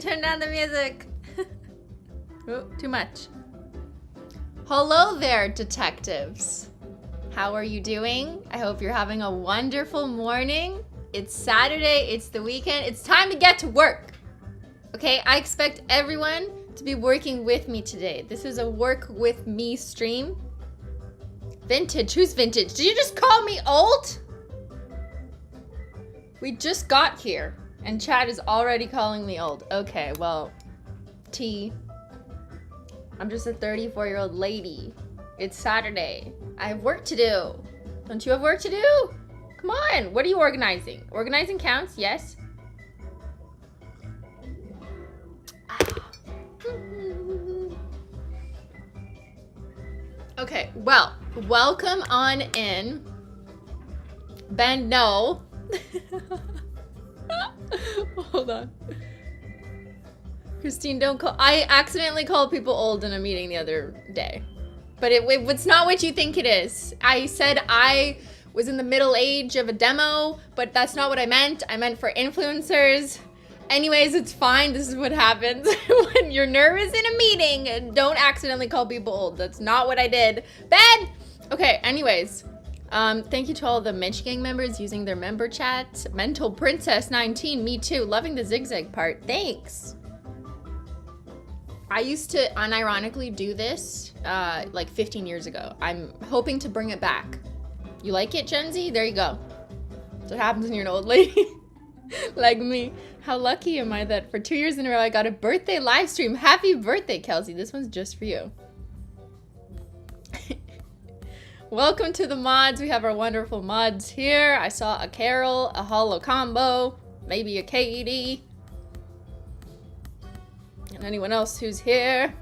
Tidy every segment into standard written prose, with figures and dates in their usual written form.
turn down the music. Oh, too much. Hello there, detectives. How are you doing? I hope you're having a wonderful morning. It's Saturday, it's the weekend, it's time to get to work. Okay, I expect everyone to be working with me today. This is a work with me stream. Vintage, who's vintage? Did you just call me old? We just got here and Chad is already calling me old. Okay, well, T. I'm just a 34-year-old lady. It's Saturday. I have work to do. Don't you have work to do? Come on, what are you organizing? Organizing counts, yes. Okay, well, welcome on in. Ben, no. Hold on. Christine, don't call. I accidentally called people old in a meeting the other day. But it's not what you think it is. I said I was in the middle age of a demo, but that's not what I meant. I meant for influencers. Anyways, it's fine. This is what happens when you're nervous in a meeting. Don't accidentally call people old. That's not what I did. Ben! Okay, anyways. Thank you to all the Menchie gang members using their member chat. Mental Princess 19, me too. Loving the zigzag part. Thanks. I used to unironically do this like 15 years ago. I'm hoping to bring it back. You like it, Gen Z? There you go. That's what happens when you're an old lady like me. How lucky am I that for 2 years in a row I got a birthday live stream. Happy birthday, Kelsey. This one's just for you. Welcome to the mods. We have our wonderful mods here. I saw a Carol, a Holo combo, maybe a KED. And anyone else who's here.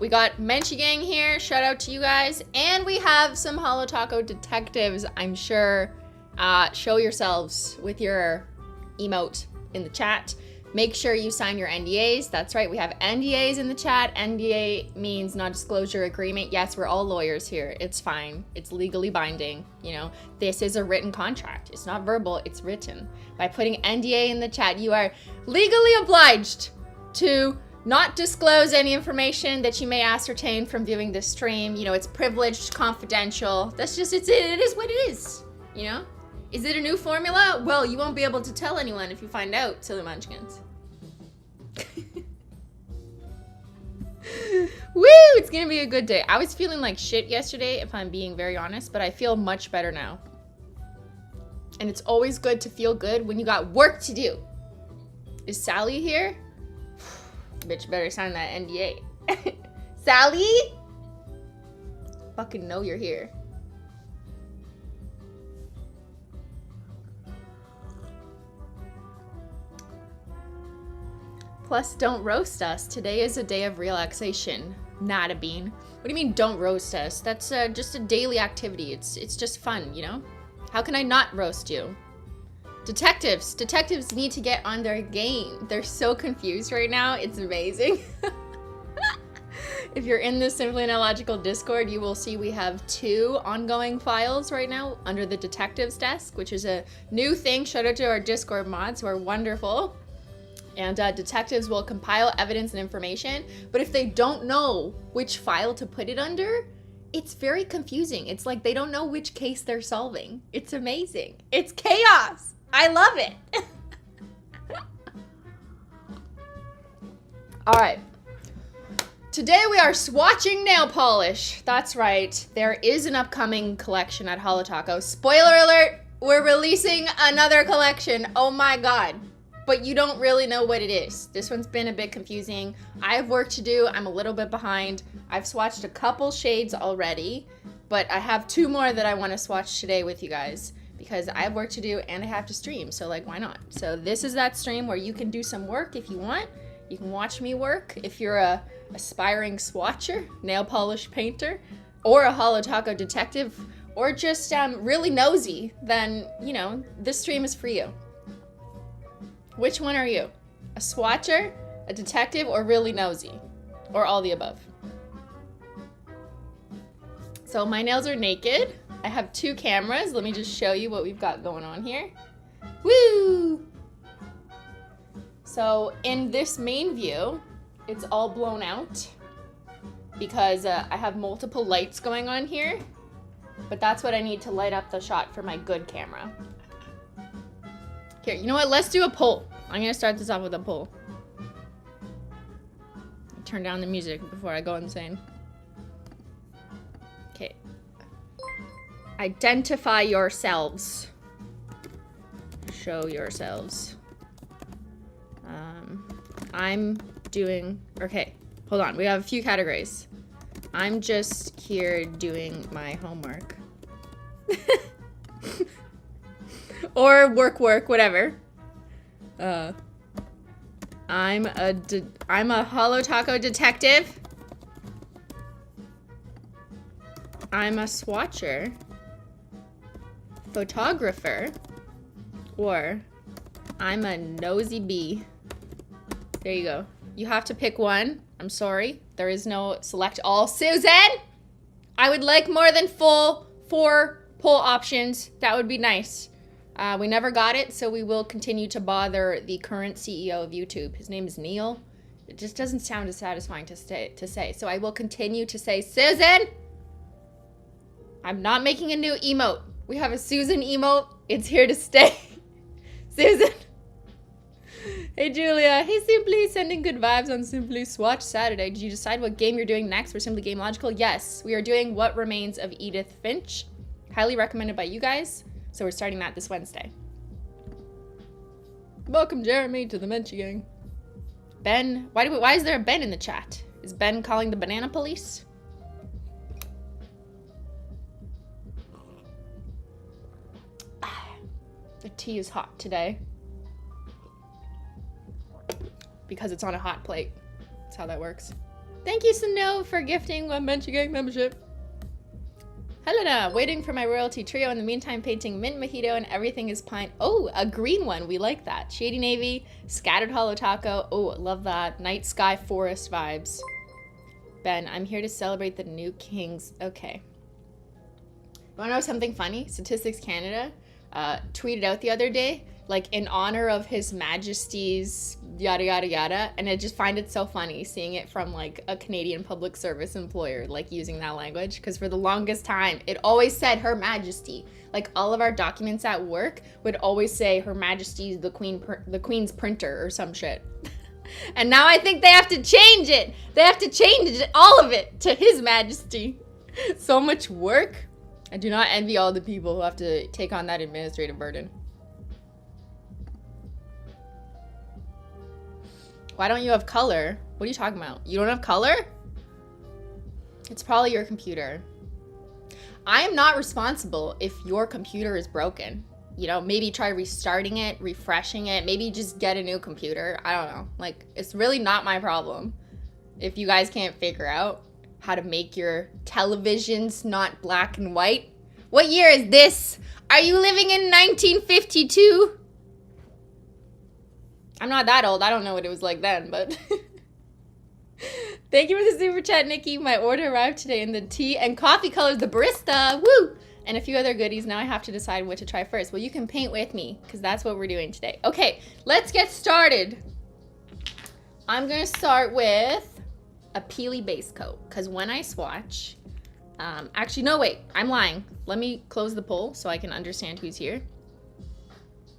We got Menchie gang here. Shout out to you guys. And we have some Holo Taco detectives, I'm sure. Show yourselves with your emote in the chat. Make sure you sign your NDAs. That's right, we have NDAs in the chat. NDA means non-disclosure agreement. Yes, we're all lawyers here. It's fine. It's legally binding. You know, this is a written contract. It's not verbal, it's written. By putting NDA in the chat, you are legally obliged to not disclose any information that you may ascertain from viewing this stream. You know, it's privileged, confidential. That's just, it is what it is, you know? Is it a new formula? Well, you won't be able to tell anyone if you find out, silly munchkins. Woo! It's gonna be a good day. I was feeling like shit yesterday, if I'm being very honest, but I feel much better now. And it's always good to feel good when you got work to do. Is Sally here? Bitch better sign that NDA. Sally? Fucking know you're here. Plus, don't roast us. Today is a day of relaxation. Not a bean. What do you mean, don't roast us? That's just a daily activity. It's just fun, you know? How can I not roast you? Detectives need to get on their game. They're so confused right now. It's amazing. If you're in the Simplynailogical Discord, you will see we have 2 ongoing files right now under the detectives desk, which is a new thing. Shout out to our Discord mods who are wonderful. And detectives will compile evidence and information, but if they don't know which file to put it under, it's very confusing. It's like they don't know which case they're solving. It's amazing. It's chaos. I love it. All right. Today we are swatching nail polish. That's right. There is an upcoming collection at Holo Taco. Spoiler alert, we're releasing another collection. Oh my God. But you don't really know what it is. This one's been a bit confusing. I have work to do. I'm a little bit behind. I've swatched a couple shades already, but I have 2 more that I want to swatch today with you guys because I have work to do and I have to stream. So like, why not? So this is that stream where you can do some work if you want. You can watch me work if you're a aspiring swatcher, nail polish painter, or a Holo Taco detective, or just really nosy, then, you know, this stream is for you. Which one are you? A swatcher, a detective, or really nosy? Or all the above? So my nails are naked. I have 2 cameras. Let me just show you what we've got going on here. Woo! So in this main view, it's all blown out because I have multiple lights going on here, but that's what I need to light up the shot for my good camera. Here, you know what? Let's do a poll. I'm gonna start this off with a poll. Turn down the music before I go insane. Okay. Identify yourselves. Show yourselves. I'm doing, okay, hold on. We have a few categories. I'm just here doing my homework. Or work, whatever. I'm a Holo Taco detective. I'm a swatcher, photographer, or I'm a nosy bee. There you go. You have to pick one. I'm sorry. There is no select all. Susan! I would like more than four poll options. That would be nice. We never got it, so we will continue to bother the current CEO of YouTube. His name is Neil. It just doesn't sound as satisfying to say. So I will continue to say, Susan! I'm not making a new emote. We have a Susan emote. It's here to stay. Susan! Hey Julia, hey Simply, sending good vibes on Simply Swatch Saturday. Did you decide what game you're doing next for Simplynailogical? Yes, we are doing What Remains of Edith Finch. Highly recommended by you guys, so we're starting that this Wednesday. Welcome Jeremy to the Menchie gang. Ben, why is there a Ben in the chat? Is Ben calling the banana police? The tea is hot today. Because it's on a hot plate. That's how that works. Thank you, Sano, for gifting a Menchie Gang membership. Helena, waiting for my royalty trio. In the meantime, painting mint mojito and everything is pine. Oh, a green one. We like that. Shady navy, scattered holo taco. Oh, love that. Night sky forest vibes. Ben, I'm here to celebrate the new kings. Okay. You wanna know something funny? Statistics Canada tweeted out the other day, like in honor of His Majesty's yada yada yada, and I just find it so funny seeing it from like a Canadian public service employer like using that language, because for the longest time it always said Her Majesty. Like all of our documents at work would always say Her Majesty's the Queen's printer or some shit. And now I think they have to change it. They have to change it, all of it, to His Majesty. So much work. I do not envy all the people who have to take on that administrative burden. Why don't you have color? What are you talking about? You don't have color? It's probably your computer. I am not responsible if your computer is broken. You know, maybe try restarting it, refreshing it, maybe just get a new computer. I don't know. Like, it's really not my problem if you guys can't figure out how to make your televisions not black and white. What year is this? Are you living in 1952? I'm not that old. I don't know what it was like then, but... Thank you for the super chat, Nikki. My order arrived today in the tea and coffee colors, the barista. Woo! And a few other goodies. Now I have to decide what to try first. Well, you can paint with me, because that's what we're doing today. Okay, let's get started. I'm going to start with a peely base coat, because when I swatch... actually, no, wait. I'm lying. Let me close the poll so I can understand who's here.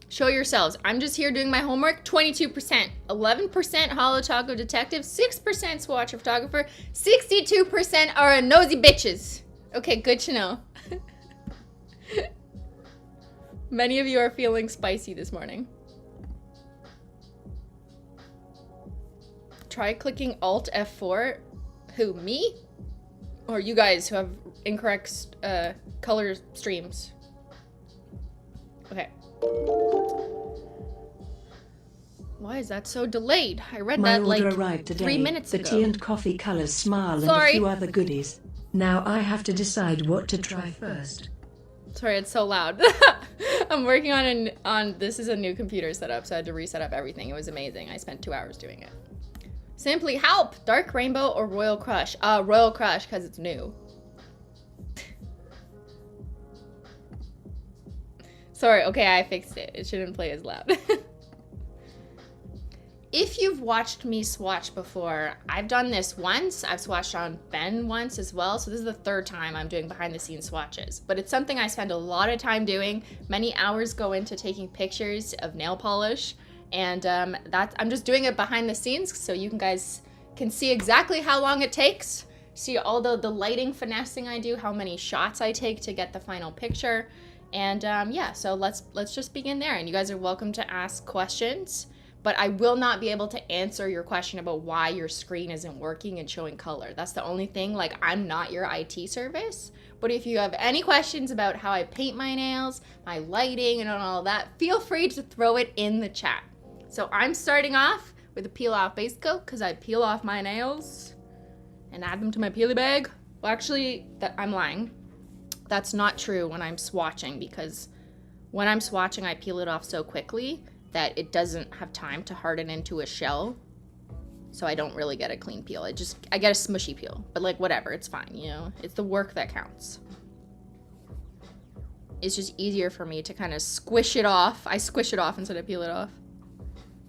Show yourselves. I'm just here doing my homework. 22%. 11% holo taco detective. 6% swatch photographer. 62% are nosy bitches. Okay, good to know. Many of you are feeling spicy this morning. Try clicking Alt F4. Who, me? Or you guys who have incorrect color streams? Okay. Why is that so delayed? I read that like arrived today. 3 minutes ago. The tea and coffee colors, smile, and a few other goodies. Now I have to decide what to try first. Sorry, it's so loud. I'm working on this is a new computer setup, so I had to reset up everything. It was amazing. I spent 2 hours doing it. Simply help! Dark Rainbow or Royal Crush? Royal Crush, because it's new. Sorry, okay, I fixed it. It shouldn't play as loud. if you've watched me swatch before, I've done this once. I've swatched on Ben once as well. So this is the third time I'm doing behind the scenes swatches. But it's something I spend a lot of time doing. Many hours go into taking pictures of nail polish. And I'm just doing it behind the scenes so you guys can see exactly how long it takes. See all the lighting finessing I do, how many shots I take to get the final picture. And yeah, so let's just begin there. And you guys are welcome to ask questions. But I will not be able to answer your question about why your screen isn't working and showing color. That's the only thing. Like, I'm not your IT service. But if you have any questions about how I paint my nails, my lighting, and all that, feel free to throw it in the chat. So I'm starting off with a peel off base coat because I peel off my nails and add them to my peely bag. Well, actually, I'm lying. That's not true when I'm swatching, because when I'm swatching, I peel it off so quickly that it doesn't have time to harden into a shell. So I don't really get a clean peel. I get a smushy peel, but like whatever, it's fine, you know? It's the work that counts. It's just easier for me to kind of squish it off. I squish it off instead of peel it off.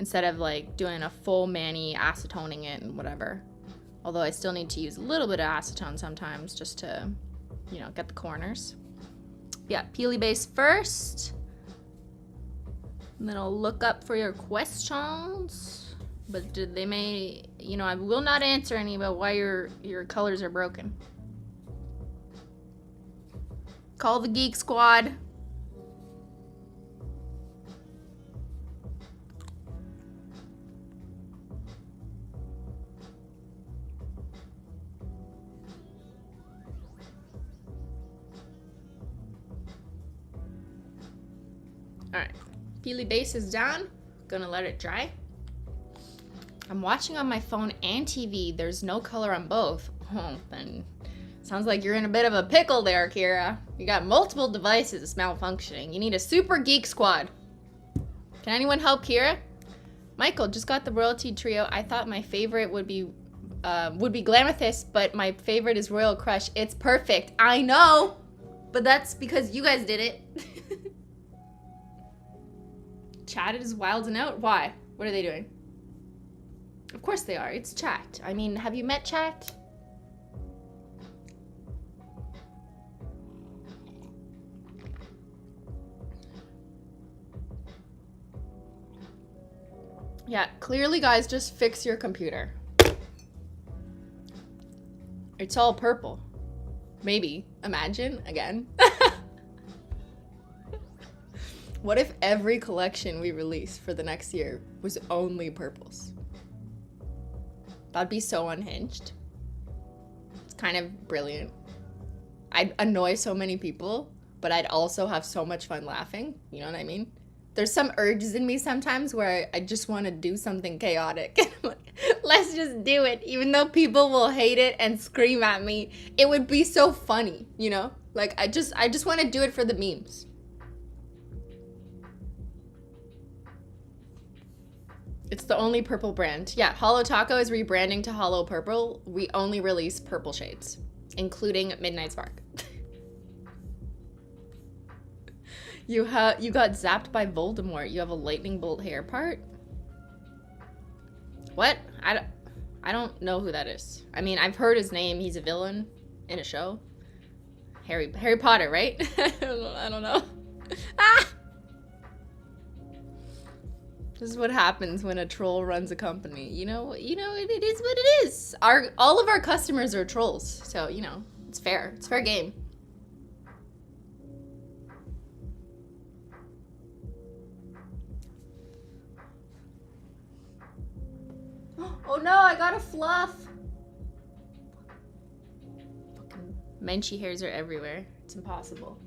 Instead of like doing a full mani, acetoning it and whatever. Although I still need to use a little bit of acetone sometimes just to, you know, get the corners. Yeah, peely base first. And then I'll look up for your questions. But they may, you know, I will not answer any about why your colors are broken. Call the Geek Squad. Alright, peely base is down. Gonna let it dry. I'm watching on my phone and TV. There's no color on both. Oh, then sounds like you're in a bit of a pickle there, Kira. You got multiple devices malfunctioning. You need a super geek squad. Can anyone help Kira? Michael just got the royalty trio. I thought my favorite would be Glamethyst, but my favorite is Royal Crush. It's perfect. I know, but that's because you guys did it. Chat is wilding out. Why? What are they doing? Of course they are. It's chat. I mean, have you met chat? Yeah, clearly, guys, just fix your computer. It's all purple. Maybe. Imagine again. What if every collection we release for the next year was only purples? That'd be so unhinged. It's kind of brilliant. I'd annoy so many people, but I'd also have so much fun laughing. You know what I mean? There's some urges in me sometimes where I just want to do something chaotic. Let's just do it. Even though people will hate it and scream at me, it would be so funny, you know? Like, I just want to do it for the memes. It's the only purple brand. Yeah, HOLO Taco is rebranding to HOLO Purple. We only release purple shades, including Midnight Spark. You got zapped by Voldemort. You have a lightning bolt hair part? What? I don't know who that is. I mean, I've heard his name. He's a villain in a show. Harry Potter, right? I don't know. Ah! This is what happens when a troll runs a company. You know, it is what it is. All of our customers are trolls, so you know, it's fair. It's fair game. Oh no, I got a fluff. Fucking Menchie hairs are everywhere. It's impossible.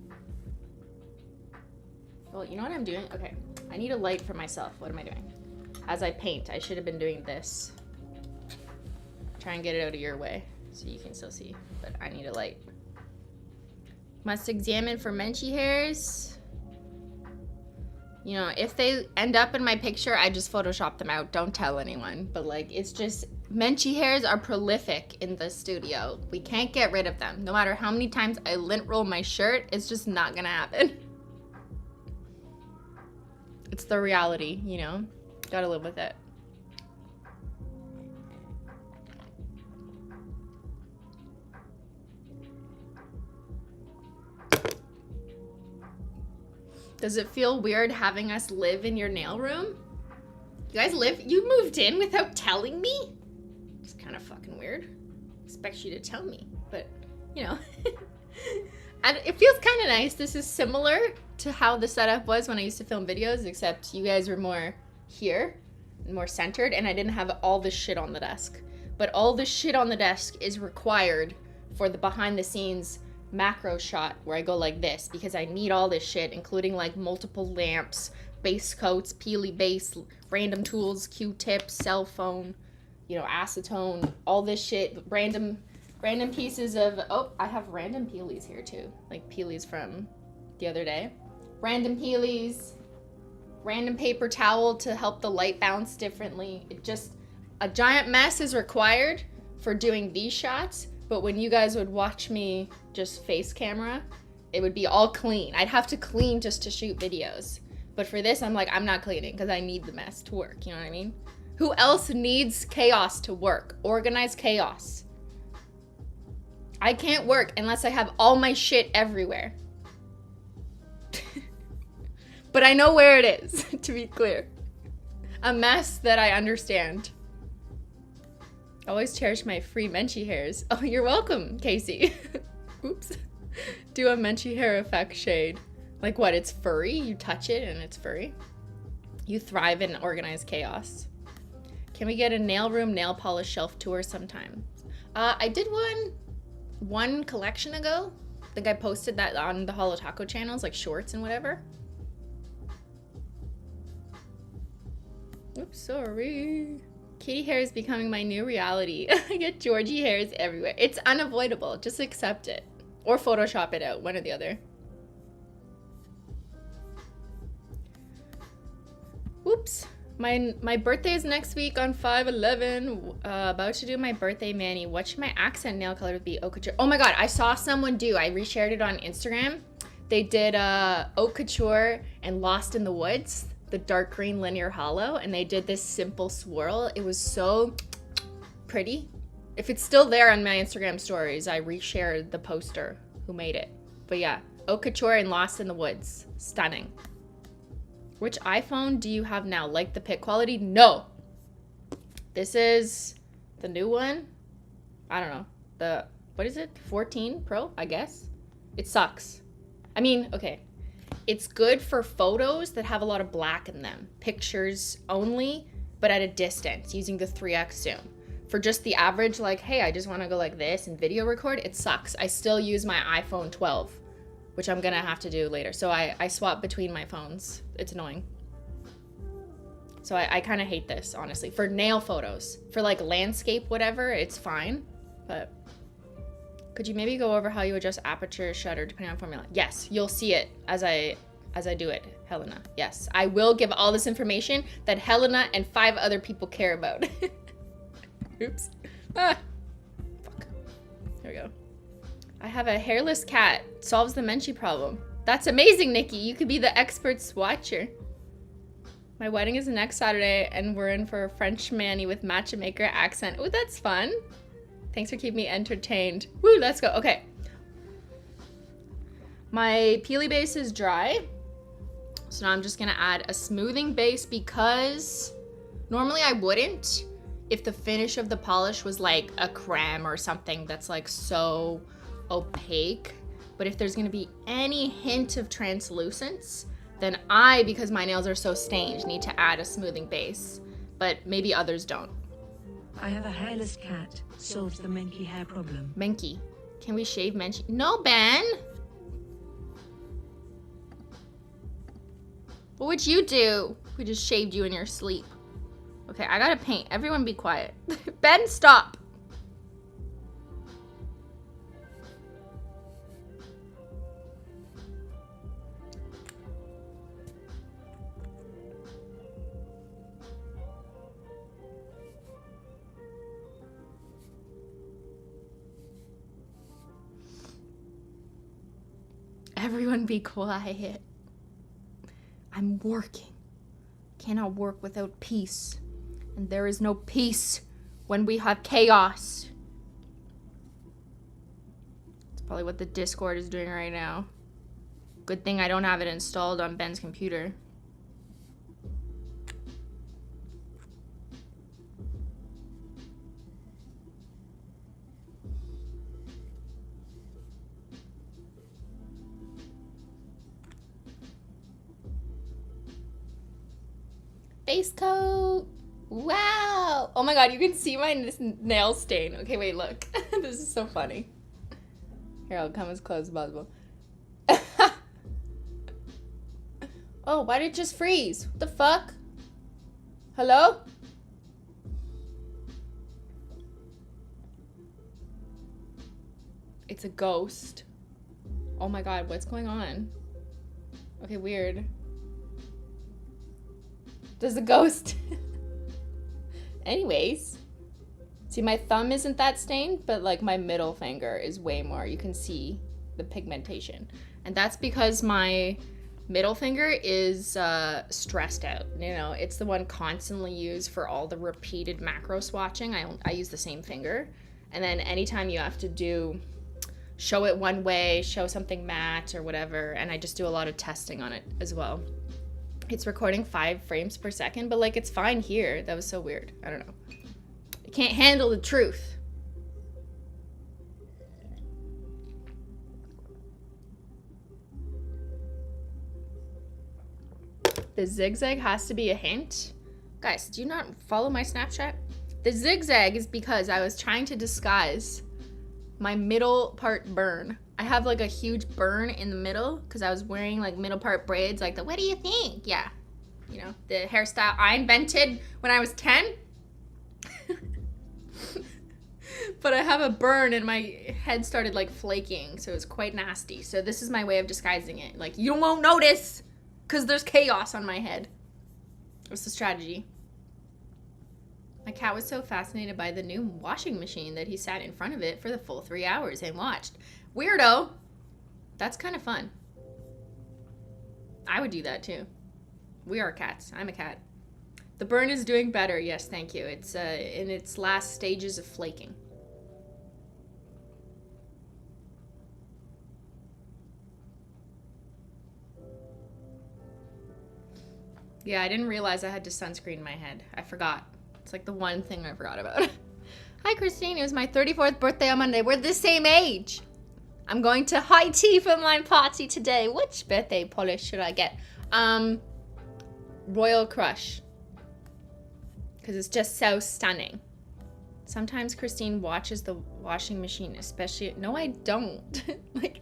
Well, you know what I'm doing? Okay, I need a light for myself. What am I doing? As I paint, I should have been doing this. Try and get it out of your way so you can still see, but I need a light. Must examine for Menchie hairs. You know, if they end up in my picture, I just Photoshop them out. Don't tell anyone. But like, it's just, Menchie hairs are prolific in the studio. We can't get rid of them. No matter how many times I lint roll my shirt, it's just not gonna happen. It's the reality, you know? Gotta live with it. Does it feel weird having us live in your nail room? You guys you moved in without telling me? It's kind of fucking weird. Expect you to tell me, but you know. And it feels kind of nice. This is similar to how the setup was when I used to film videos, except you guys were more here and more centered, and I didn't have all this shit on the desk. But all this shit on the desk is required for the behind the scenes macro shot where I go like this, because I need all this shit, including like multiple lamps, base coats, peely base, random tools, Q-tips, cell phone, you know, acetone, all this shit, random pieces of, oh, I have random peelies here too, like peelies from the other day. Random peelies, random paper towel to help the light bounce differently. It just, a giant mess is required for doing these shots, but when you guys would watch me just face camera, it would be all clean. I'd have to clean just to shoot videos. But for this, I'm like, I'm not cleaning because I need the mess to work, you know what I mean? Who else needs chaos to work? Organized chaos. I can't work unless I have all my shit everywhere. But I know where it is, to be clear. A mess that I understand. Always cherish my free Menchie hairs. Oh, you're welcome, Casey. Oops. Do a Menchie hair effect shade. Like what, it's furry? You touch it and it's furry? You thrive in organized chaos. Can we get a nail room nail polish shelf tour sometime? I did one collection ago. I think I posted that on the HOLO Taco channels, like shorts and whatever. Oops, sorry. Kitty hair is becoming my new reality. I get Georgie hairs everywhere. It's unavoidable. Just accept it. Or Photoshop it out, one or the other. Oops. My birthday is next week on 5/11. About to do my birthday mani. What should my accent nail color be? Haute couture. Oh my god, I saw someone do. I reshared it on Instagram. They did haute couture and Lost in the Woods, the dark green linear hollow, and they did this simple swirl. It was so pretty. If it's still there on my Instagram stories, I reshared the poster who made it. But yeah, haute couture and Lost in the Woods. Stunning. Which iPhone do you have now? Like the pic quality? No. This is the new one. I don't know. What is it? 14 Pro, I guess. It sucks. I mean, okay. It's good for photos that have a lot of black in them. Pictures only, but at a distance using the 3x zoom. For just the average, like, hey, I just want to go like this and video record, it sucks. I still use my iPhone 12. Which I'm gonna have to do later. So I swap between my phones. It's annoying. So I kind of hate this, honestly. For nail photos. For like landscape, whatever, it's fine. But could you maybe go over how you adjust aperture, shutter, depending on formula? Yes, you'll see it as I do it, Helena. Yes, I will give all this information that Helena and 5 other people care about. Oops. Ah. Fuck. There we go. I have a hairless cat. Solves the Menchie problem. That's amazing, Nikki. You could be the expert swatcher. My wedding is next Saturday, and we're in for a French mani with matcha maker accent. Oh, that's fun. Thanks for keeping me entertained. Woo, let's go. Okay. My peely base is dry. So now I'm just gonna add a smoothing base because normally I wouldn't if the finish of the polish was like a creme or something that's like so opaque. But if there's gonna be any hint of translucence, then I, because my nails are so stained, need to add a smoothing base. But maybe others don't. I have a hairless cat. Solves the Menchie hair problem. Menchie. Can we shave Menchie? No, Ben! What would you do if we just shaved you in your sleep? Okay, I gotta paint. Everyone be quiet. Ben, stop! Everyone be quiet. I'm working. Cannot work without peace. And there is no peace when we have chaos. It's probably what the Discord is doing right now. Good thing I don't have it installed on Ben's computer. Face coat. Wow. Oh my god, you can see my nail stain. Okay, wait, look. This is so funny. Here, I'll come as close as possible. Oh, why did it just freeze? What the fuck? Hello? It's a ghost. Oh my god, what's going on? Okay, weird. There's a ghost. Anyways. See, my thumb isn't that stained, but like my middle finger is way more. You can see the pigmentation. And that's because my middle finger is stressed out. You know, it's the one constantly used for all the repeated macro swatching. I use the same finger. And then anytime you have to show it one way, show something matte or whatever, and I just do a lot of testing on it as well. It's recording 5 frames per second, but like it's fine here. That was so weird. I don't know. I can't handle the truth. The zigzag has to be a hint. Guys, do you not follow my Snapchat? The zigzag is because I was trying to disguise my middle part burn. I have like a huge burn in the middle because I was wearing like middle part braids, like the what do you think? Yeah. You know, the hairstyle I invented when I was 10. But I have a burn and my head started like flaking, so it was quite nasty. So this is my way of disguising it. Like, you won't notice because there's chaos on my head. What's the strategy? My cat was so fascinated by the new washing machine that he sat in front of it for the full 3 hours and watched. Weirdo. That's kind of fun. I would do that too. We are cats. I'm a cat. The burn is doing better. Yes, thank you. It's in its last stages of flaking. Yeah, I didn't realize I had to sunscreen my head. I forgot. It's like the one thing I forgot about. Hi, Christine. It was my 34th birthday on Monday. We're the same age. I'm going to high tea for my party today. Which birthday polish should I get? Royal Crush. Because it's just so stunning. Sometimes Christine watches the washing machine, especially... No, I don't. Like,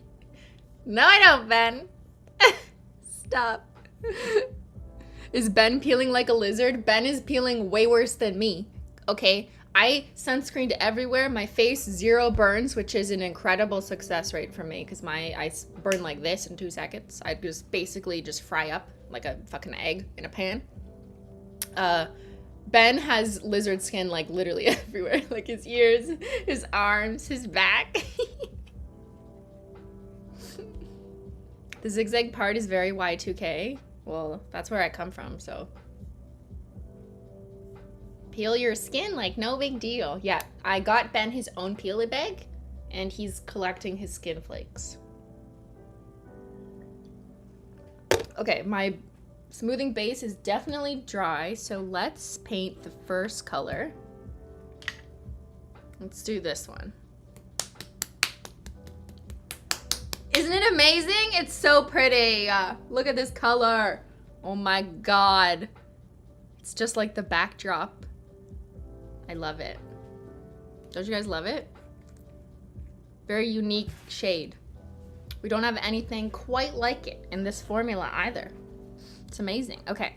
no, I don't, Ben. Stop. Is Ben peeling like a lizard? Ben is peeling way worse than me. Okay, I sunscreened everywhere. My face, 0 burns, which is an incredible success rate for me because I burn like this in 2 seconds. I just basically just fry up like a fucking egg in a pan. Ben has lizard skin like literally everywhere. Like his ears, his arms, his back. The zigzag part is very Y2K. Well, that's where I come from, so. Peel your skin like no big deal. Yeah, I got Ben his own peel-a bag, and he's collecting his skin flakes. Okay, my smoothing base is definitely dry, so let's paint the first color. Let's do this one. Isn't it amazing? It's so pretty. Look at this color. Oh my god. It's just like the backdrop. I love it. Don't you guys love it? Very unique shade. We don't have anything quite like it in this formula either. It's amazing. Okay,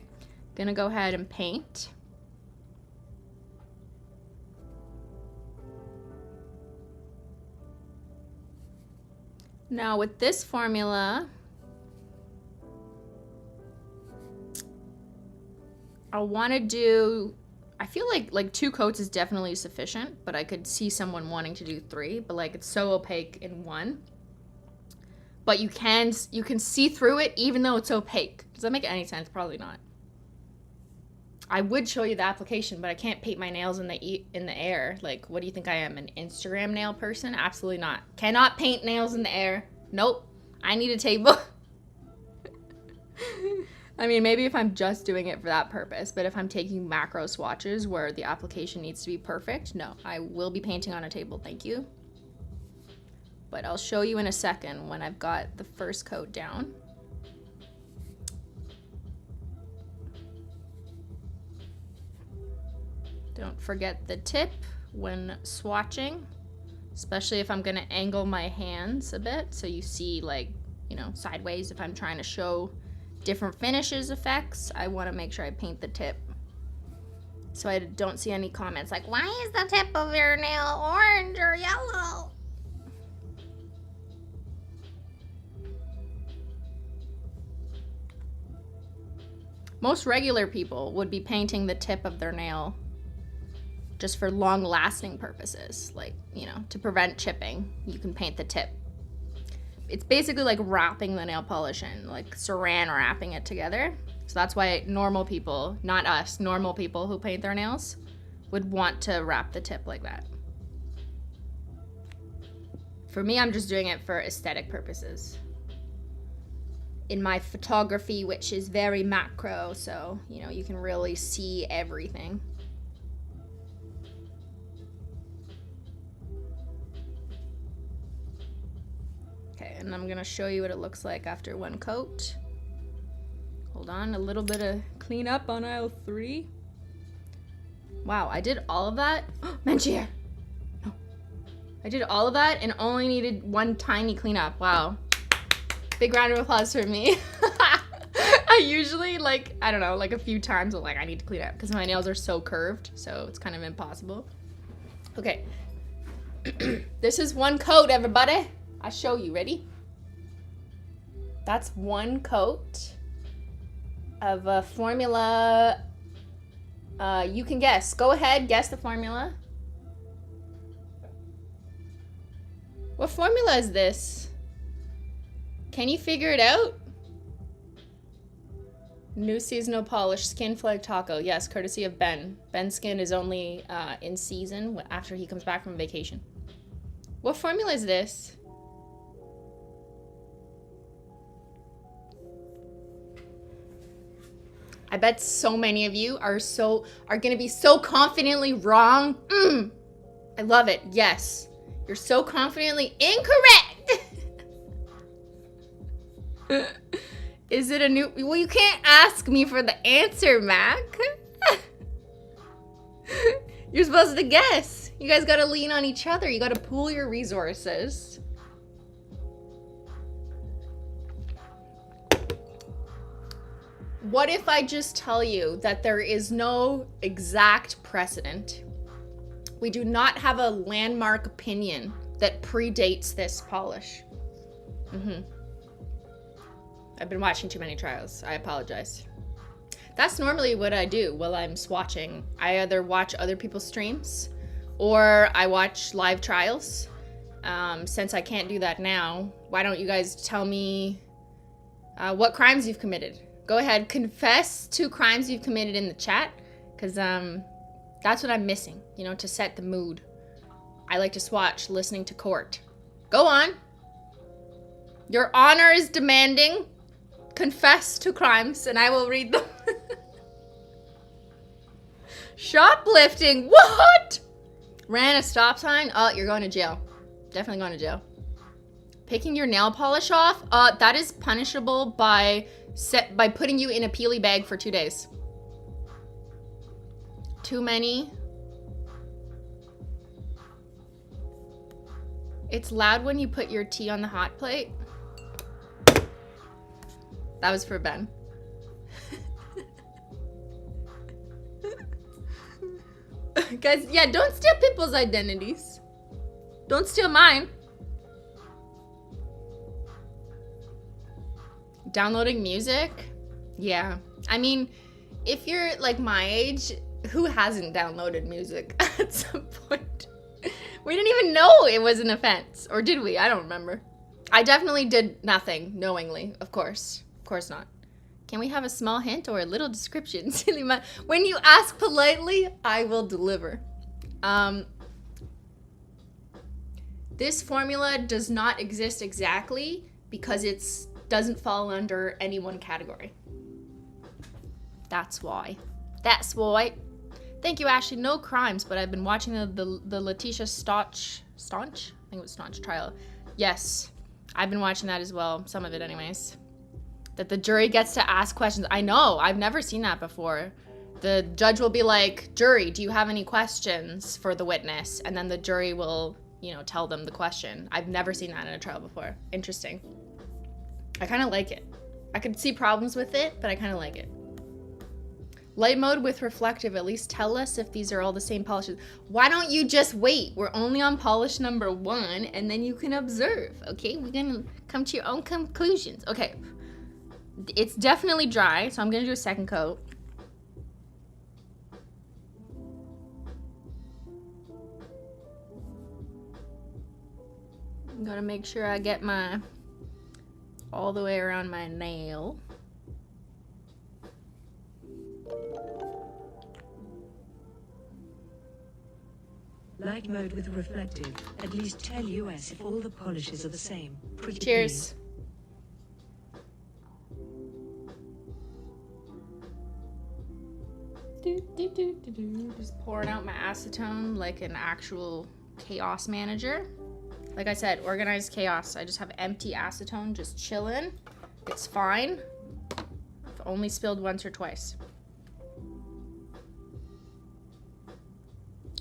gonna go ahead and paint. Now with this formula, I want to do, I feel like 2 coats is definitely sufficient, but I could see someone wanting to do 3, but like it's so opaque in 1. But you can see through it even though it's opaque. Does that make any sense? Probably not. I would show you the application, but I can't paint my nails in the air. Like, what do you think I am, an Instagram nail person? Absolutely not. Cannot paint nails in the air. Nope. I need a table. I mean, maybe if I'm just doing it for that purpose, but if I'm taking macro swatches where the application needs to be perfect, no, I will be painting on a table, thank you. But I'll show you in a second when I've got the first coat down. Don't forget the tip when swatching, especially if I'm gonna angle my hands a bit so you see, like, you know, sideways. If I'm trying to show different finishes effects, I want to make sure I paint the tip so I don't see any comments like, why is the tip of your nail orange or yellow? Most regular people would be painting the tip of their nail just for long-lasting purposes, like, you know, to prevent chipping. You can paint the tip. It's basically like wrapping the nail polish in, like saran wrapping it together. So that's why normal people, not us, normal people who paint their nails would want to wrap the tip like that. For me, I'm just doing it for aesthetic purposes. In my photography, which is very macro, so, you know, you can really see everything. Okay, and I'm gonna show you what it looks like after one coat. Hold on, a little bit of cleanup on aisle 3. Wow, I did all of that? Menchie here! No. I did all of that and only needed one tiny cleanup. Wow. Big round of applause for me. I usually, like, I don't know, like a few times I'm like, I need to clean up because my nails are so curved, so it's kind of impossible. Okay. This is one coat, everybody. I'll show you. Ready? That's one coat of a formula. You can guess. Go ahead, guess the formula. What formula is this? Can you figure it out? New seasonal polish, skin flag taco. Yes, courtesy of Ben. Ben's skin is only in season after he comes back from vacation. What formula is this? I bet so many of you are gonna be so confidently wrong. I love it. Yes, you're so confidently incorrect. Is it a new? Well, you can't ask me for the answer, Mac. You're supposed to guess. You guys gotta lean on each other. You gotta pool your resources. What if I just tell you that there is no exact precedent? We do not have a landmark opinion that predates this polish. I've been watching too many trials. I apologize. That's normally what I do while I'm swatching. I either watch other people's streams or I watch live trials. Since I can't do that now, why don't you guys tell me what crimes you've committed? Go ahead, confess 2 crimes you've committed in the chat, because that's what I'm missing, you know, to set the mood. I like to swatch listening to court. Go on. Your honor is demanding. Confess 2 crimes, and I will read them. Shoplifting. What? Ran a stop sign. Oh, you're going to jail. Definitely going to jail. Picking your nail polish off. That is punishable by putting you in a peely bag for 2 days. Too many. It's loud when you put your tea on the hot plate. That was for Ben. Guys, yeah, don't steal people's identities. Don't steal mine. Downloading music? Yeah. I mean, if you're like my age, who hasn't downloaded music at some point? We didn't even know it was an offense. Or did we? I don't remember. I definitely did nothing knowingly, of course. Of course not. Can we have a small hint or a little description? When you ask politely, I will deliver. This formula does not exist exactly because it's doesn't fall under any one category. That's why. That's why. Thank you, Ashley. No crimes, but I've been watching the Letitia Staunch, I think it was Staunch trial. Yes, I've been watching that as well. Some of it anyways. That the jury gets to ask questions. I know, I've never seen that before. The judge will be like, jury, do you have any questions for the witness? And then the jury will, you know, tell them the question. I've never seen that in a trial before. Interesting. I kind of like it. I could see problems with it, but I kind of like it. Light mode with reflective, at least tell us if these are all the same polishes. Why don't you just wait? We're only on polish number 1, and then you can observe, okay? We're gonna come to your own conclusions. Okay, it's definitely dry, so I'm gonna do a second coat. I'm gonna make sure I get my, all the way around my nail. Light mode with reflective. At least tell us if all the polishes are the same. Pretty Cheers. Just pouring out my acetone like an actual chaos manager. Like I said, organized chaos. I just have empty acetone just chilling. It's fine. I've only spilled once or twice.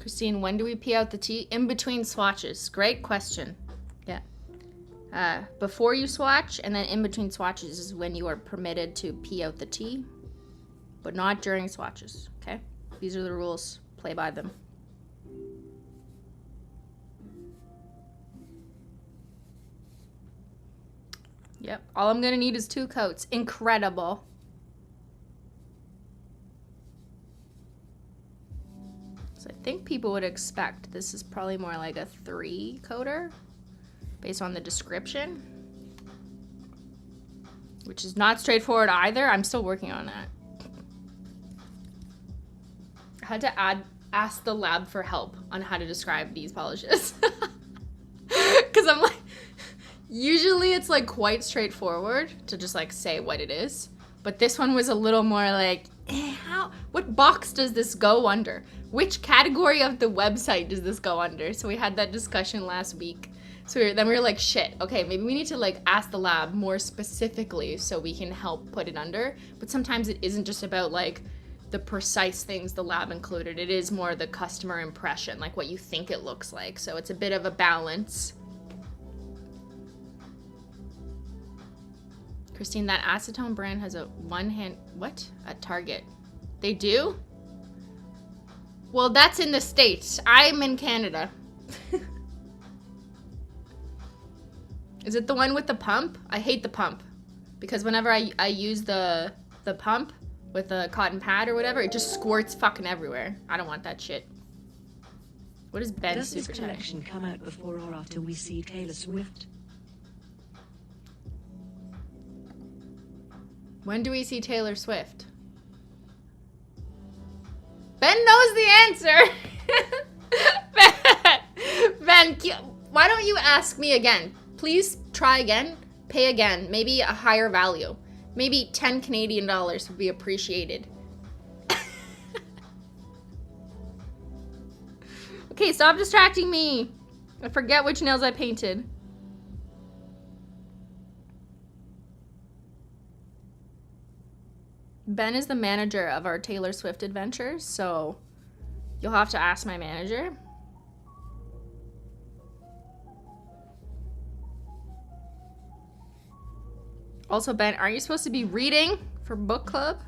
Christine, when do we pee out the tea? In between swatches. Great question. Yeah. Before you swatch and then in between swatches is when you are permitted to pee out the tea, but not during swatches, okay? These are the rules. Play by them. Yep. All I'm gonna need is 2 coats. Incredible. So I think people would expect this is probably more like a 3-coater based on the description, which is not straightforward either. I'm still working on that. I had to ask the lab for help on how to describe these polishes. Because I'm like, usually it's like quite straightforward to just like say what it is. But this one was a little more like, what box does this go under? Which category of the website does this go under? So we had that discussion last week. So then we were like, shit, okay, maybe we need to like ask the lab more specifically so we can help put it under. But sometimes it isn't just about like the precise things the lab included. It is more the customer impression, like what you think it looks like. So it's a bit of a balance. Christine, that acetone brand has a one-hand, what? At Target. They do? Well, that's in the States. I'm in Canada. Is it the one with the pump? I hate the pump. Because whenever I use the pump with a cotton pad or whatever, it just squirts fucking everywhere. I don't want that shit. What is Beyyyn Does this Super collection come out before or after we see Taylor Swift? When do we see Taylor Swift? Ben knows the answer. Ben, why don't you ask me again? Please try again, pay again, maybe a higher value. Maybe 10 Canadian dollars would be appreciated. Okay, stop distracting me. I forget which nails I painted. Ben is the manager of our Taylor Swift adventures, so you'll have to ask my manager. Also, Ben, aren't you supposed to be reading for book club?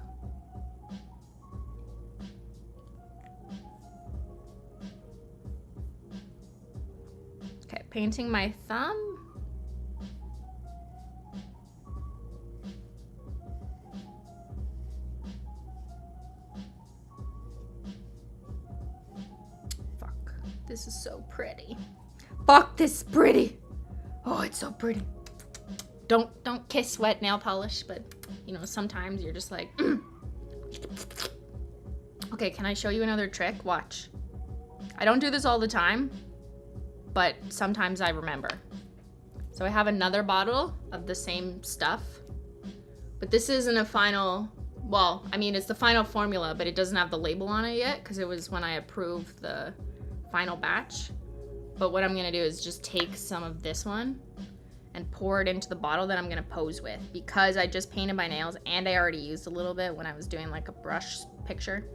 Okay, painting my thumb. This is so pretty. Fuck, this is pretty. Oh, it's so pretty. Don't kiss wet nail polish, but you know, sometimes you're just like, Okay, can I show you another trick? Watch. I don't do this all the time, but sometimes I remember. So I have another bottle of the same stuff, but this isn't a final, well, I mean, it's the final formula, but it doesn't have the label on it yet because it was when I approved the final batch. But what I'm gonna do is just take some of this one and pour it into the bottle that I'm gonna pose with, because I just painted my nails and I already used a little bit when I was doing like a brush picture.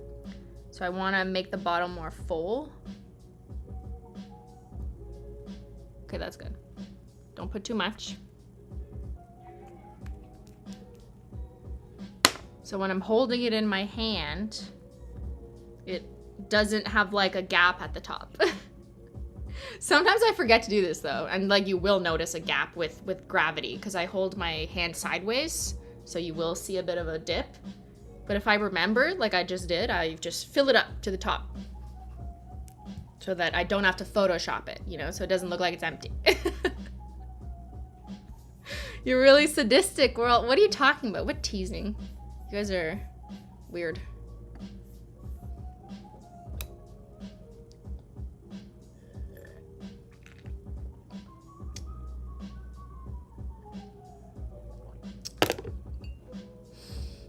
So I wanna make the bottle more full. Okay, that's good. Don't put too much. So when I'm holding it in my hand, it doesn't have like a gap at the top. Sometimes I forget to do this though, and like you will notice a gap with gravity because I hold my hand sideways, so you will see a bit of a dip. But if I remember, like I just did, I just fill it up to the top so that I don't have to Photoshop it, you know, so it doesn't look like it's empty. You're really sadistic, world. What are you talking about? What teasing? You guys are weird.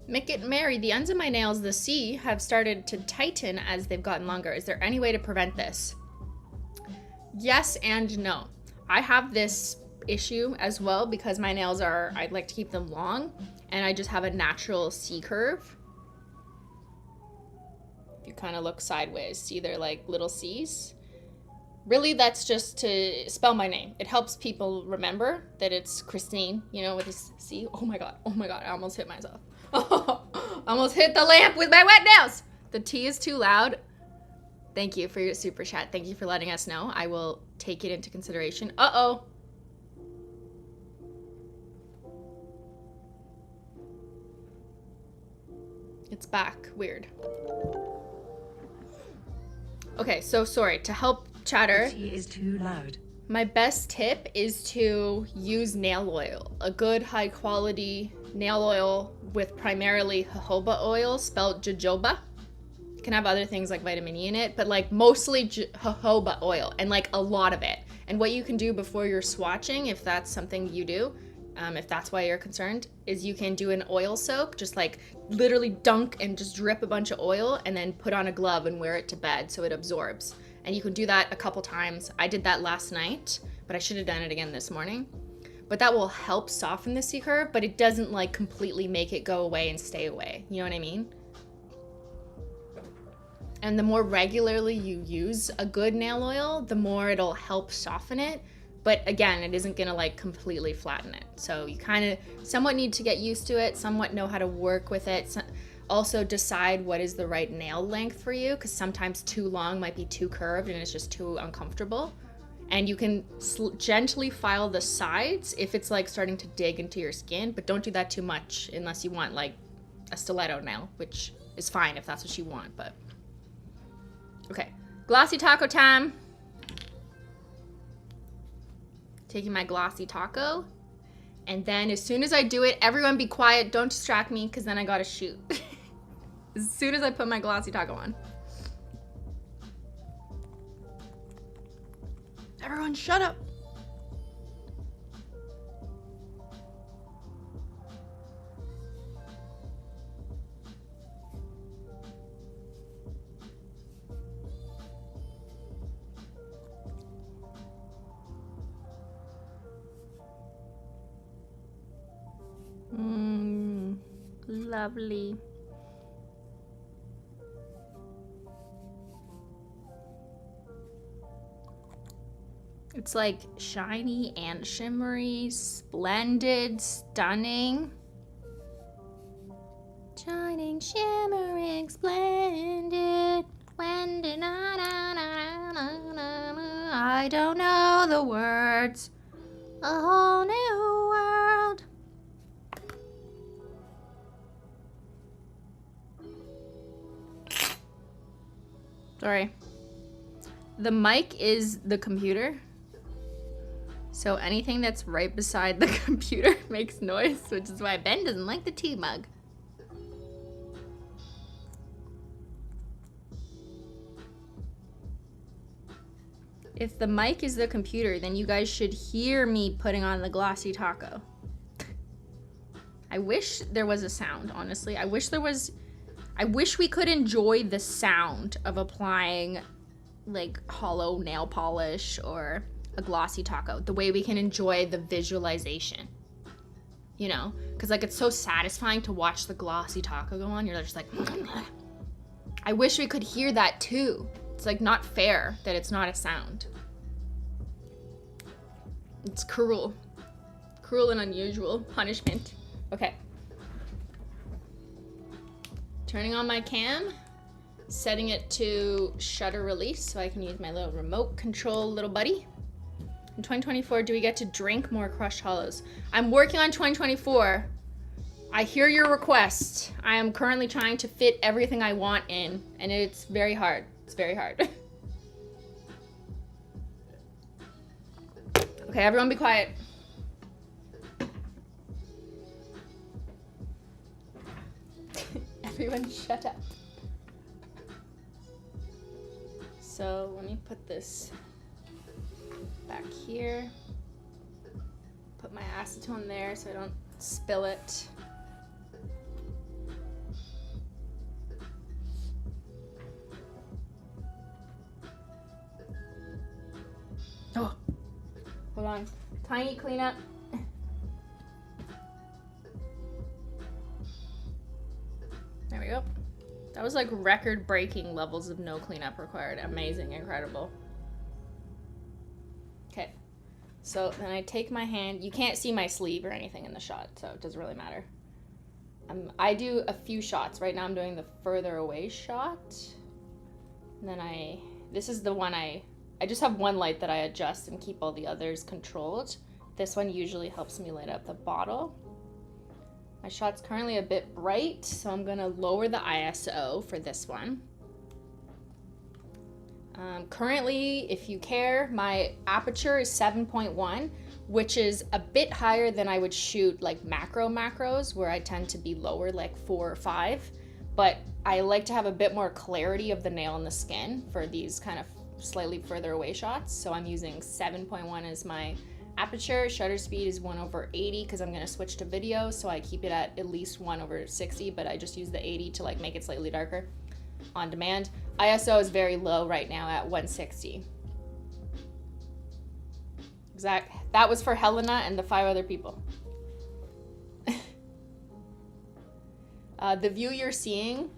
Make it merry. The ends of my nails, the C, have started to tighten as they've gotten longer. Is there any way to prevent this? Yes and no. I have this issue as well because my nails are, I'd like to keep them long, and I just have a natural C curve. If you kind of look sideways, see they're like little C's. Really, that's just to spell my name. It helps people remember that it's Christine, you know, with this C. Oh my God, I almost hit myself. Almost hit the lamp with my wet nails. The T is too loud. Thank you for your super chat. Thank you for letting us know. I will take it into consideration. Uh-oh. It's back. Weird. Okay, so sorry. To help chatter, The T is too loud. my best tip is to use nail oil. A good high quality nail oil with primarily jojoba oil, spelled jojoba. It can have other things like vitamin E in it, but like mostly jojoba oil, and like a lot of it. And what you can do before you're swatching, if that's something you do, if that's why you're concerned, is you can do an oil soak, just like literally dunk and just drip a bunch of oil and then put on a glove and wear it to bed so it absorbs. And you can do that a couple times. I did that last night, but I should have done it again this morning. But that will help soften the C curve, but it doesn't like completely make it go away and stay away. You know what I mean? And the more regularly you use a good nail oil, the more it'll help soften it. But again, it isn't gonna like completely flatten it. So you kind of somewhat need to get used to it, somewhat know how to work with it. Also decide what is the right nail length for you, because sometimes too long might be too curved and it's just too uncomfortable. And you can gently file the sides if it's like starting to dig into your skin, but don't do that too much unless you want like a stiletto nail, which is fine if that's what you want, but. Okay, glossy taco time. Taking my glossy taco. And then as soon as I do it, everyone be quiet, don't distract me, because then I gotta shoot. As soon as I put my glossy taco on. Everyone shut up. Lovely. It's like shiny and shimmery, splendid, stunning. Shining, shimmering, splendid. When did I don't know the words. A whole new world. Sorry. The mic is the computer. So anything that's right beside the computer makes noise, which is why Ben doesn't like the tea mug. If the mic is the computer, then you guys should hear me putting on the glossy taco. I wish there was a sound, honestly. I wish we could enjoy the sound of applying like hollow nail polish or a glossy taco, the way we can enjoy the visualization, you know? Because like it's so satisfying to watch the glossy taco go on. You're just like, I wish we could hear that too. It's like not fair that it's not a sound. It's cruel. Cruel and unusual punishment. Okay. Turning on my cam, setting it to shutter release so I can use my little remote control little buddy. In 2024, do we get to drink more crushed hollows? I'm working on 2024. I hear your request. I am currently trying to fit everything I want in, and it's very hard. It's very hard. Okay, everyone be quiet. Everyone shut up. So let me put this back here. Put my acetone there so I don't spill it. Oh, hold on. Tiny cleanup. There we go. That was like record-breaking levels of no cleanup required. Amazing, incredible. Okay, so then I take my hand. You can't see my sleeve or anything in the shot, so it doesn't really matter. I do a few shots. Right now I'm doing the further away shot. And then this is the one I just have one light that I adjust and keep all the others controlled. This one usually helps me light up the bottle. My shot's currently a bit bright, so I'm gonna lower the ISO for this one. Currently, if you care, my aperture is 7.1, which is a bit higher than I would shoot like macros, where I tend to be lower, like 4 or 5. But I like to have a bit more clarity of the nail in the skin for these kind of slightly further away shots. So I'm using 7.1 as my aperture. Shutter speed is 1/80 because I'm gonna switch to video, so I keep it at least 1/60, but I just use the 80 to like make it slightly darker on demand. ISO is very low right now at 160. Exact. That was for Helena and the 5 other people. The view you're seeing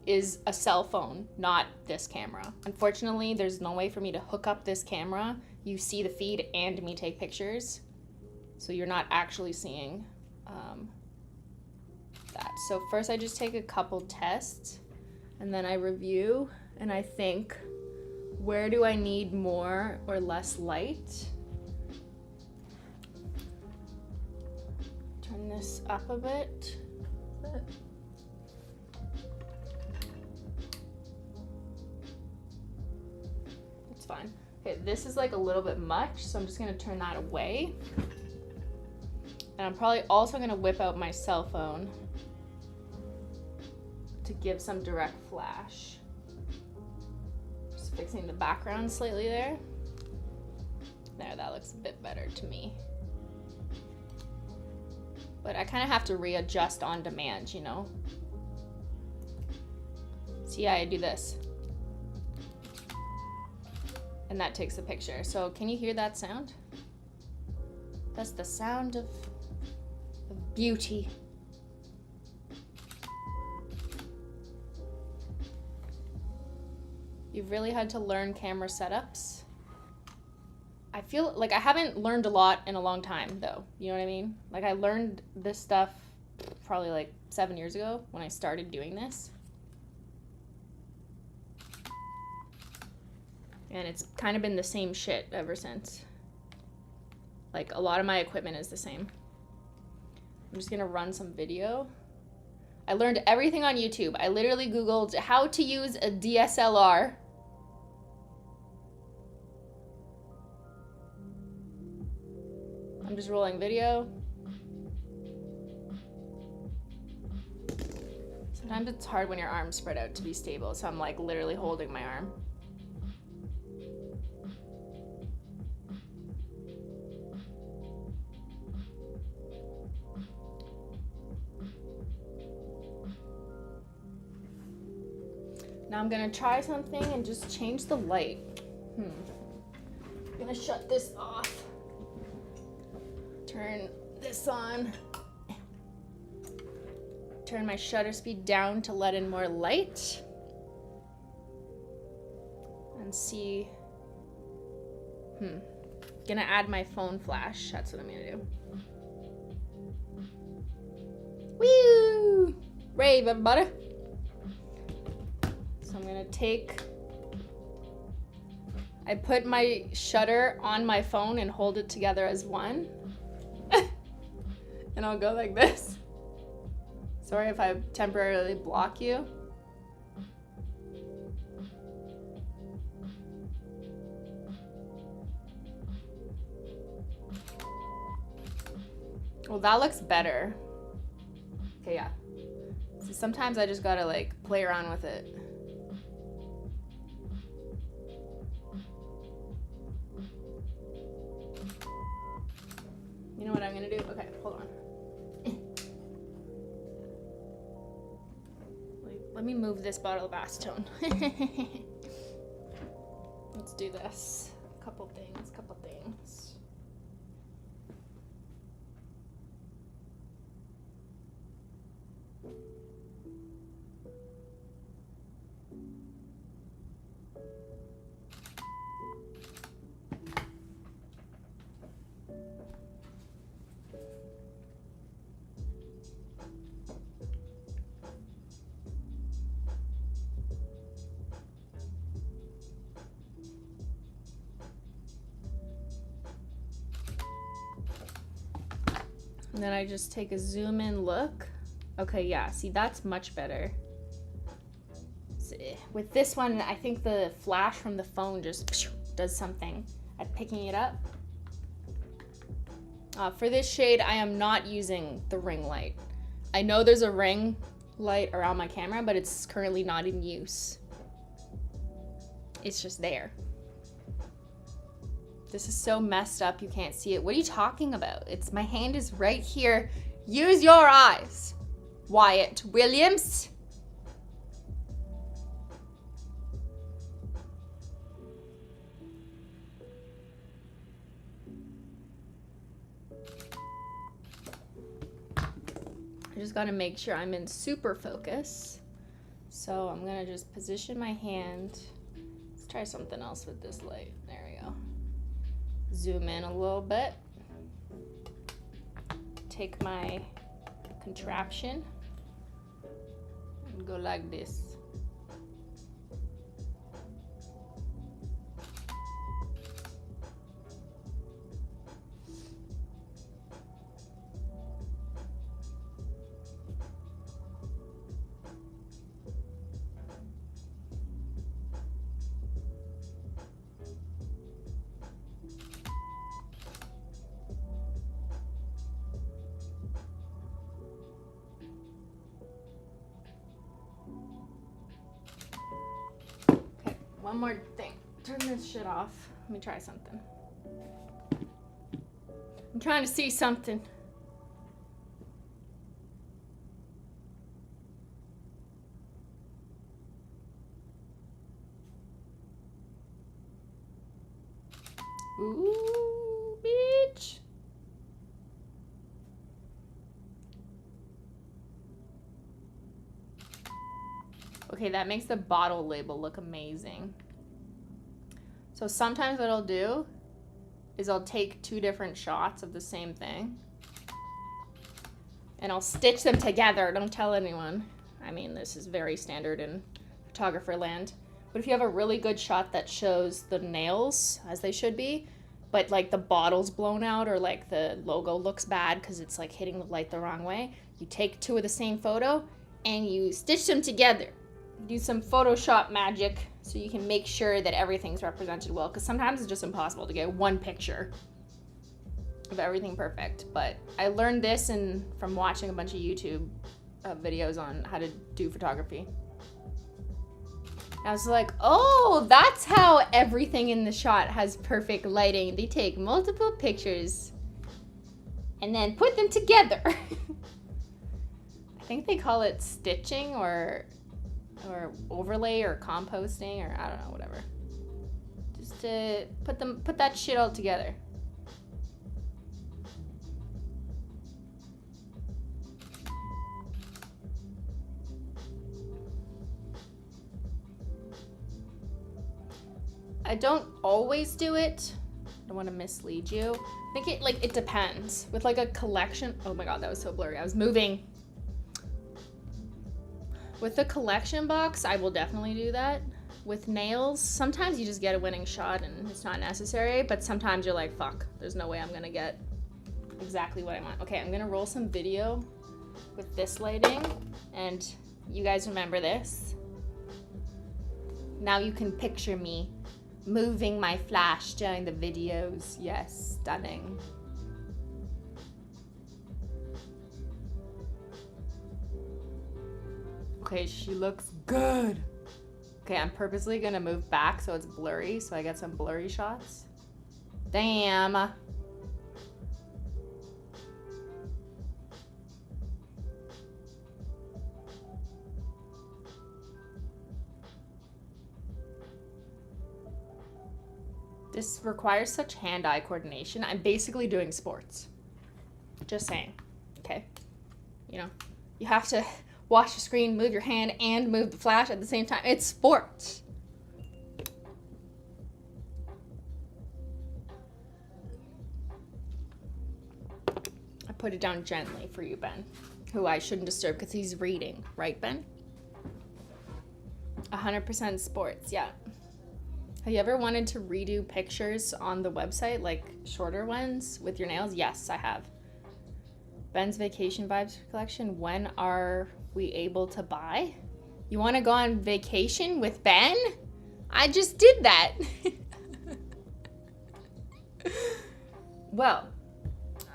is a cell phone, not this camera. Unfortunately, there's no way for me to hook up this camera. You see the feed and me take pictures, so you're not actually seeing that. So first I just take a couple tests, and then I review, and I think, where do I need more or less light? Turn this up a bit. It's fine. Okay, this is like a little bit much, so I'm just gonna turn that away. And I'm probably also gonna whip out my cell phone to give some direct flash. Just fixing the background slightly there. There, that looks a bit better to me. But I kind of have to readjust on demand, you know? So yeah, I do this. And that takes a picture. So can you hear that sound? That's the sound of beauty. You've really had to learn camera setups. I feel like I haven't learned a lot in a long time though. You know what I mean? Like I learned this stuff probably like 7 years ago when I started doing this. And it's kind of been the same shit ever since. Like a lot of my equipment is the same. I'm just gonna run some video. I learned everything on YouTube. I literally Googled how to use a DSLR. I'm just rolling video. Sometimes it's hard when your arms spread out to be stable, so I'm like literally holding my arm. Now I'm gonna try something and just change the light. I'm gonna shut this off. Turn this on. Turn my shutter speed down to let in more light. And see. Gonna add my phone flash. That's what I'm gonna do. Woo! Rave, everybody. So I'm gonna take. I put my shutter on my phone and hold it together as one. And I'll go like this. Sorry if I temporarily block you. Well, that looks better. Okay, yeah. So sometimes I just gotta like play around with it. You know what I'm gonna do? Okay, hold on. Let me move this bottle of acetone. Let's do this. Couple things. And then I just take a zoom in look. Okay, yeah, see, that's much better. See, with this one, I think the flash from the phone just does something at picking it up. For this shade, I am not using the ring light. I know there's a ring light around my camera, but it's currently not in use. It's just there. This is so messed up, you can't see it. What are you talking about? My hand is right here. Use your eyes, Wyatt Williams. I just gotta make sure I'm in super focus. So I'm gonna just position my hand. Let's try something else with this light. There we go. Zoom in a little bit. Take my contraption and go like this. One more thing. Turn this shit off. Let me try something. I'm trying to see something. Ooh, bitch. Okay, that makes the bottle label look amazing. So sometimes what I'll do is I'll take two different shots of the same thing and I'll stitch them together. Don't tell anyone. I mean, this is very standard in photographer land. But if you have a really good shot that shows the nails as they should be, but like the bottle's blown out or like the logo looks bad because it's like hitting the light the wrong way, you take two of the same photo and you stitch them together. Do some Photoshop magic so you can make sure that everything's represented well, because sometimes it's just impossible to get one picture of everything perfect. But I learned this from watching a bunch of YouTube videos on how to do photography. I was like, oh, that's how everything in the shot has perfect lighting. They take multiple pictures and then put them together. I think they call it stitching or or overlay or composting or I don't know, whatever. Just to put that shit all together. I don't always do it. I don't want to mislead you. I think it depends. With like a collection, oh my god, that was so blurry. I was moving. With the collection box, I will definitely do that. With nails, sometimes you just get a winning shot and it's not necessary, but sometimes you're like, fuck, there's no way I'm gonna get exactly what I want. Okay, I'm gonna roll some video with this lighting, and you guys remember this. Now you can picture me moving my flash during the videos. Yes, stunning. Okay, she looks good. Okay, I'm purposely gonna move back so it's blurry, so I get some blurry shots. Damn. This requires such hand-eye coordination. I'm basically doing sports. Just saying, okay? You know, you have to watch the screen, move your hand, and move the flash at the same time. It's sports. I put it down gently for you, Ben, who I shouldn't disturb because he's reading. Right, Ben? 100% sports, yeah. Have you ever wanted to redo pictures on the website, like shorter ones with your nails? Yes, I have. Ben's Vacation Vibes collection. When are we able to buy? You want to go on vacation with Ben? I just did that. Well,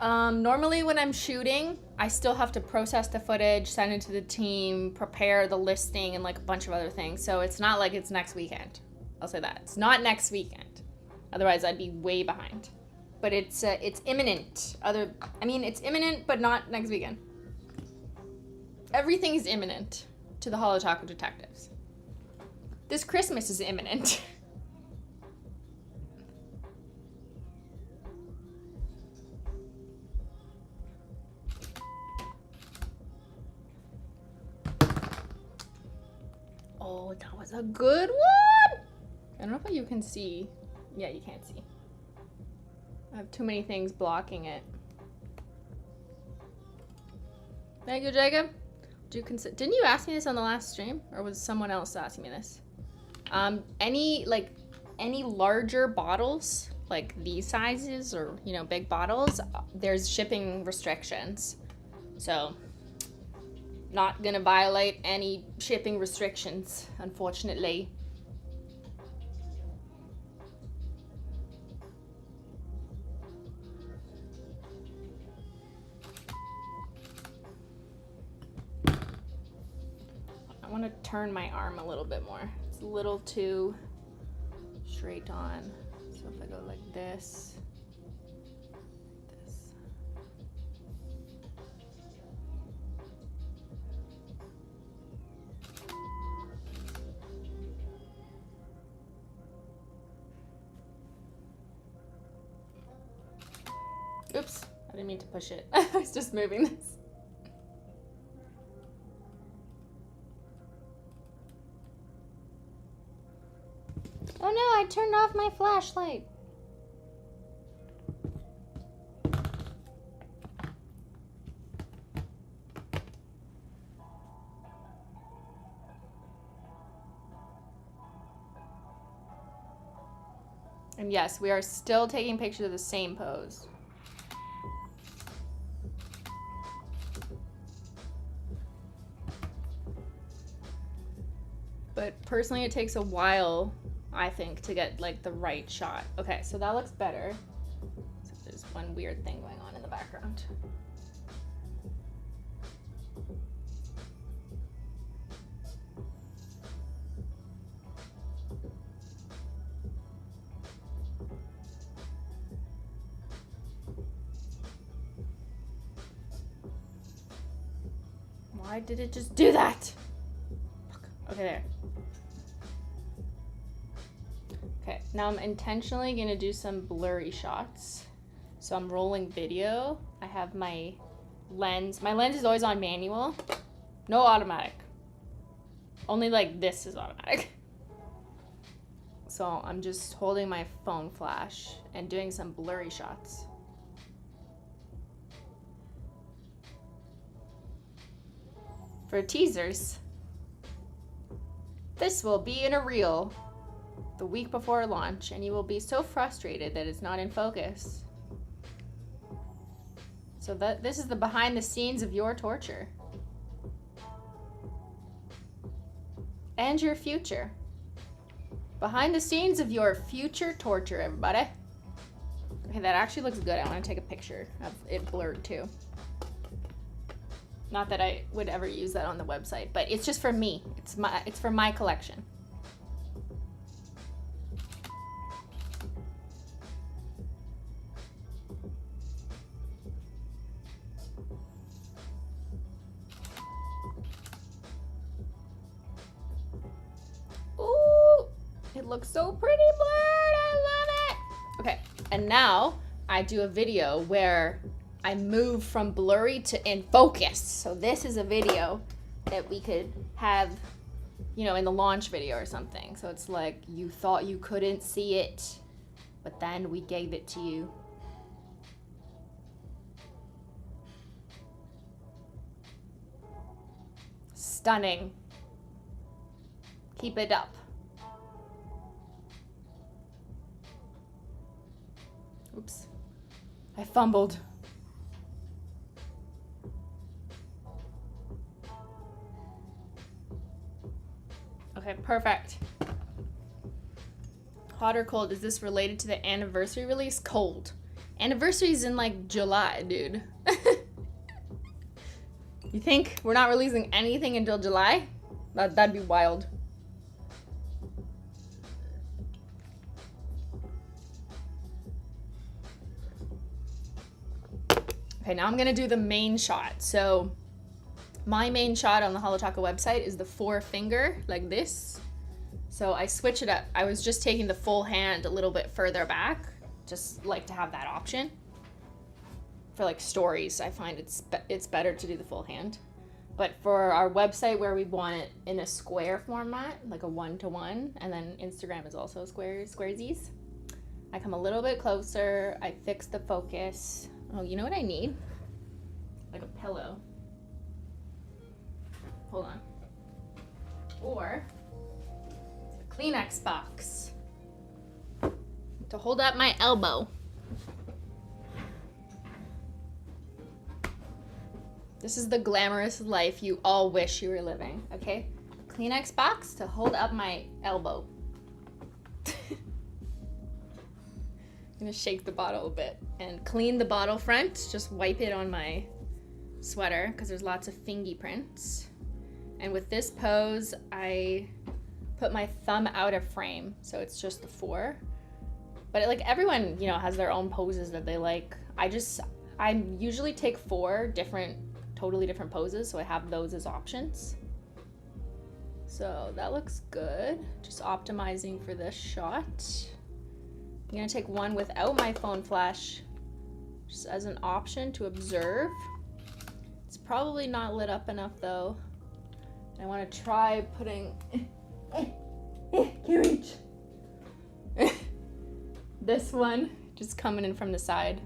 normally when I'm shooting, I still have to process the footage, send it to the team, prepare the listing, and like a bunch of other things. So it's not like it's next weekend. I'll say that. It's not next weekend. Otherwise, I'd be way behind. But it's imminent. It's imminent, but not next weekend. Everything is imminent to the HOLO Taco Detectives. This Christmas is imminent. Oh, that was a good one. I don't know if you can see. Yeah, you can't see. I have too many things blocking it. Thank you, Jacob. Didn't you ask me this on the last stream, or was someone else asking me this? Any larger bottles, like these sizes, or big bottles, there's shipping restrictions. So, not gonna violate any shipping restrictions, unfortunately. I want to turn my arm a little bit more. It's a little too straight on. So if I go like this, Oops, I didn't mean to push it. I was just moving this. Oh no, I turned off my flashlight. And yes, we are still taking pictures of the same pose. But personally, it takes a while, I think, to get like the right shot. Okay, so that looks better. So there's one weird thing going on in the background. Why did it just do that? Fuck. Okay. Okay, there. Okay, now I'm intentionally gonna do some blurry shots. So I'm rolling video. I have my lens. My lens is always on manual. No automatic. Only like this is automatic. So I'm just holding my phone flash and doing some blurry shots. For teasers, this will be in a reel the week before launch, and you will be so frustrated that it's not in focus. So this is the behind the scenes of your torture. And your future. Behind the scenes of your future torture, everybody. Okay, that actually looks good. I want to take a picture of it blurred too. Not that I would ever use that on the website, but it's just for me. It's for my collection. Ooh, it looks so pretty blurred. I love it. Okay, and now I do a video where I move from blurry to in focus. So this is a video that we could have, you know, in the launch video or something. So it's like you thought you couldn't see it, but then we gave it to you. Stunning. Keep it up. Oops. I fumbled. Okay, perfect. Hot or cold? Is this related to the anniversary release? Cold. Anniversary's in like July, dude. You think we're not releasing anything until July? That'd be wild. Okay, now I'm gonna do the main shot. So my main shot on the HOLO THERE website is the 4-finger, like this. So I switch it up. I was just taking the full hand a little bit further back, just like to have that option. For like stories, I find it's better to do the full hand. But for our website where we want it in a square format, like a 1-to-1, and then Instagram is also squaresies, I come a little bit closer, I fix the focus. Oh, you know what I need? Like a pillow. Hold on. Or a Kleenex box to hold up my elbow. This is the glamorous life you all wish you were living, okay? Kleenex box to hold up my elbow. I'm gonna shake the bottle a bit and clean the bottle front. Just wipe it on my sweater because there's lots of fingy prints. And with this pose, I put my thumb out of frame, so it's just the 4. But like everyone, you know, has their own poses that they like. I usually take 4 totally different poses, so I have those as options. So that looks good. Just optimizing for this shot. I'm gonna take one without my phone flash, just as an option to observe. It's probably not lit up enough though. I want to try putting can't reach. This one just coming in from the side.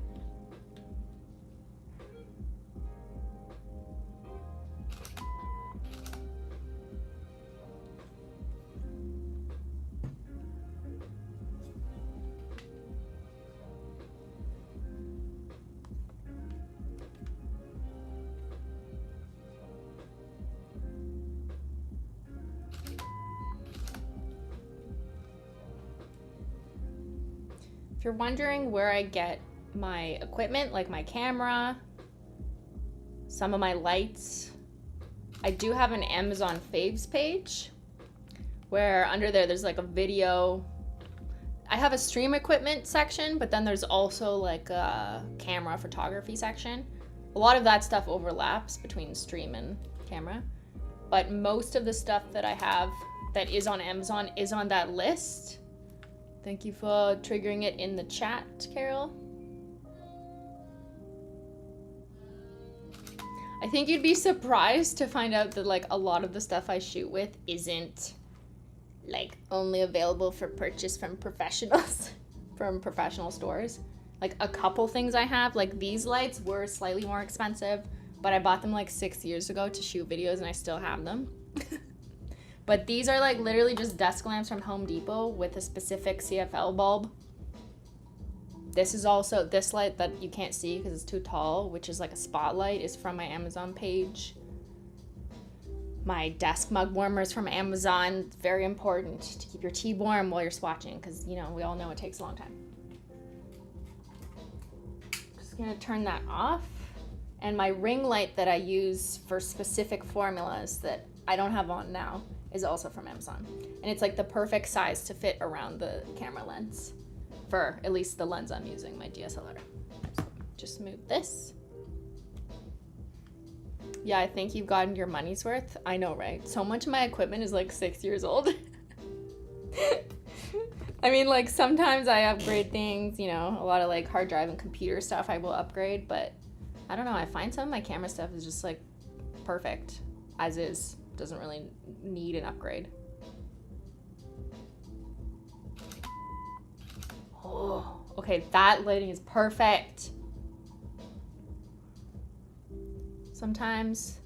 If you're wondering where I get my equipment, like my camera, some of my lights, I do have an Amazon faves page where under there's like a video. I have a stream equipment section, but then there's also like a camera photography section. A lot of that stuff overlaps between stream and camera. but most of the stuff that I have that is on Amazon is on that list. Thank you for triggering it in the chat, Carol. I think you'd be surprised to find out that like a lot of the stuff I shoot with isn't like only available for purchase from professionals, from professional stores. Like a couple things I have, like these lights were slightly more expensive, but I bought them like 6 years ago to shoot videos and I still have them. But these are like literally just desk lamps from Home Depot with a specific CFL bulb. This is also, this light that you can't see because it's too tall, which is like a spotlight, is from my Amazon page. My desk mug warmer is from Amazon. It's very important to keep your tea warm while you're swatching because, you know, we all know it takes a long time. Just gonna turn that off. And my ring light that I use for specific formulas that I don't have on now is also from Amazon. And it's like the perfect size to fit around the camera lens for at least the lens I'm using, my DSLR. So just move this. Yeah, I think you've gotten your money's worth. I know, right? So much of my equipment is like 6 years old. I mean, like sometimes I upgrade things, you know, a lot of like hard drive and computer stuff I will upgrade, but I don't know, I find some of my camera stuff is just like perfect as is. Doesn't really need an upgrade. Oh, okay, that lighting is perfect. Sometimes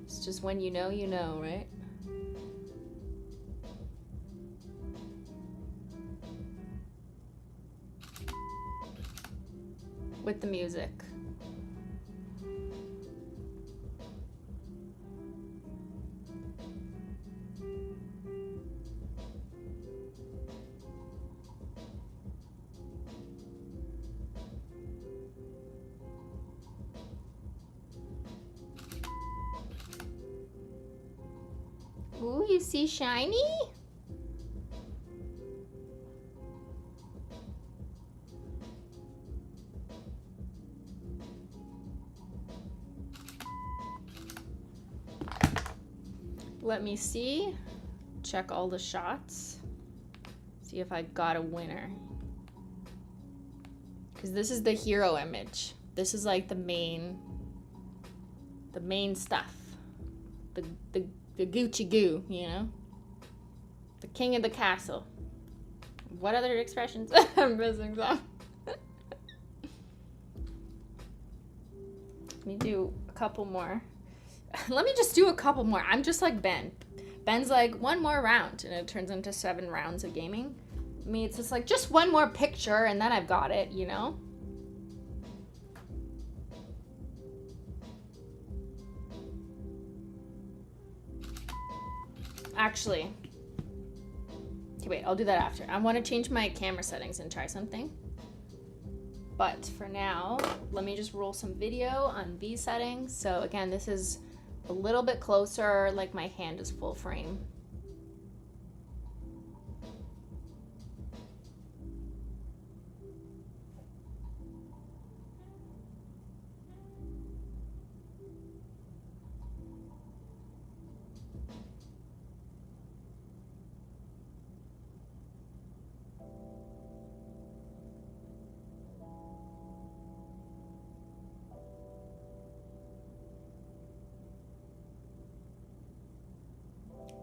it's just when you know, right? With the music. Ooh, you see shiny? Let me see. Check all the shots. See if I got a winner. Because this is the hero image. This is like the main stuff. The Gucci goo, you know? The king of the castle. What other expressions? I'm missing some. Let me do a couple more. Let me just do a couple more. I'm just like Ben. Ben's like, one more round, and it turns into 7 rounds of gaming. Me, it's just like, just one more picture, and then I've got it, you know? Actually, okay, wait, I'll do that after. I want to change my camera settings and try something. But for now, let me just roll some video on these settings. So again, this is a little bit closer, like my hand is full frame.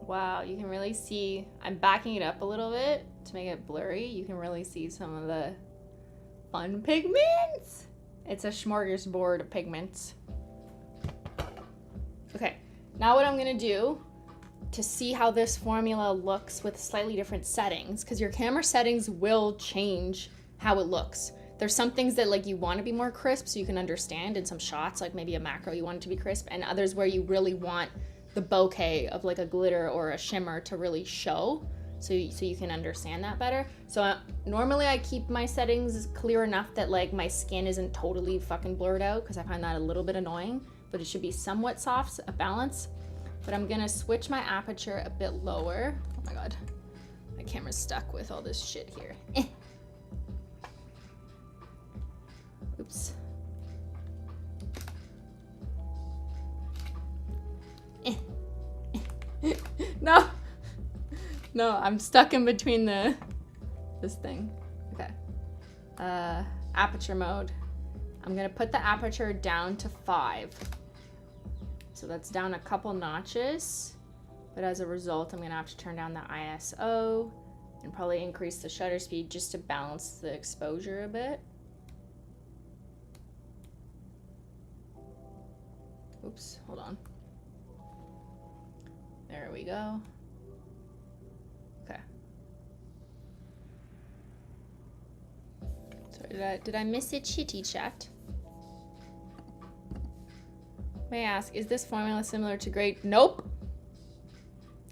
Wow, you can really see, I'm backing it up a little bit to make it blurry. You can really see some of the fun pigments. It's a smorgasbord of pigments. Okay, now what I'm gonna do to see how this formula looks with slightly different settings, because your camera settings will change how it looks. There's some things that like you want to be more crisp so you can understand in some shots, like maybe a macro you want it to be crisp, and others where you really want the bokeh of like a glitter or a shimmer to really show, so you can understand that better. So normally I keep my settings clear enough that like my skin isn't totally fucking blurred out, because I find that a little bit annoying, but it should be somewhat soft, a balance. But I'm gonna switch my aperture a bit lower. Oh my god, my camera's stuck with all this shit here. Oops. No, I'm stuck in between this thing. Okay. Aperture mode. I'm gonna put the aperture down to 5. So that's down a couple notches. But as a result, I'm gonna have to turn down the ISO and probably increase the shutter speed just to balance the exposure a bit. Oops, hold on. There we go. Okay. Sorry, did I miss it, chitty chat? May I ask, is this formula similar to gray? Nope.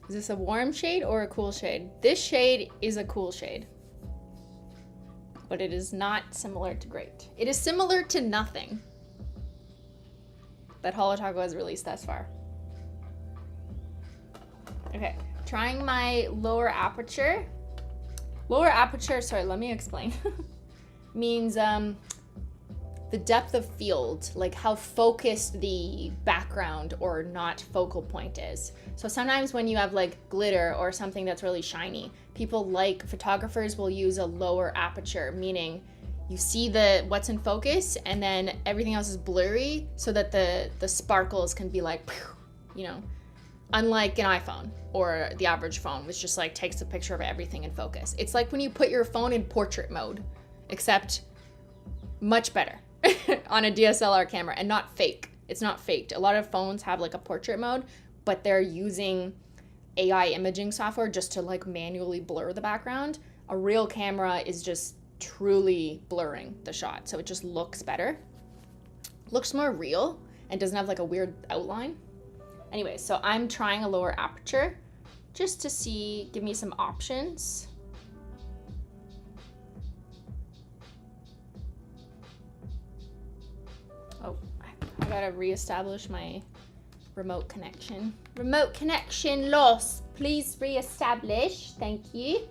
Is this a warm shade or a cool shade? This shade is a cool shade. But it is not similar to great. It is similar to nothing that HOLO THERE has released thus far. Okay, trying my lower aperture. Lower aperture, sorry, let me explain. Means the depth of field, like how focused the background or not focal point is. So sometimes when you have like glitter or something that's really shiny, photographers will use a lower aperture, meaning you see what's in focus and then everything else is blurry so that the sparkles can be like, you know, unlike an iPhone or the average phone, which just like takes a picture of everything in focus. It's like when you put your phone in portrait mode, except much better on a DSLR camera and not fake. It's not faked. A lot of phones have like a portrait mode, but they're using AI imaging software just to like manually blur the background. A real camera is just truly blurring the shot, so it just looks better. Looks more real and doesn't have like a weird outline. Anyway, so I'm trying a lower aperture just to give me some options. Oh, I gotta reestablish my remote connection. Remote connection lost. Please reestablish. Thank you.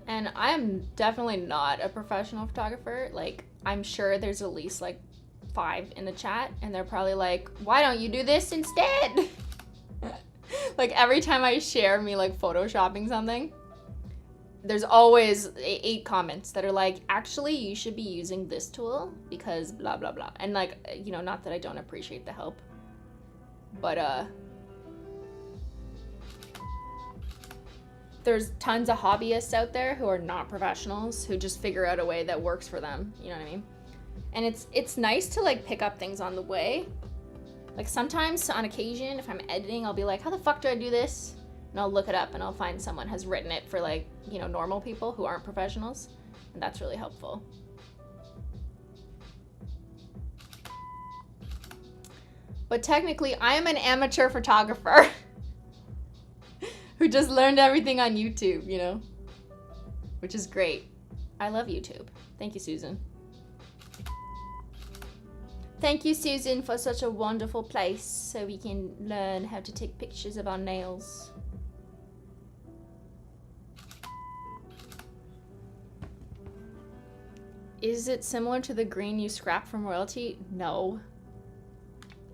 And I'm definitely not a professional photographer. Like, I'm sure there's at least like 5 in the chat and they're probably like, why don't you do this instead? Like every time I share me like photoshopping something, there's always 8 comments that are like, actually you should be using this tool because blah, blah, blah. And like, you know, not that I don't appreciate the help, but there's tons of hobbyists out there who are not professionals who just figure out a way that works for them. You know what I mean? And it's nice to like pick up things on the way. Like sometimes on occasion, if I'm editing, I'll be like, how the fuck do I do this? And I'll look it up and I'll find someone has written it for like, you know, normal people who aren't professionals. And that's really helpful. But technically, I am an amateur photographer. Who just learned everything on YouTube, you know? Which is great. I love YouTube. Thank you, Susan. Thank you, Susan, for such a wonderful place so we can learn how to take pictures of our nails. Is it similar to the green you scrapped from royalty? No.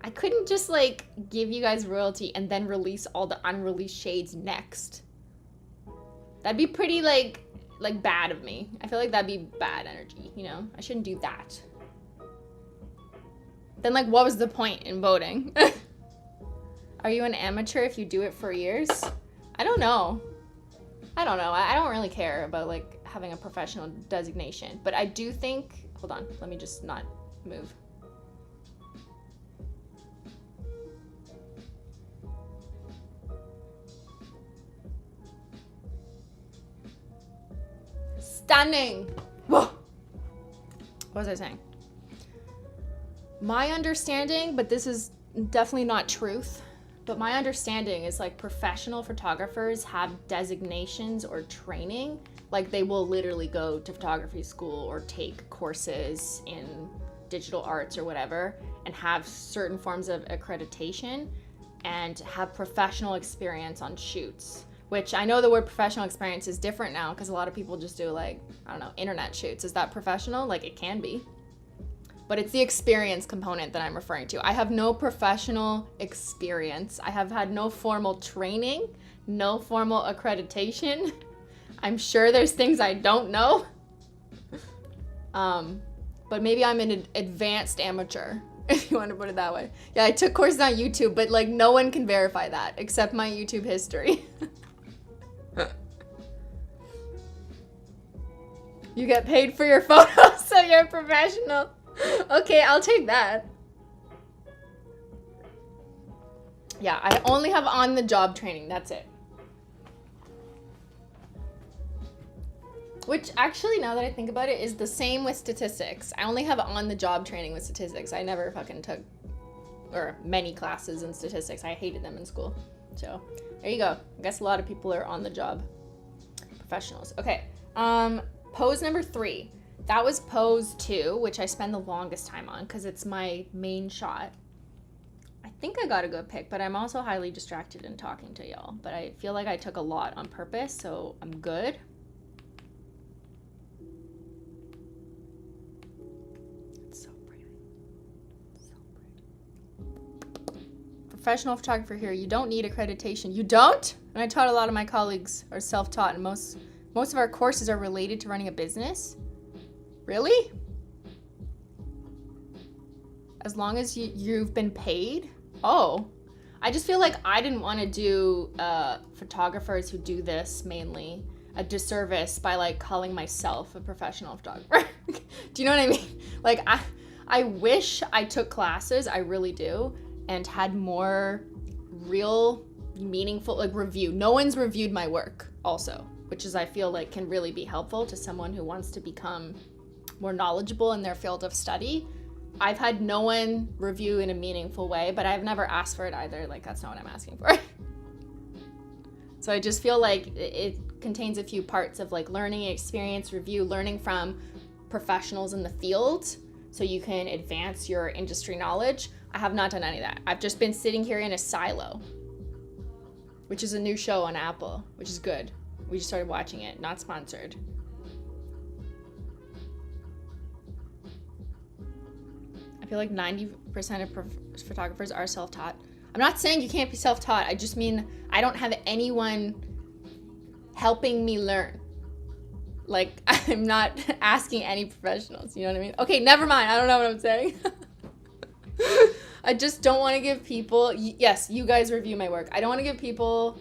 I couldn't just like give you guys royalty and then release all the unreleased shades next. That'd be pretty like bad of me. I feel like that'd be bad energy, you know? I shouldn't do that. Then like what was the point in voting? Are you an amateur if you do it for years? I don't know. I don't really care about like having a professional designation, but I do think, hold on, let me just not move. Stunning. Whoa. What was I saying? My understanding, but this is definitely not truth, but my understanding is like professional photographers have designations or training. Like they will literally go to photography school or take courses in digital arts or whatever and have certain forms of accreditation and have professional experience on shoots, which I know the word professional experience is different now because a lot of people just do like, I don't know, internet shoots. Is that professional? Like, it can be. But it's the experience component that I'm referring to. I have no professional experience. I have had no formal training, no formal accreditation. I'm sure there's things I don't know. But maybe I'm an advanced amateur, if you want to put it that way. Yeah, I took courses on YouTube, but like no one can verify that except my YouTube history. You get paid for your photos, so you're a professional. Okay, I'll take that. Yeah, I only have on-the-job training. That's it. Which actually, now that I think about it, is the same with statistics. I only have on-the-job training with statistics. I never fucking took, or many classes in statistics. I hated them in school. So there you go. I guess a lot of people are on-the-job professionals. Okay, pose number 3. That was pose 2, which I spend the longest time on because it's my main shot. I think I got a good pic, but I'm also highly distracted in talking to y'all. But I feel like I took a lot on purpose, so I'm good. It's so pretty. So pretty. Professional photographer here. You don't need accreditation. You don't? And I taught a lot of my colleagues are self-taught, and most of our courses are related to running a business. Really? As long as you've been paid? Oh. I just feel like I didn't want to do photographers who do this mainly a disservice by like calling myself a professional photographer. Do you know what I mean? Like I wish I took classes, I really do, and had more real meaningful like review. No one's reviewed my work also, which is I feel like can really be helpful to someone who wants to become more knowledgeable in their field of study. I've had no one review in a meaningful way, but I've never asked for it either. Like, that's not what I'm asking for. So I just feel like it contains a few parts of like learning experience, review, learning from professionals in the field so you can advance your industry knowledge. I have not done any of that. I've just been sitting here in a silo, which is a new show on Apple, which is good. We just started watching it, not sponsored. I feel like 90% of photographers are self-taught. I'm not saying you can't be self-taught. I just mean I don't have anyone helping me learn. Like, I'm not asking any professionals, you know what I mean? Okay, never mind. I don't know what I'm saying. I just don't want to give people, yes, you guys review my work. I don't want to give people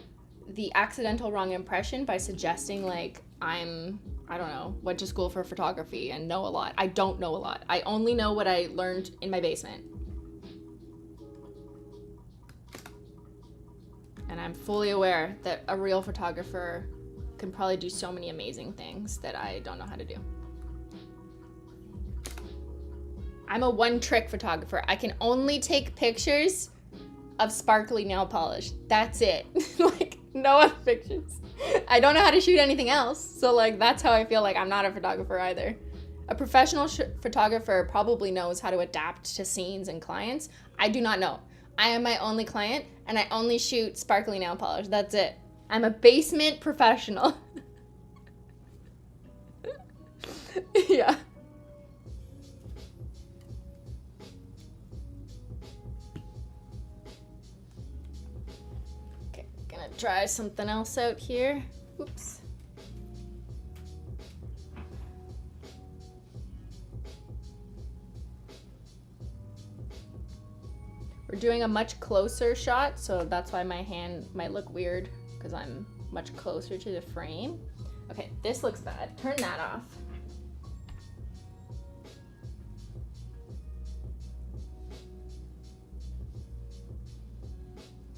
the accidental wrong impression by suggesting like I don't know, went to school for photography and know a lot. I don't know a lot. I only know what I learned in my basement. And I'm fully aware that a real photographer can probably do so many amazing things that I don't know how to do. I'm a one-trick photographer. I can only take pictures of sparkly nail polish. That's it. Like, no other pictures. I don't know how to shoot anything else. So, like, that's how I feel like I'm not a photographer either. A professional photographer probably knows how to adapt to scenes and clients. I do not know. I am my only client, and I only shoot sparkly nail polish. That's it. I'm a basement professional. Yeah. Okay, gonna try something else out here. Oops. We're doing a much closer shot, so that's why my hand might look weird, because I'm much closer to the frame. Okay, this looks bad. Turn that off.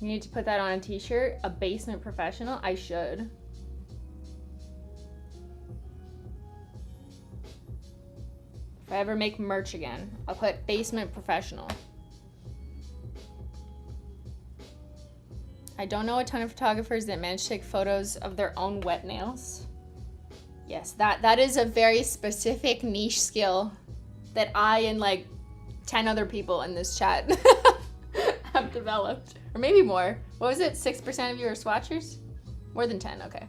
You need to put that on a t-shirt. A basement professional? I should. If I ever make merch again, I'll put basement professional. I don't know a ton of photographers that manage to take photos of their own wet nails. Yes, that is a very specific niche skill that I and like 10 other people in this chat have developed. Or maybe more. What was it? 6% of you are swatchers? More than 10, okay.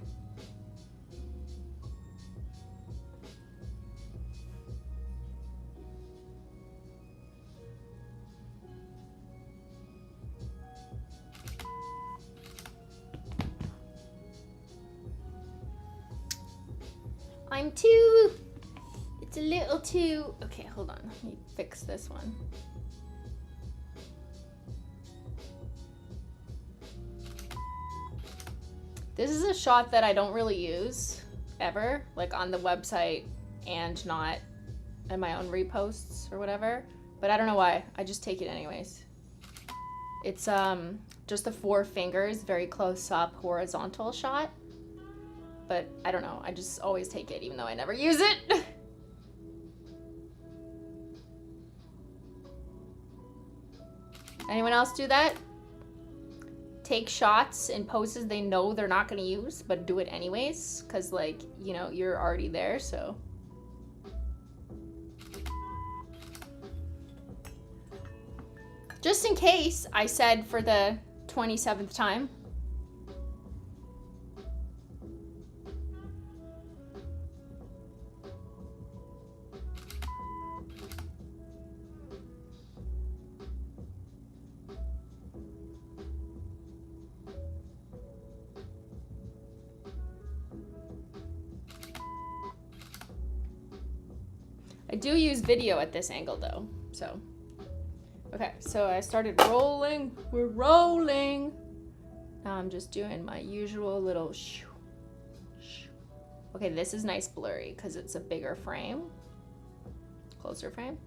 I'm too, it's a little too, okay, hold on, let me fix this one. This is a shot that I don't really use ever, like on the website and not in my own reposts or whatever, but I don't know why, I just take it anyways. It's just the 4 fingers, very close up horizontal shot. But I don't know, I just always take it even though I never use it. Anyone else do that? Take shots in poses they know they're not gonna use, but do it anyways, cause like, you know, you're already there, so. Just in case, I said for the 27th time. I do use video at this angle though, so. Okay, so I started rolling, we're rolling. Now I'm just doing my usual little shoo, shoo. Okay, this is nice blurry because it's a bigger frame, closer frame.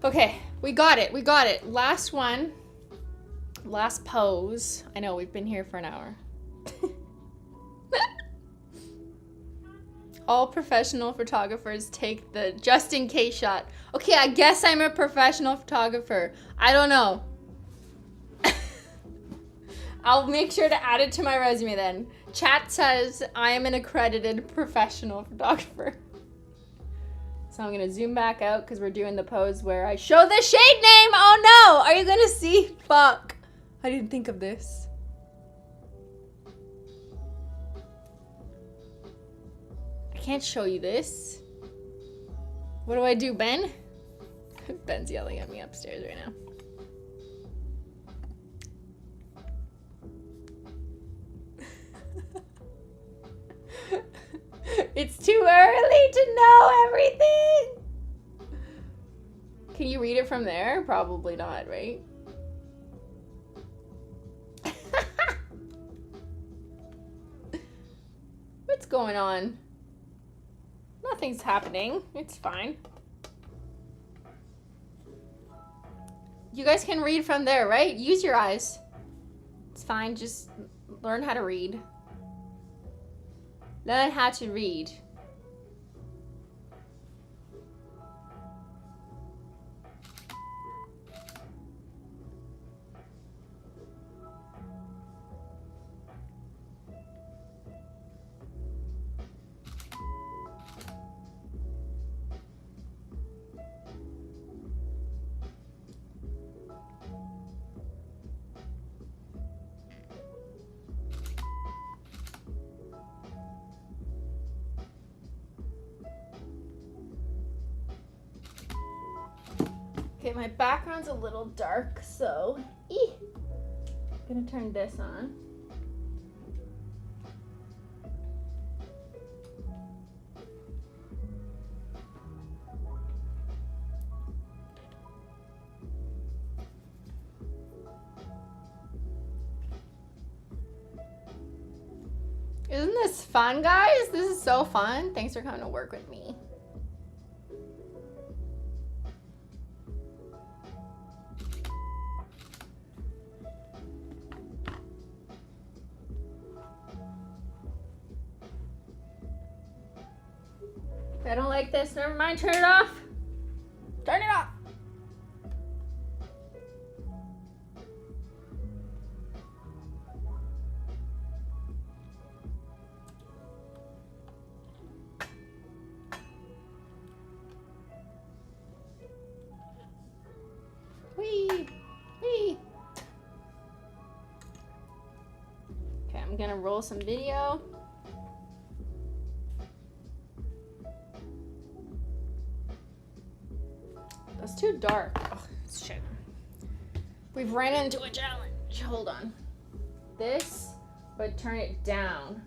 Okay, we got it, we got it. Last one, last pose. I know, we've been here for an hour. All professional photographers take the just in case shot. Okay, I guess I'm a professional photographer. I don't know. I'll make sure to add it to my resume then. Chat says I am an accredited professional photographer. So I'm gonna zoom back out because we're doing the pose where I show the shade name. Oh no, are you gonna see? Fuck, I didn't think of this. I can't show you this. What do I do, Ben? Ben's yelling at me upstairs right now. It's too early to know everything. Can you read it from there? Probably not, right? What's going on? Nothing's happening. It's fine. You guys can read from there, right? Use your eyes. It's fine. Just learn how to read. Learn how to read. Okay, my background's a little dark, so I'm gonna turn this on. Isn't this fun, guys? This is so fun. Thanks for coming to work with me. I don't like this. Never mind, turn it off. Turn it off. Whee! Whee! Okay, I'm gonna roll some video. That's too dark. Oh, shit. We've ran into a challenge. Hold on. This, but turn it down.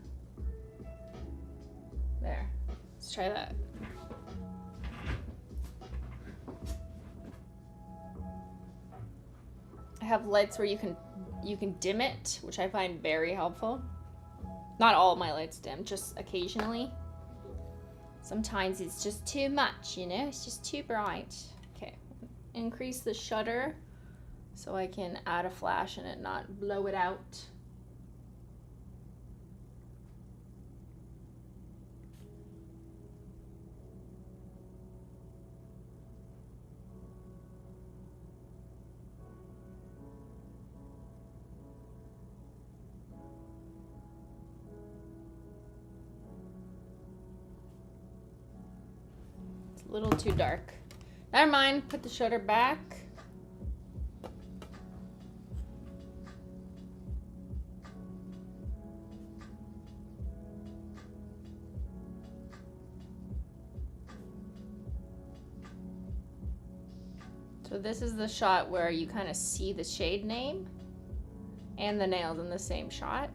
There. Let's try that. I have lights where you can dim it, which I find very helpful. Not all my lights dim, just occasionally. Sometimes it's just too much, you know? It's just too bright. Okay, increase the shutter so I can add a flash and it not blow it out. It's a little too dark. Never mind, put the shutter back. So this is the shot where you kind of see the shade name and the nails in the same shot.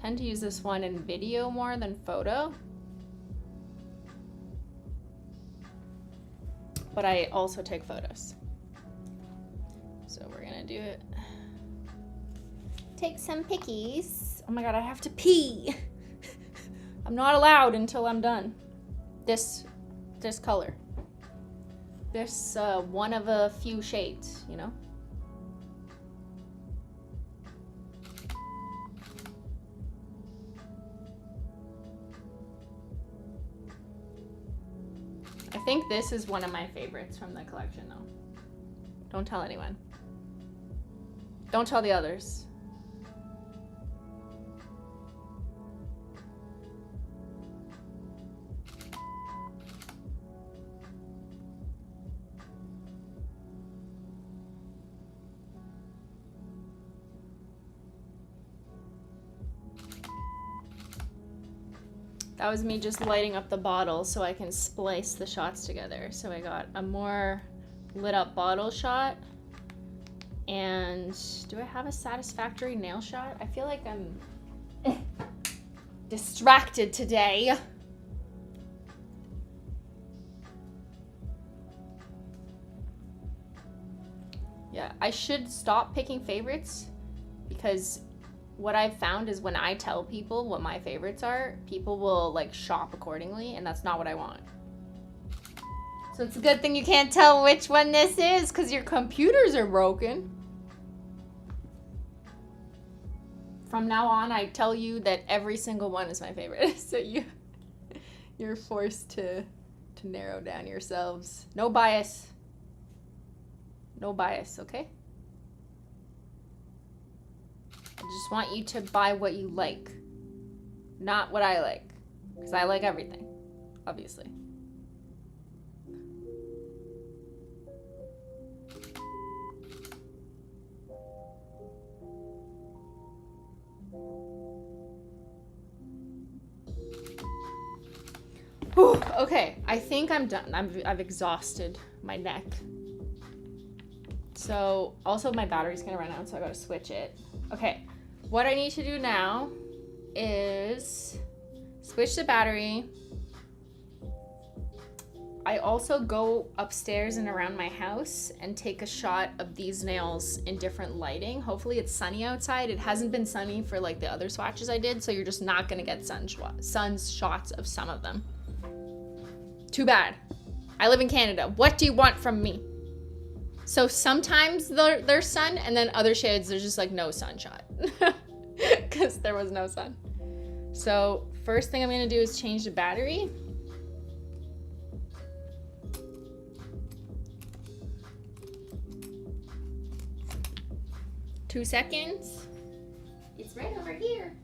Tend to use this one in video more than photo. But I also take photos. So we're gonna do it. Take some pickies. Oh my God, I have to pee. I'm not allowed until I'm done. This color. This one of a few shades, you know? I think this is one of my favorites from the collection though. Don't tell anyone. Don't tell the others. That was me just lighting up the bottle so I can splice the shots together. So I got a more lit up bottle shot. And do I have a satisfactory nail shot? I feel like I'm distracted today. Yeah, I should stop picking favorites because what I've found is when I tell people what my favorites are, people will like shop accordingly, and that's not what I want. So it's a good thing you can't tell which one this is because your computers are broken. From now on, I tell you that every single one is my favorite. So you're forced to narrow down yourselves. No bias. No bias, okay? I just want you to buy what you like, not what I like, because I like everything, obviously. Whew, okay, I think I'm done. I've exhausted my neck. So, also my battery's gonna run out, so I gotta switch it. Okay, what I need to do now is switch the battery. I also go upstairs and around my house and take a shot of these nails in different lighting. Hopefully it's sunny outside. It hasn't been sunny for like the other swatches I did, so you're just not gonna get sun shots of some of them. Too bad. I live in Canada. What do you want from me? So sometimes there's sun, and then other shades there's just like no sunshot because there was no sun. So first thing I'm gonna do is change the battery. 2 seconds. It's right over here.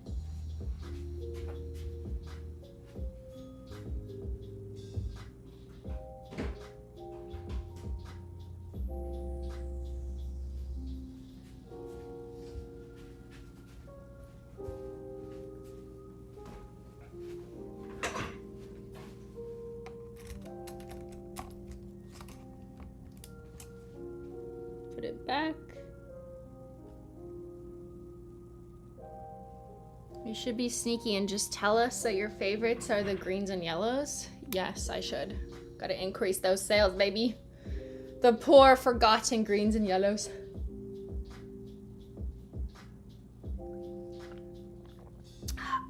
Put it back. You should be sneaky and just tell us that your favorites are the greens and yellows. Yes, I should. Gotta increase those sales, baby. The poor forgotten greens and yellows.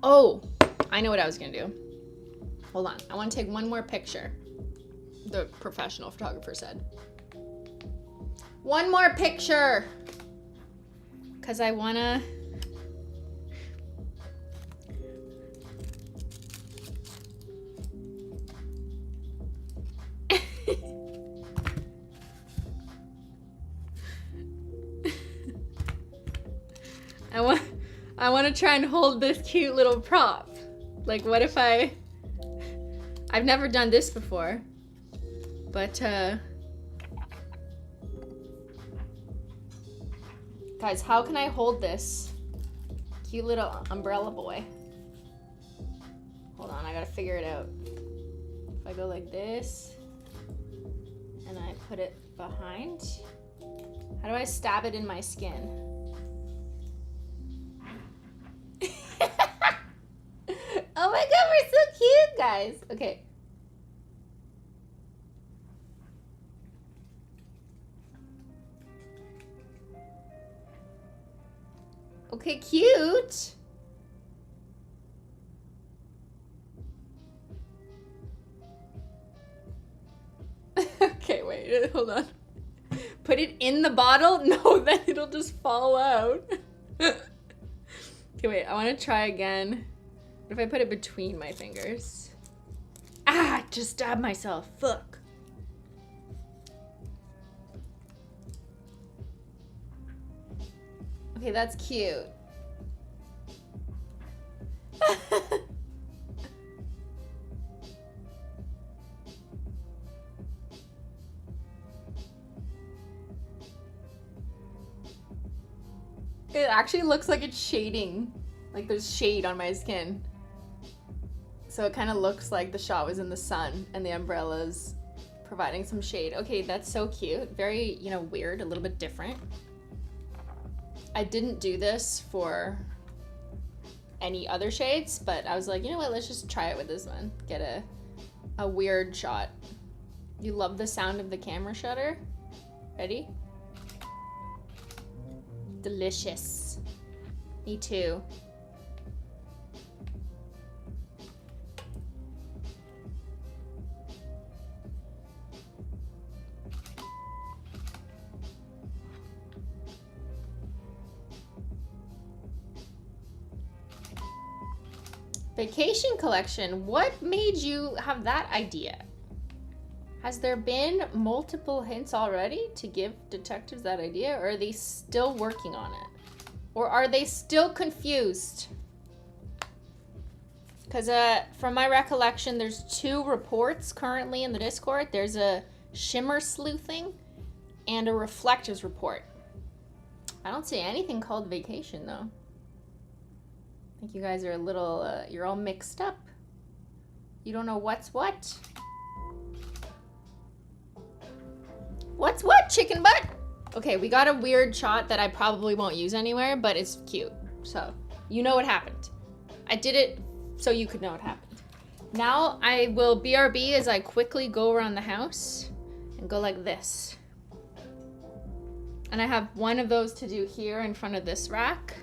Oh, I know what I was gonna do. Hold on, I wanna take one more picture. The professional photographer said. One more picture. Cause I wanna. I want to try and hold this cute little prop. Like, what if I've never done this before, but guys, how can I hold this cute little umbrella boy? Hold on, I gotta figure it out. If I go like this and I put it behind, how do I stab it in my skin? Oh my god, we're so cute, guys. Okay. Okay, cute. Okay, wait, hold on. Put it in the bottle? No, then it'll just fall out. Okay, wait, I want to try again. What if I put it between my fingers? Ah, just stabbed myself. Fuck. Okay, that's cute. It actually looks like it's shading. Like there's shade on my skin. So it kind of looks like the shot was in the sun and the umbrella's providing some shade. Okay, that's so cute. Very, you know, weird, a little bit different. I didn't do this for any other shades, but I was like, you know what, let's just try it with this one. Get a weird shot. You love the sound of the camera shutter? Ready? Delicious. Me too. Vacation collection. What made you have that idea? Has there been multiple hints already to give detectives that idea, or are they still working on it? Or are they still confused? Because from my recollection, there's 2 reports currently in the Discord. There's a shimmer sleuthing and a reflectors report. I don't see anything called vacation though. I think you guys are a little, you're all mixed up. You don't know what's what. What's what, chicken butt? Okay, we got a weird shot that I probably won't use anywhere, but it's cute. So, you know what happened. I did it so you could know what happened. Now I will BRB as I quickly go around the house and go like this. And I have one of those to do here in front of this rack.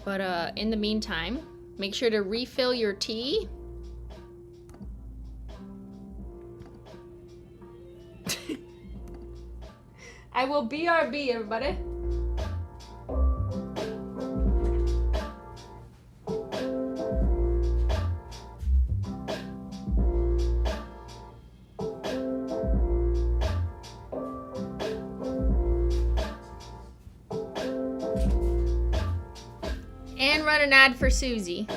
But in the meantime, make sure to refill your tea. I will BRB, everybody. And run an ad for Susie.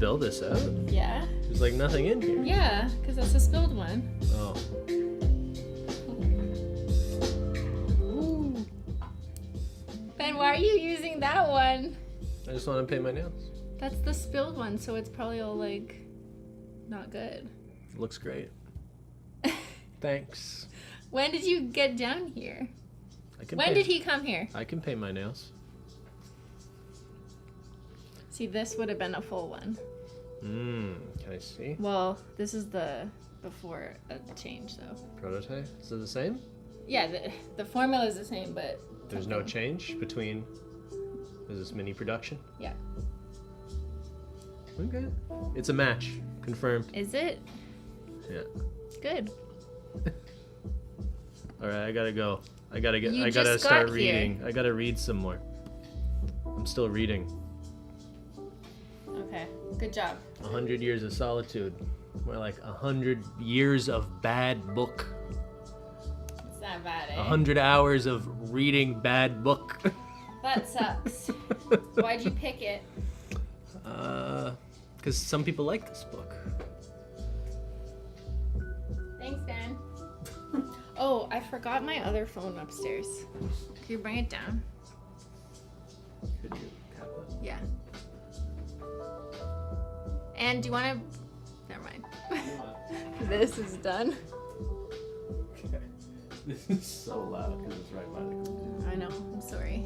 spill this out? Yeah. There's like nothing in here. Yeah, because that's a spilled one. Oh. Ooh. Ben, why are you using that one? I just want to paint my nails. That's the spilled one, so it's probably all like not good. It looks great. Thanks. When did you get down here? When did he come here? I can paint my nails. See, this would have been a full one. Can I see? Well, this is the before a change, so. Prototype? Is it the same? Yeah, the formula is the same, but. There's no change between. Is this mini production? Yeah. Okay. It's a match. Confirmed. Is it? Yeah. Good. All right, I gotta go. I gotta You start just got reading. here. I gotta read some more. I'm still reading. Okay. Good job. 100 Years of Solitude. More like 100 years of bad book. It's not bad, eh? 100 hours of reading bad book. That sucks. Why'd you pick it? Because some people like this book. Thanks, Dan. Oh, I forgot my other phone upstairs. Can you bring it down? Could you tap it? Yeah. And do you want to... Never mind. This is done. Okay. This is so loud because it's right by the computer. I know. I'm sorry.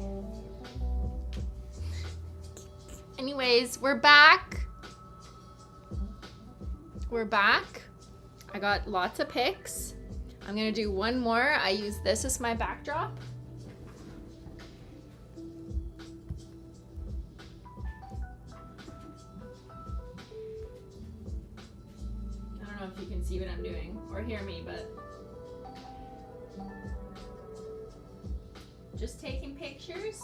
Anyways, we're back. We're back. I got lots of pics. I'm gonna do one more. I use this as my backdrop. I don't know if you can see what I'm doing or hear me, but just taking pictures.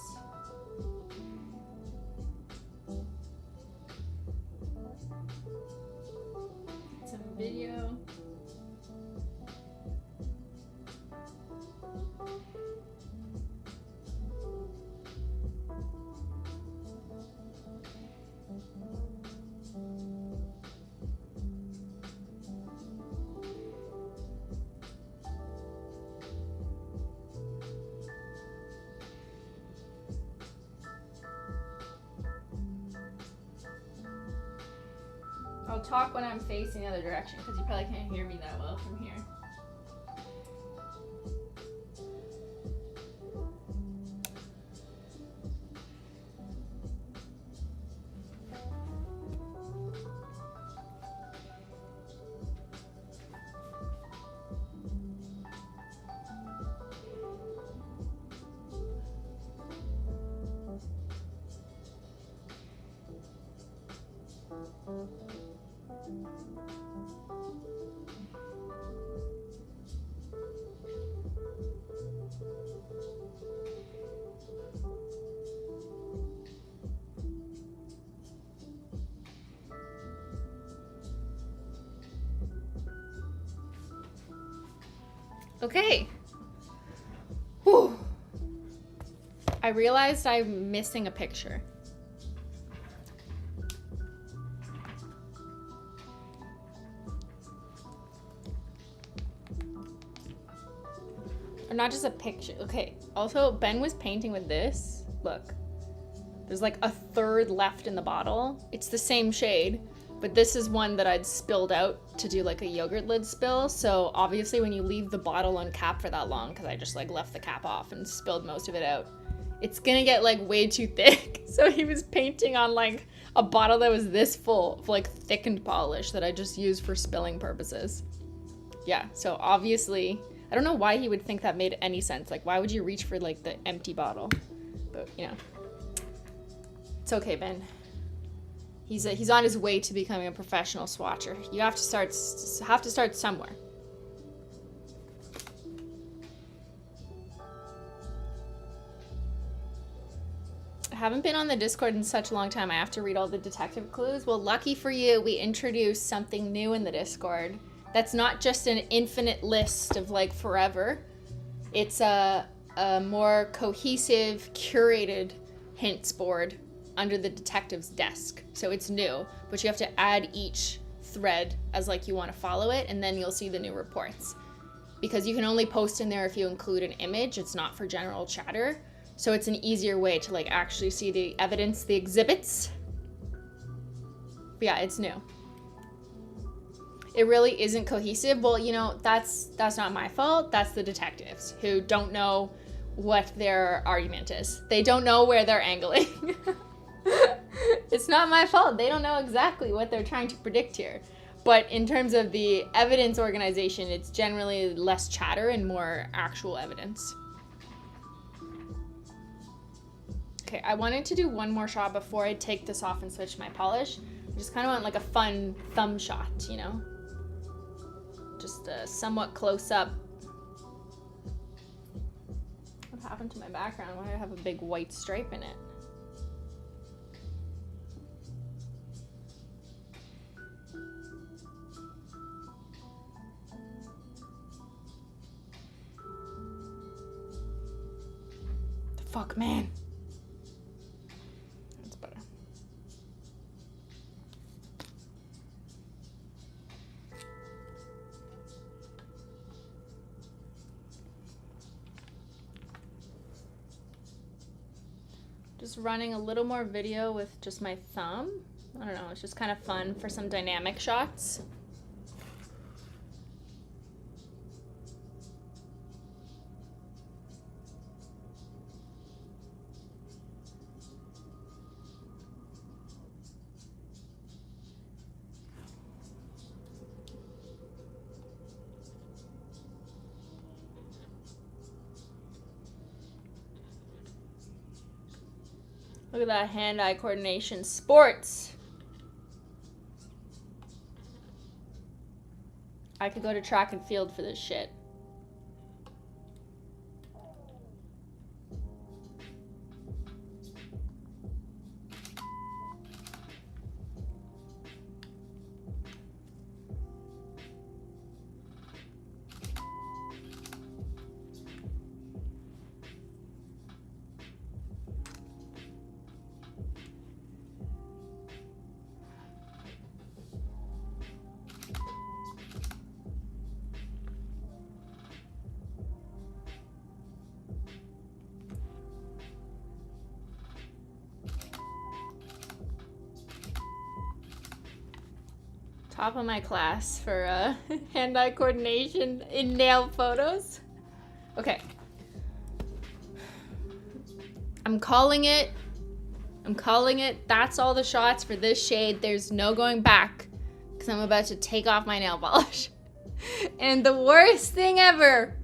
Some video. I'll talk when I'm facing the other direction because you probably can't hear me that well from here. Okay. Whew. I realized I'm missing a picture. Or not just a picture. Okay. Also, Ben was painting with this. Look. There's like a third left in the bottle. It's the same shade. But this is one that I'd spilled out to do like a yogurt lid spill. So obviously when you leave the bottle uncapped for that long, because I just like left the cap off and spilled most of it out, it's gonna get like way too thick. So he was painting on like a bottle that was this full of like thickened polish that I just used for spilling purposes. Yeah, so obviously, I don't know why he would think that made any sense. Like why would you reach for like the empty bottle? But you know, it's okay, Ben. He's on his way to becoming a professional swatcher. You have to start somewhere. I haven't been on the Discord in such a long time. I have to read all the detective clues. Well, lucky for you, we introduced something new in the Discord. That's not just an infinite list of like forever. It's a more cohesive, curated hints board under the detective's desk. So it's new, but you have to add each thread as like you want to follow it, and then you'll see the new reports. Because you can only post in there if you include an image. It's not for general chatter. So it's an easier way to like actually see the evidence, the exhibits. But yeah, it's new. It really isn't cohesive. Well, you know, that's not my fault. That's the detectives who don't know what their argument is. They don't know where they're angling. It's not my fault. They don't know exactly what they're trying to predict here. But in terms of the evidence organization, it's generally less chatter and more actual evidence. Okay, I wanted to do one more shot before I take this off and switch my polish. I just kind of want like a fun thumb shot, you know? Just somewhat close up. What happened to my background? Why do I have a big white stripe in it? The fuck, man. That's better. Just running a little more video with just my thumb. I don't know, it's just kind of fun for some dynamic shots. Look at that hand-eye coordination. Sports! I could go to track and field for this shit. Top of my class for hand-eye coordination in nail photos. Okay. I'm calling it. That's all the shots for this shade. There's no going back because I'm about to take off my nail polish. And the worst thing ever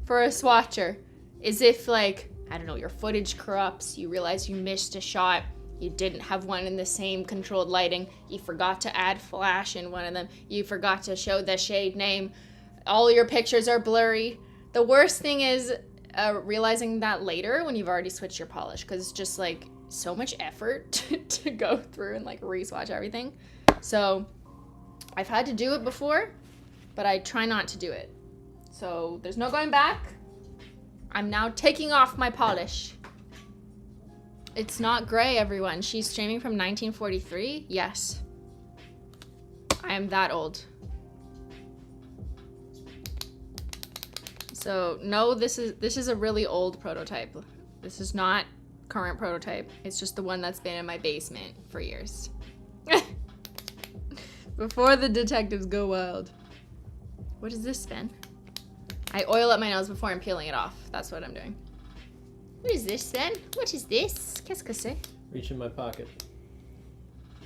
for a swatcher is if, like, I don't know, your footage corrupts, you realize you missed a shot, you didn't have one in the same controlled lighting, you forgot to add flash in one of them, you forgot to show the shade name, all your pictures are blurry. The worst thing is realizing that later when you've already switched your polish, because it's just like so much effort to go through and like re-swatch everything. So I've had to do it before, but I try not to do it. So there's no going back. I'm now taking off my polish. It's not gray, everyone. She's streaming from 1943. Yes. I am that old. So no, this is a really old prototype. This is not current prototype. It's just the one that's been in my basement for years. Before the detectives go wild. What is this, Ben? I oil up my nails before I'm peeling it off. That's what I'm doing. What is this, Ben? What is this? Qu'est-ce que c'est? Reach in my pocket.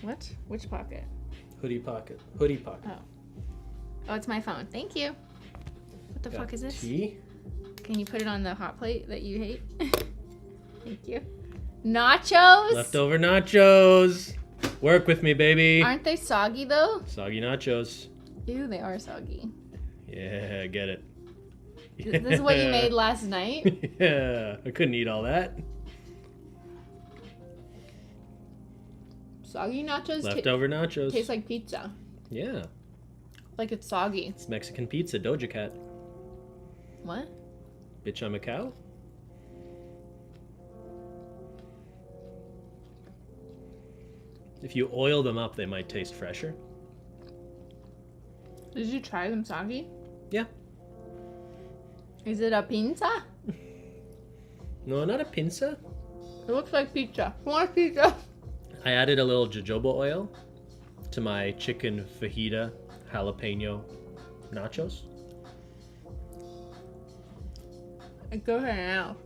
What? Which pocket? Hoodie pocket. Hoodie pocket. Oh. Oh, it's my phone. Thank you. What the fuck is this? Tea? Can you put it on the hot plate that you hate? Thank you. Nachos? Leftover nachos. Work with me, baby. Aren't they soggy though? Soggy nachos. Ew, they are soggy. Yeah, get it. This is what you made last night? Yeah, I couldn't eat all that. Soggy nachos Leftover nachos. taste like pizza. Yeah. Like it's soggy. It's Mexican pizza, Doja Cat. What? Bitch, I'm a cow. If you oil them up, they might taste fresher. Did you try them soggy? Yeah. Is it a pizza? No, not a pinza. It looks like pizza. More pizza. I added a little jojoba oil to my chicken fajita jalapeno nachos. Go ahead now.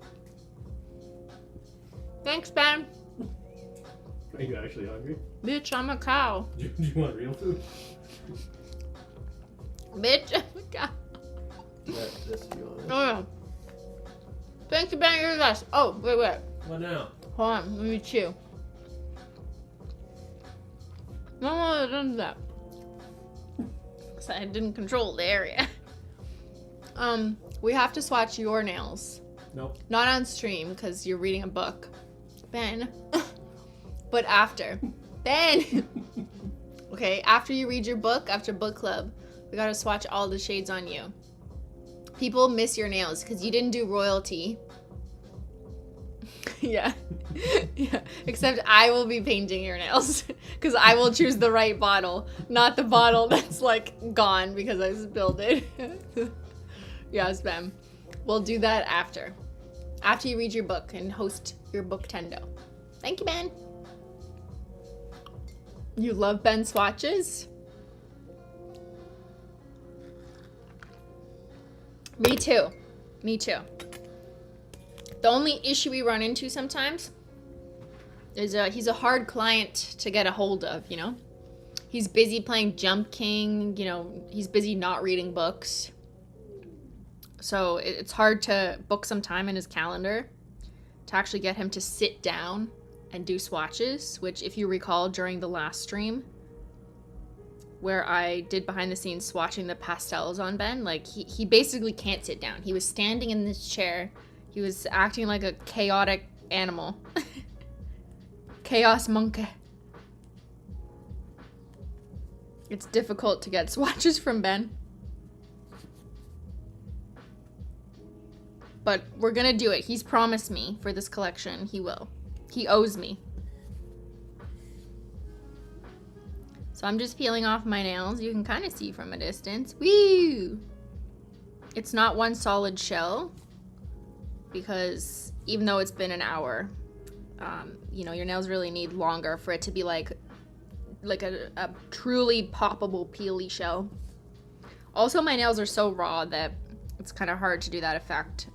Thanks, Ben. Are you actually hungry? Bitch, I'm a cow. Do you want real food? Bitch, I'm a cow. This if you want. Oh, yeah. Thank you, Ben. You're the best. Oh, wait. What now? Hold on. Let me chew. No, don't do that. Because I didn't control the area. We have to swatch your nails. Nope. Not on stream, because you're reading a book. Ben. But after. Ben! Okay, after you read your book, after book club, we gotta swatch all the shades on you. People miss your nails because you didn't do royalty. Yeah. Yeah. Except I will be painting your nails because I will choose the right bottle, not the bottle that's like gone because I spilled it. Yes, Ben. We'll do that after. After you read your book and host your book tendo. Thank you, Ben. You love Ben swatches? Me too. Me too. The only issue we run into sometimes is he's a hard client to get a hold of, you know? He's busy playing Jump King, you know, he's busy not reading books. So it's hard to book some time in his calendar to actually get him to sit down and do swatches, which if you recall during the last stream where I did behind the scenes swatching the pastels on Ben, like he basically can't sit down. He was standing in this chair. He was acting like a chaotic animal. Chaos monkey. It's difficult to get swatches from Ben. But we're gonna do it. He's promised me for this collection. He will. He owes me. So I'm just peeling off my nails. You can kind of see from a distance. Woo! It's not one solid shell because even though it's been an hour, you know, your nails really need longer for it to be like a truly poppable peely shell. Also, my nails are so raw that it's kind of hard to do that effect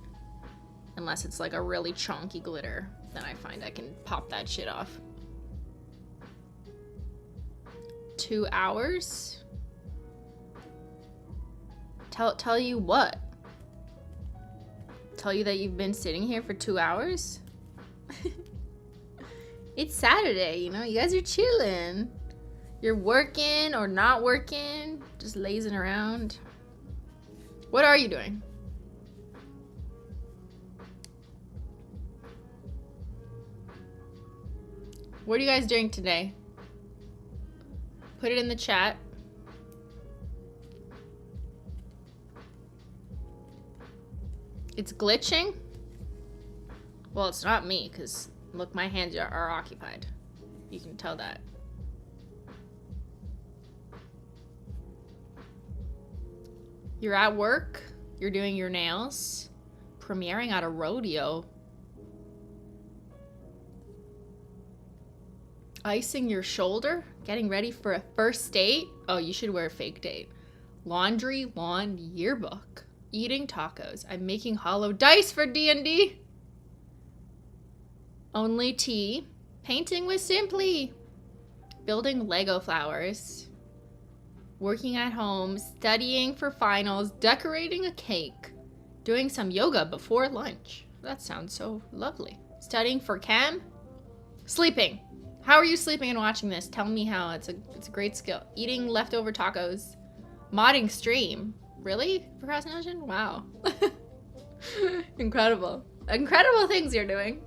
unless it's like a really chunky glitter. Then I find I can pop that shit off. 2 hours? Tell you what? Tell you that you've been sitting here for 2 hours? It's Saturday, you know? You guys are chilling. You're working or not working, just lazing around. What are you doing? What are you guys doing today? Put it in the chat. It's glitching? Well, it's not me, because look, my hands are occupied. You can tell that. You're at work, you're doing your nails, premiering at a rodeo. Icing your shoulder, getting ready for a first date. Oh, you should wear a fake date. Laundry, lawn, yearbook. Eating tacos. I'm making hollow dice for D&D. Only tea. Painting with Simply. Building Lego flowers. Working at home. Studying for finals. Decorating a cake. Doing some yoga before lunch. That sounds so lovely. Studying for chem. Sleeping. How are you sleeping and watching this? Tell me how. It's a great skill. Eating leftover tacos. Modding stream. Really? Procrastination? Wow. Incredible. Incredible things you're doing.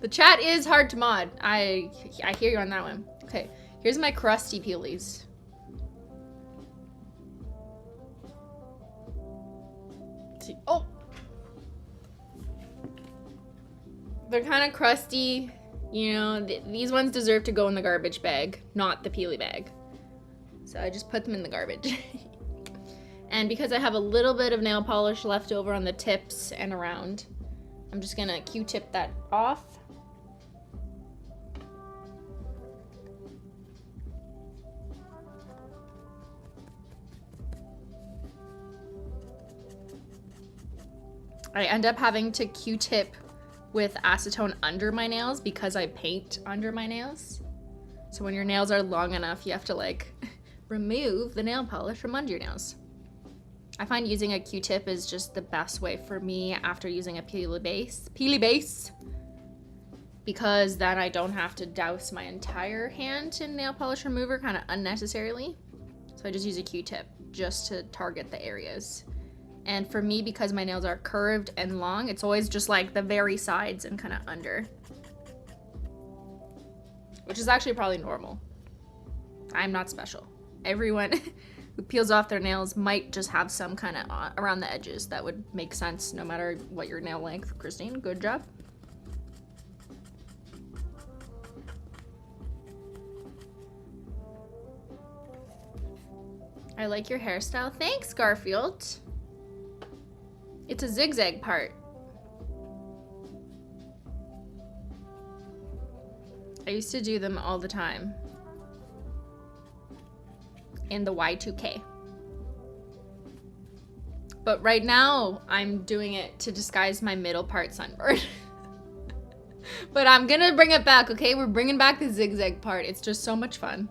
The chat is hard to mod. I hear you on that one. Okay, here's my crusty peelies. Let's see. Oh! They're kind of crusty. You know, these ones deserve to go in the garbage bag, not the peely bag. So I just put them in the garbage. And because I have a little bit of nail polish left over on the tips and around, I'm just gonna Q-tip that off. I end up having to Q-tip with acetone under my nails because I paint under my nails. So when your nails are long enough, you have to like remove the nail polish from under your nails. I find using a Q-tip is just the best way for me after using a peely base, because then I don't have to douse my entire hand in nail polish remover kind of unnecessarily. So I just use a Q-tip just to target the areas. And for me, because my nails are curved and long, it's always just like the very sides and kind of under. Which is actually probably normal. I'm not special. Everyone who peels off their nails might just have some kind of around the edges. That would make sense no matter what your nail length. Christine, good job. I like your hairstyle. Thanks, Garfield. It's a zigzag part. I used to do them all the time in the Y2K. But right now, I'm doing it to disguise my middle part sunburn. But I'm gonna bring it back, okay? We're bringing back the zigzag part. It's just so much fun.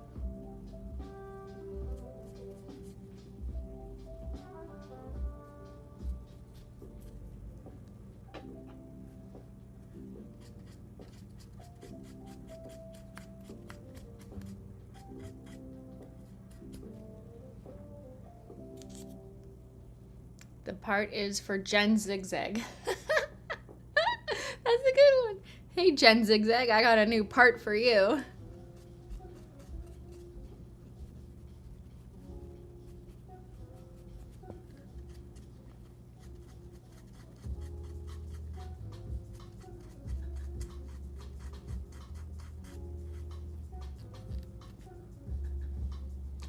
The part is for Jen Zigzag. That's a good one. Hey, Jen Zigzag, I got a new part for you.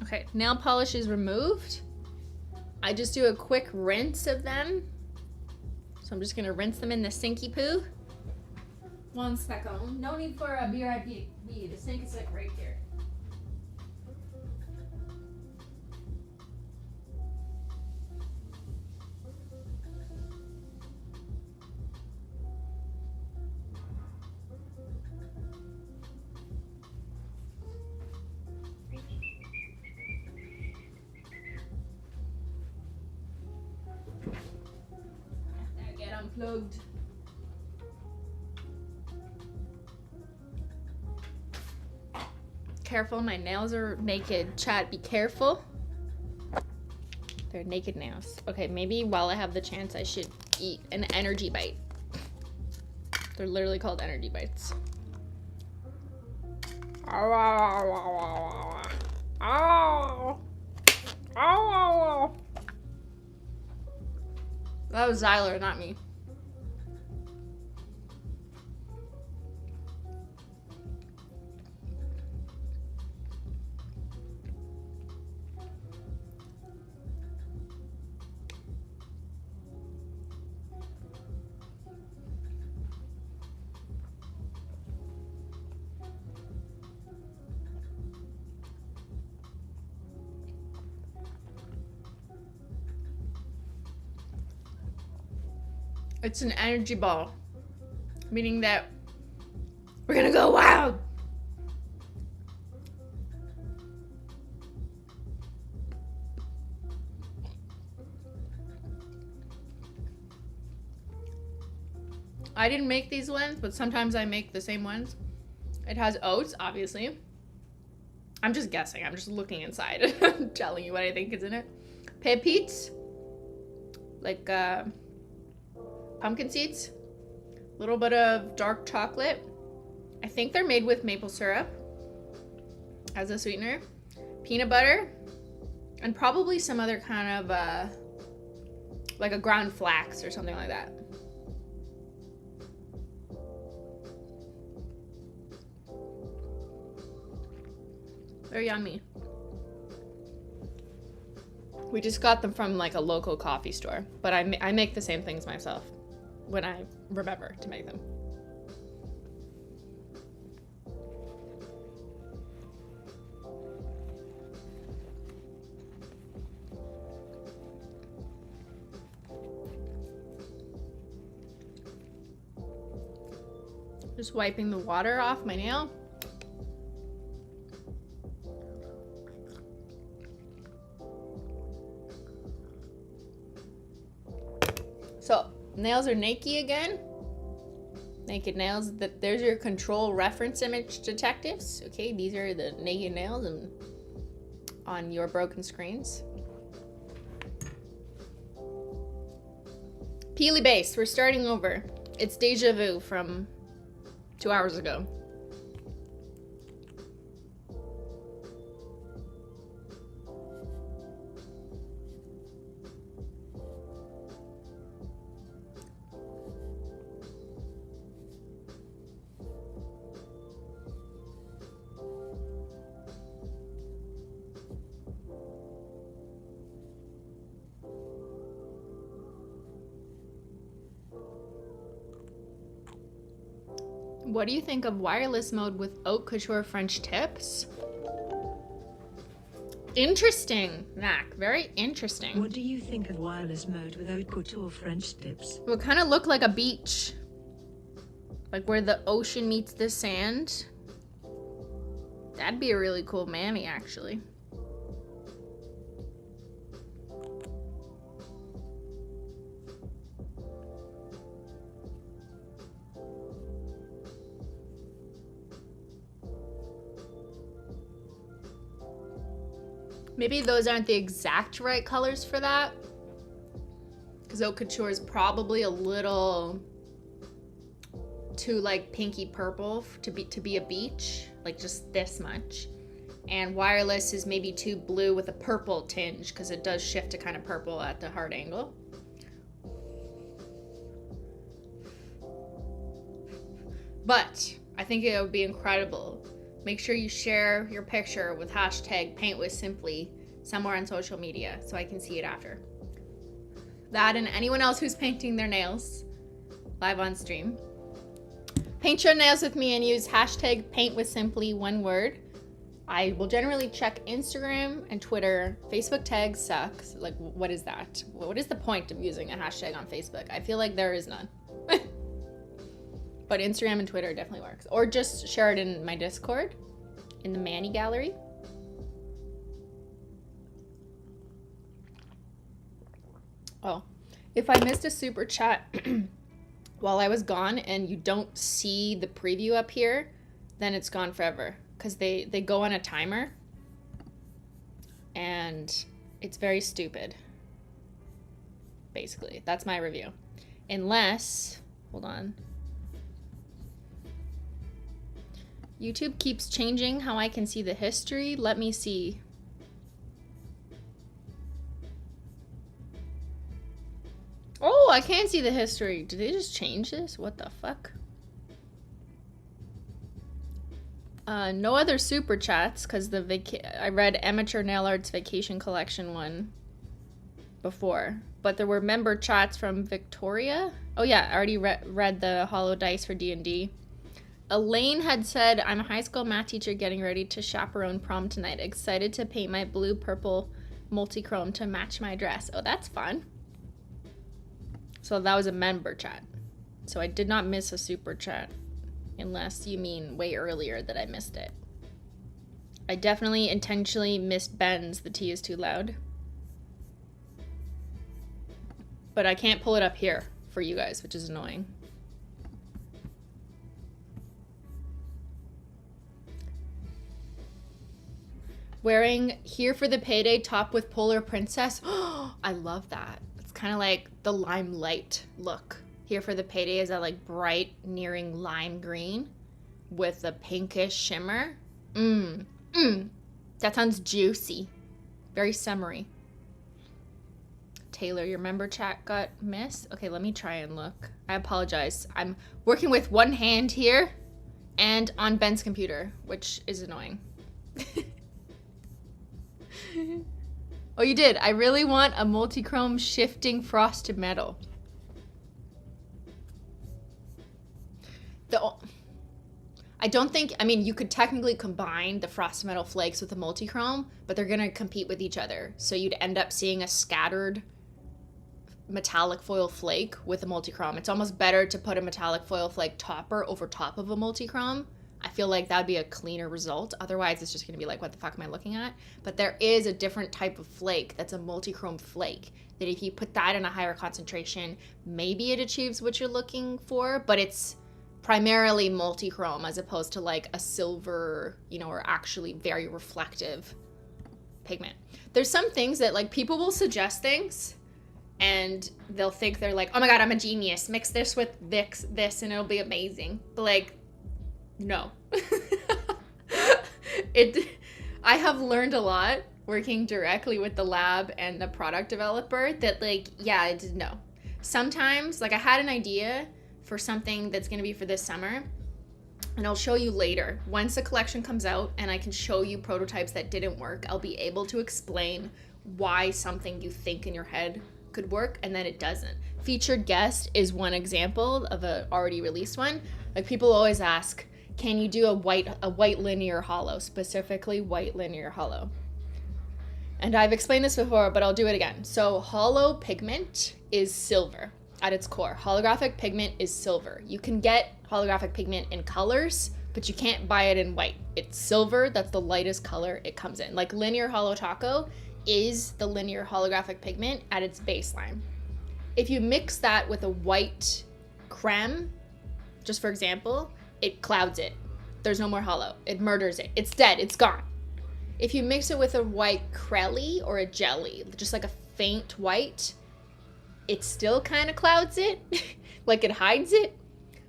Okay, nail polish is removed. I just do a quick rinse of them. So I'm just gonna rinse them in the sinky poo. 1 second. No need for a BRIP. The sink is like right here. Unplugged. Careful, my nails are naked. Chat, be careful. They're naked nails. Okay, maybe while I have the chance, I should eat an energy bite. They're literally called energy bites. Ow, ow, ow, ow, ow, ow, ow. That was Zyler, not me. It's an energy ball, meaning that we're gonna go wild. I didn't make these ones, but sometimes I make the same ones. It has oats, obviously. I'm just guessing. I'm just looking inside. I'm telling you what I think is in it. Pepites, like pumpkin seeds, a little bit of dark chocolate. I think they're made with maple syrup as a sweetener, peanut butter, and probably some other kind of like a ground flax or something like that. They're yummy. We just got them from like a local coffee store, but I make the same things myself when I remember to make them. Just wiping the water off my nail. So, nails are naked again. Naked nails. There's your control reference image detectives. Okay, these are the naked nails on your broken screens. Peely base. We're starting over. It's deja vu from 2 hours ago. What do you think of wireless mode with haute couture French tips? Interesting, Mac. Very interesting. What do you think of wireless mode with haute couture French tips? It would kind of look like a beach. Like where the ocean meets the sand. That'd be a really cool mammy, actually. Maybe those aren't the exact right colors for that. Because haute couture is probably a little too like pinky purple to be a beach. Like just this much. And wireless is maybe too blue with a purple tinge because it does shift to kind of purple at the hard angle. But I think it would be incredible. Make sure you share your picture with hashtag #paintwithsimply somewhere on social media so I can see it after. That and anyone else who's painting their nails live on stream. Paint your nails with me and use hashtag #paintwithsimply, one word. I will generally check Instagram and Twitter. Facebook tags suck. Like, what is that? What is the point of using a hashtag on Facebook? I feel like there is none. But Instagram and Twitter definitely works. Or just share it in my Discord, in the Manny gallery. Oh, if I missed a super chat while I was gone and you don't see the preview up here, then it's gone forever. Because they go on a timer. And it's very stupid. Basically, that's my review. Unless, hold on. YouTube keeps changing how I can see the history. Let me see. Oh, I can see the history. Did they just change this? What the fuck? No other super chats because I read Amateur Nail Art's Vacation Collection one before. But there were member chats from Victoria. Oh yeah, I already read the Holo Dice for D&D. Elaine had said, I'm a high school math teacher getting ready to chaperone prom tonight. Excited to paint my blue-purple multi-chrome to match my dress. Oh, that's fun. So that was a member chat. So I did not miss a super chat. Unless you mean way earlier that I missed it. I definitely intentionally missed Ben's. The T is too loud. But I can't pull it up here for you guys, which is annoying. Wearing Here for the Payday top with Polar Princess. Oh, I love that. It's kind of like the limelight look. Here for the Payday is that like bright, nearing lime green with a pinkish shimmer. That sounds juicy. Very summery. Taylor, your member chat got missed? Okay, let me try and look. I apologize. I'm working with one hand here and on Ben's computer, which is annoying. Oh, you did. I really want a multi-chrome shifting frosted metal. I don't think, I mean, you could technically combine the frosted metal flakes with the multi-chrome, but they're going to compete with each other. So you'd end up seeing a scattered metallic foil flake with a multi-chrome. It's almost better to put a metallic foil flake topper over top of a multi-chrome. I feel like that'd be a cleaner result. Otherwise, it's just going to be like, what the fuck am I looking at? But there is a different type of flake that's a multi-chrome flake that if you put that in a higher concentration, maybe it achieves what you're looking for, but it's primarily multi-chrome as opposed to like a silver, you know, or actually very reflective pigment. There's some things that like people will suggest things and they'll think they're like, oh my God, I'm a genius. Mix this with this and it'll be amazing. But like, no. I have learned a lot working directly with the lab and the product developer that like, yeah, no. Sometimes, like I had an idea for something that's going to be for this summer, and I'll show you later. Once the collection comes out and I can show you prototypes that didn't work, I'll be able to explain why something you think in your head could work and then it doesn't. Featured guest is one example of a already released one. Like people always ask, can you do a white linear hollow, specifically white linear hollow? And I've explained this before, but I'll do it again. So holo pigment is silver at its core. Holographic pigment is silver. You can get holographic pigment in colors, but you can't buy it in white. It's silver, that's the lightest color it comes in. Like linear holo taco is the linear holographic pigment at its baseline. If you mix that with a white creme, just for example, it clouds it. There's no more holo. It murders it. It's dead. It's gone. If you mix it with a white crelly or a jelly, just like a faint white, it still kind of clouds it, like it hides it.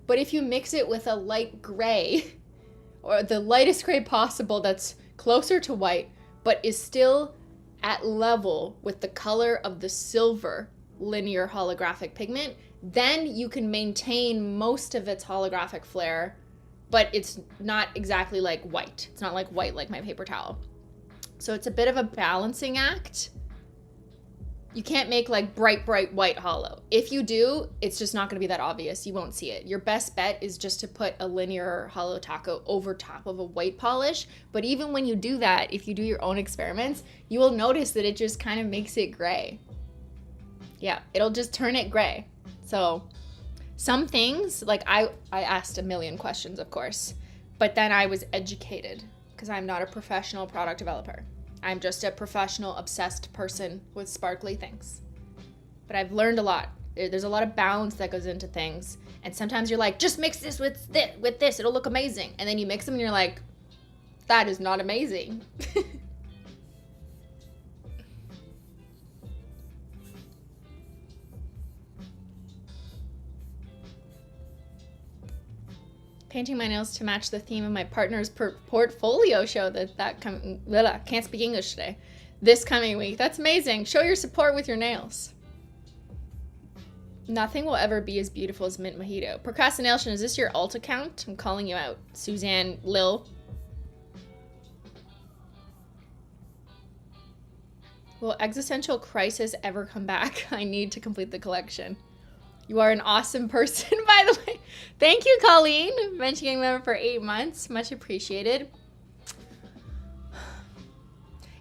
But if you mix it with a light gray, or the lightest gray possible that's closer to white, but is still at level with the color of the silver linear holographic pigment, then you can maintain most of its holographic flare, but it's not exactly like white. It's not like white like my paper towel. So it's a bit of a balancing act. You can't make like bright white holo. If you do, it's just not going to be that obvious. You won't see it. Your best bet is just to put a linear holo taco over top of a white polish. But even when you do that, if you do your own experiments, you will notice that it just kind of makes it gray. Yeah, it'll just turn it gray. So some things, like I asked a million questions, of course, but then I was educated because I'm not a professional product developer. I'm just a professional, obsessed person with sparkly things. But I've learned a lot. There's a lot of balance that goes into things. And sometimes you're like, just mix this with this, it'll look amazing. And then you mix them and you're like, that is not amazing. Painting my nails to match the theme of my partner's portfolio show can't speak English today. This coming week. That's amazing. Show your support with your nails. Nothing will ever be as beautiful as mint mojito. Procrastination, is this your alt account? I'm calling you out. Suzanne Lil. Will Existential Crisis ever come back? I need to complete the collection. You are an awesome person, by the way. Thank you, Colleen. Menchie member for 8 months. Much appreciated.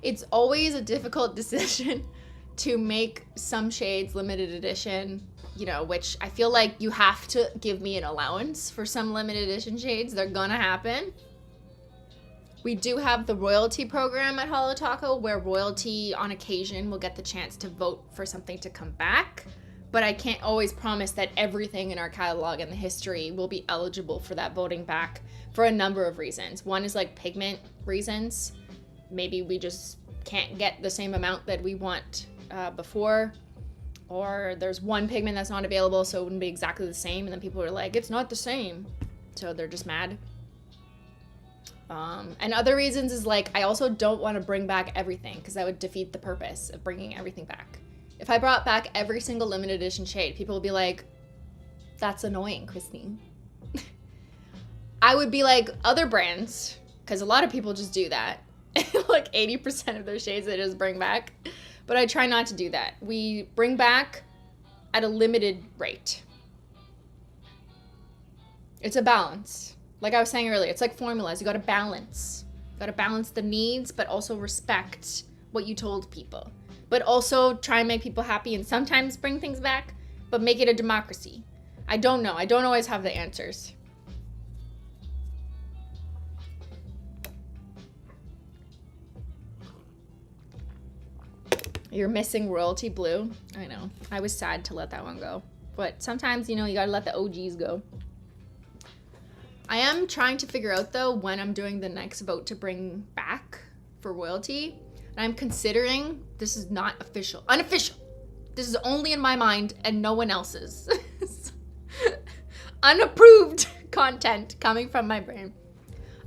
It's always a difficult decision to make some shades limited edition, you know, which I feel like you have to give me an allowance for some limited edition shades. They're gonna happen. We do have the royalty program at Holo Taco where royalty on occasion will get the chance to vote for something to come back. But I can't always promise that everything in our catalog and the history will be eligible for that voting back for a number of reasons. One is like pigment reasons. Maybe we just can't get the same amount that we want before. Or there's one pigment that's not available, so it wouldn't be exactly the same. And then people are like, it's not the same. So they're just mad. And other reasons is like, I also don't want to bring back everything because that would defeat the purpose of bringing everything back. If I brought back every single limited edition shade, people would be like, that's annoying, Christine. I would be like other brands, because a lot of people just do that. like 80% of their shades they just bring back. But I try not to do that. We bring back at a limited rate. It's a balance. Like I was saying earlier, it's like formulas. You gotta balance. You gotta balance the needs, but also respect what you told people. But also try and make people happy and sometimes bring things back, but make it a democracy. I don't know. I don't always have the answers. You're missing royalty blue. I know. I was sad to let that one go. But sometimes, you know, you gotta let the OGs go. I am trying to figure out, though, when I'm doing the next vote to bring back for royalty. And I'm considering, this is not official. Unofficial. This is only in my mind and no one else's. Unapproved content coming from my brain.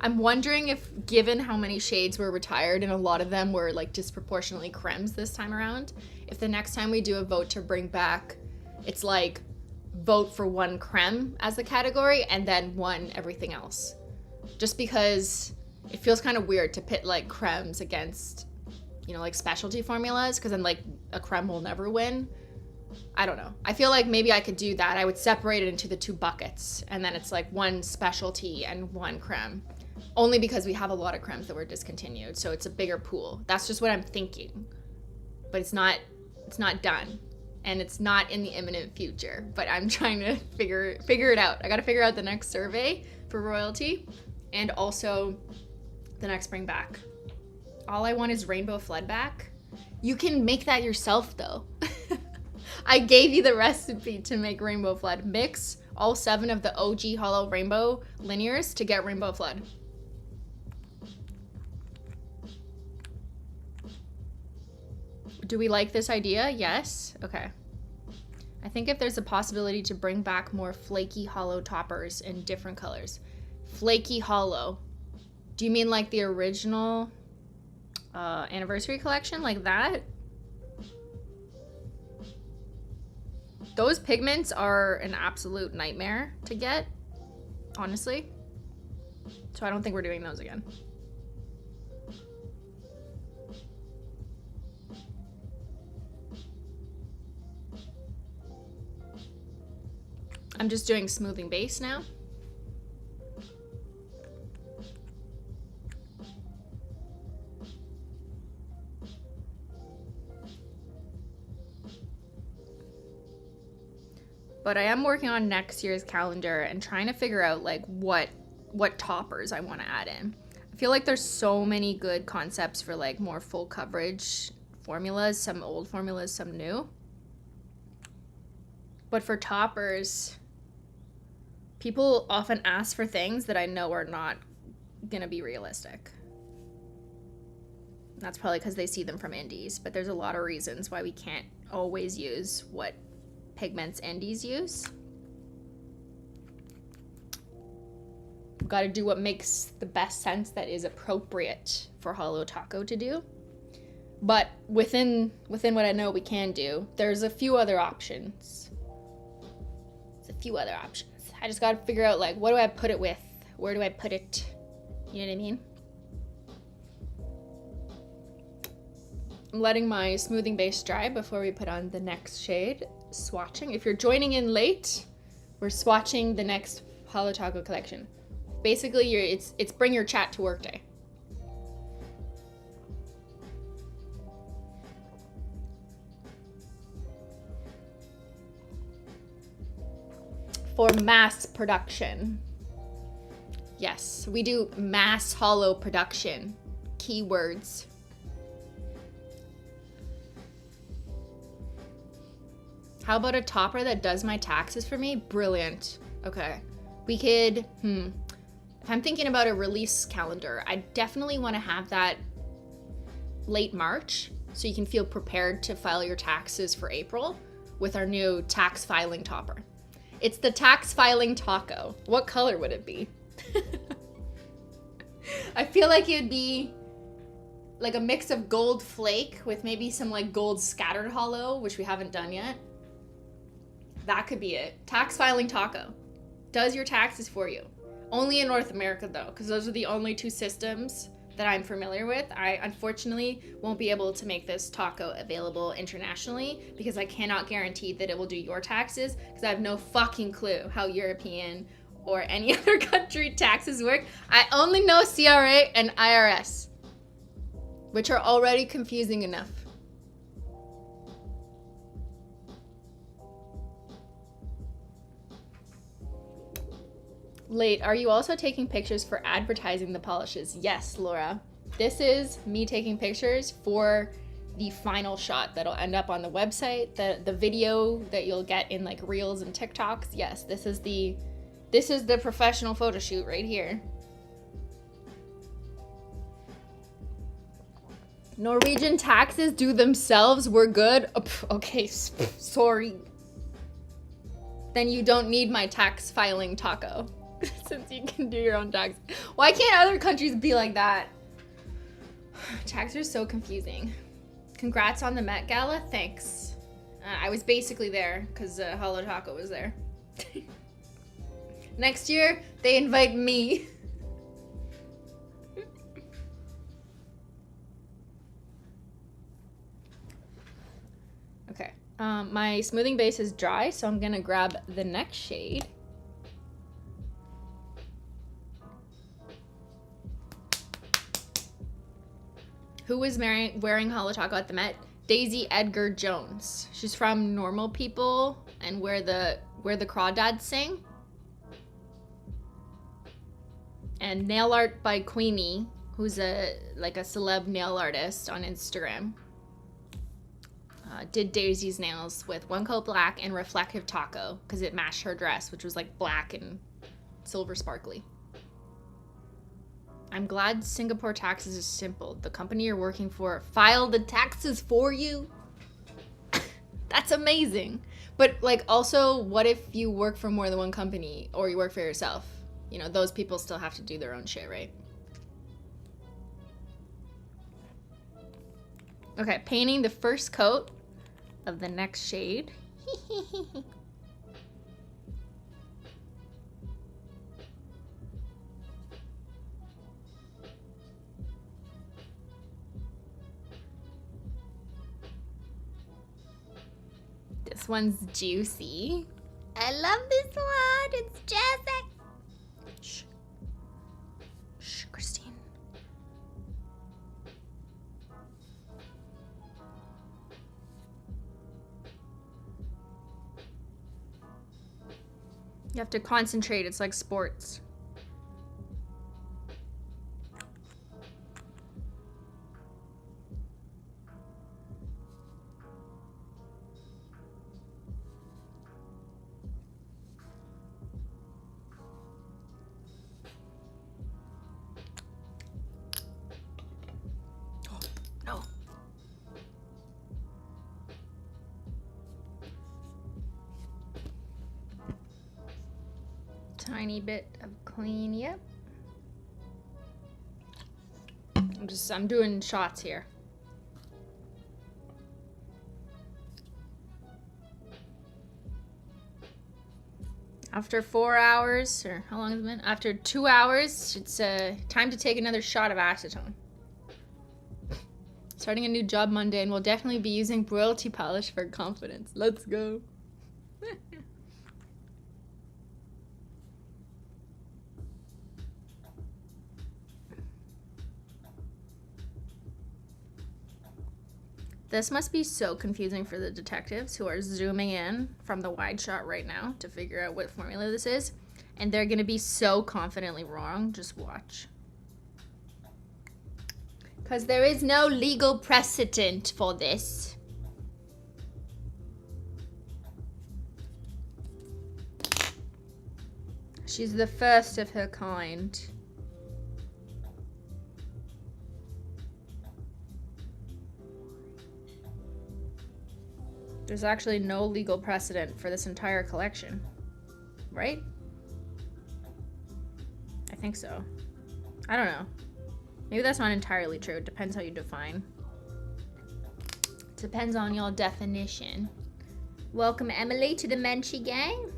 I'm wondering if, given how many shades were retired and a lot of them were like disproportionately cremes this time around, if the next time we do a vote to bring back, it's like vote for one creme as the category and then one everything else. Just because it feels kind of weird to pit like cremes against, you know, like specialty formulas, because then like a creme will never win. I don't know. I feel like maybe I could do that. I would separate it into the two buckets and then it's like one specialty and one creme. Only because we have a lot of cremes that were discontinued, so it's a bigger pool. That's just what I'm thinking. But it's not done. And it's not in the imminent future. But I'm trying to figure it out. I gotta figure out the next survey for royalty and also the next bring back. All I want is rainbow flood back. You can make that yourself though. I gave you the recipe to make rainbow flood. Mix all 7 of the OG holo rainbow linears to get rainbow flood. Do we like this idea? Yes. Okay. I think if there's a possibility to bring back more flaky holo toppers in different colors. Flaky holo. Do you mean like the original anniversary collection? Like that? Those pigments are an absolute nightmare to get, honestly. So I don't think we're doing those again. I'm just doing smoothing base now. But I am working on next year's calendar and trying to figure out like what toppers I want to add in. I feel like there's so many good concepts for like more full coverage formulas, some old formulas, some new. But for toppers, people often ask for things that I know are not gonna be realistic. That's probably because they see them from indies, but there's a lot of reasons why we can't always use what pigments indies use. We've got to do what makes the best sense that is appropriate for Holo Taco to do. But within what I know we can do, there's a few other options. I just got to figure out like, what do I put it with? Where do I put it? You know what I mean? I'm letting my smoothing base dry before we put on the next shade. Swatching. If you're joining in late, we're swatching the next Holo Taco collection. Basically, it's bring your chat to work day. For mass production. Yes, we do mass holo production. Keywords. How about a topper that does my taxes for me? Brilliant. Okay. We could, if I'm thinking about a release calendar, I definitely want to have that late March so you can feel prepared to file your taxes for April with our new tax filing topper. It's the tax filing taco. What color would it be? I feel like it would be like a mix of gold flake with maybe some like gold scattered holo, which we haven't done yet. That could be it. Tax filing taco. Does your taxes for you. Only in North America though, because those are the only 2 systems that I'm familiar with. I unfortunately won't be able to make this taco available internationally because I cannot guarantee that it will do your taxes because I have no fucking clue how European or any other country taxes work. I only know CRA and IRS, which are already confusing enough. Late, are you also taking pictures for advertising the polishes? Yes, Laura. This is me taking pictures for the final shot that'll end up on the website, the video that you'll get in like Reels and TikToks. Yes, this is the professional photo shoot right here. Norwegian taxes do themselves. We're good. Oh, okay, sorry. Then you don't need my tax filing taco. Since you can do your own tax. Why can't other countries be like that? Tax are so confusing. Congrats on the Met Gala. Thanks. I was basically there because HOLO Taco was there. Next year, they invite me. Okay. My smoothing base is dry, so I'm gonna grab the next shade. Who was wearing HOLO Taco at the Met? Daisy Edgar Jones. She's from Normal People and Where the Crawdads Sing. And Nail Art by Queenie, who's like a celeb nail artist on Instagram. Did Daisy's nails with one coat black and reflective taco because it matched her dress, which was like black and silver sparkly. I'm glad Singapore taxes is simple. The company you're working for filed the taxes for you. That's amazing. But like also, what if you work for more than one company or you work for yourself? You know, those people still have to do their own shit, right? Okay, painting the first coat of the next shade. This one's juicy. I love this one. It's juicy. Shh. Shh, Christine. You have to concentrate. It's like sports. No. Tiny bit of clean, yep. I'm doing shots here. After 4 hours, or how long has it been? After 2 hours, it's time to take another shot of acetone. Starting a new job Monday, and we'll definitely be using royalty polish for confidence. Let's go. This must be so confusing for the detectives who are zooming in from the wide shot right now to figure out what formula this is. And they're going to be so confidently wrong. Just watch. Because there is no legal precedent for this. She's the first of her kind. There's actually no legal precedent for this entire collection, right? I think so. I don't know. Maybe that's not entirely true. It depends how you define. Depends on your definition. Welcome, Emily, to the Menchie gang.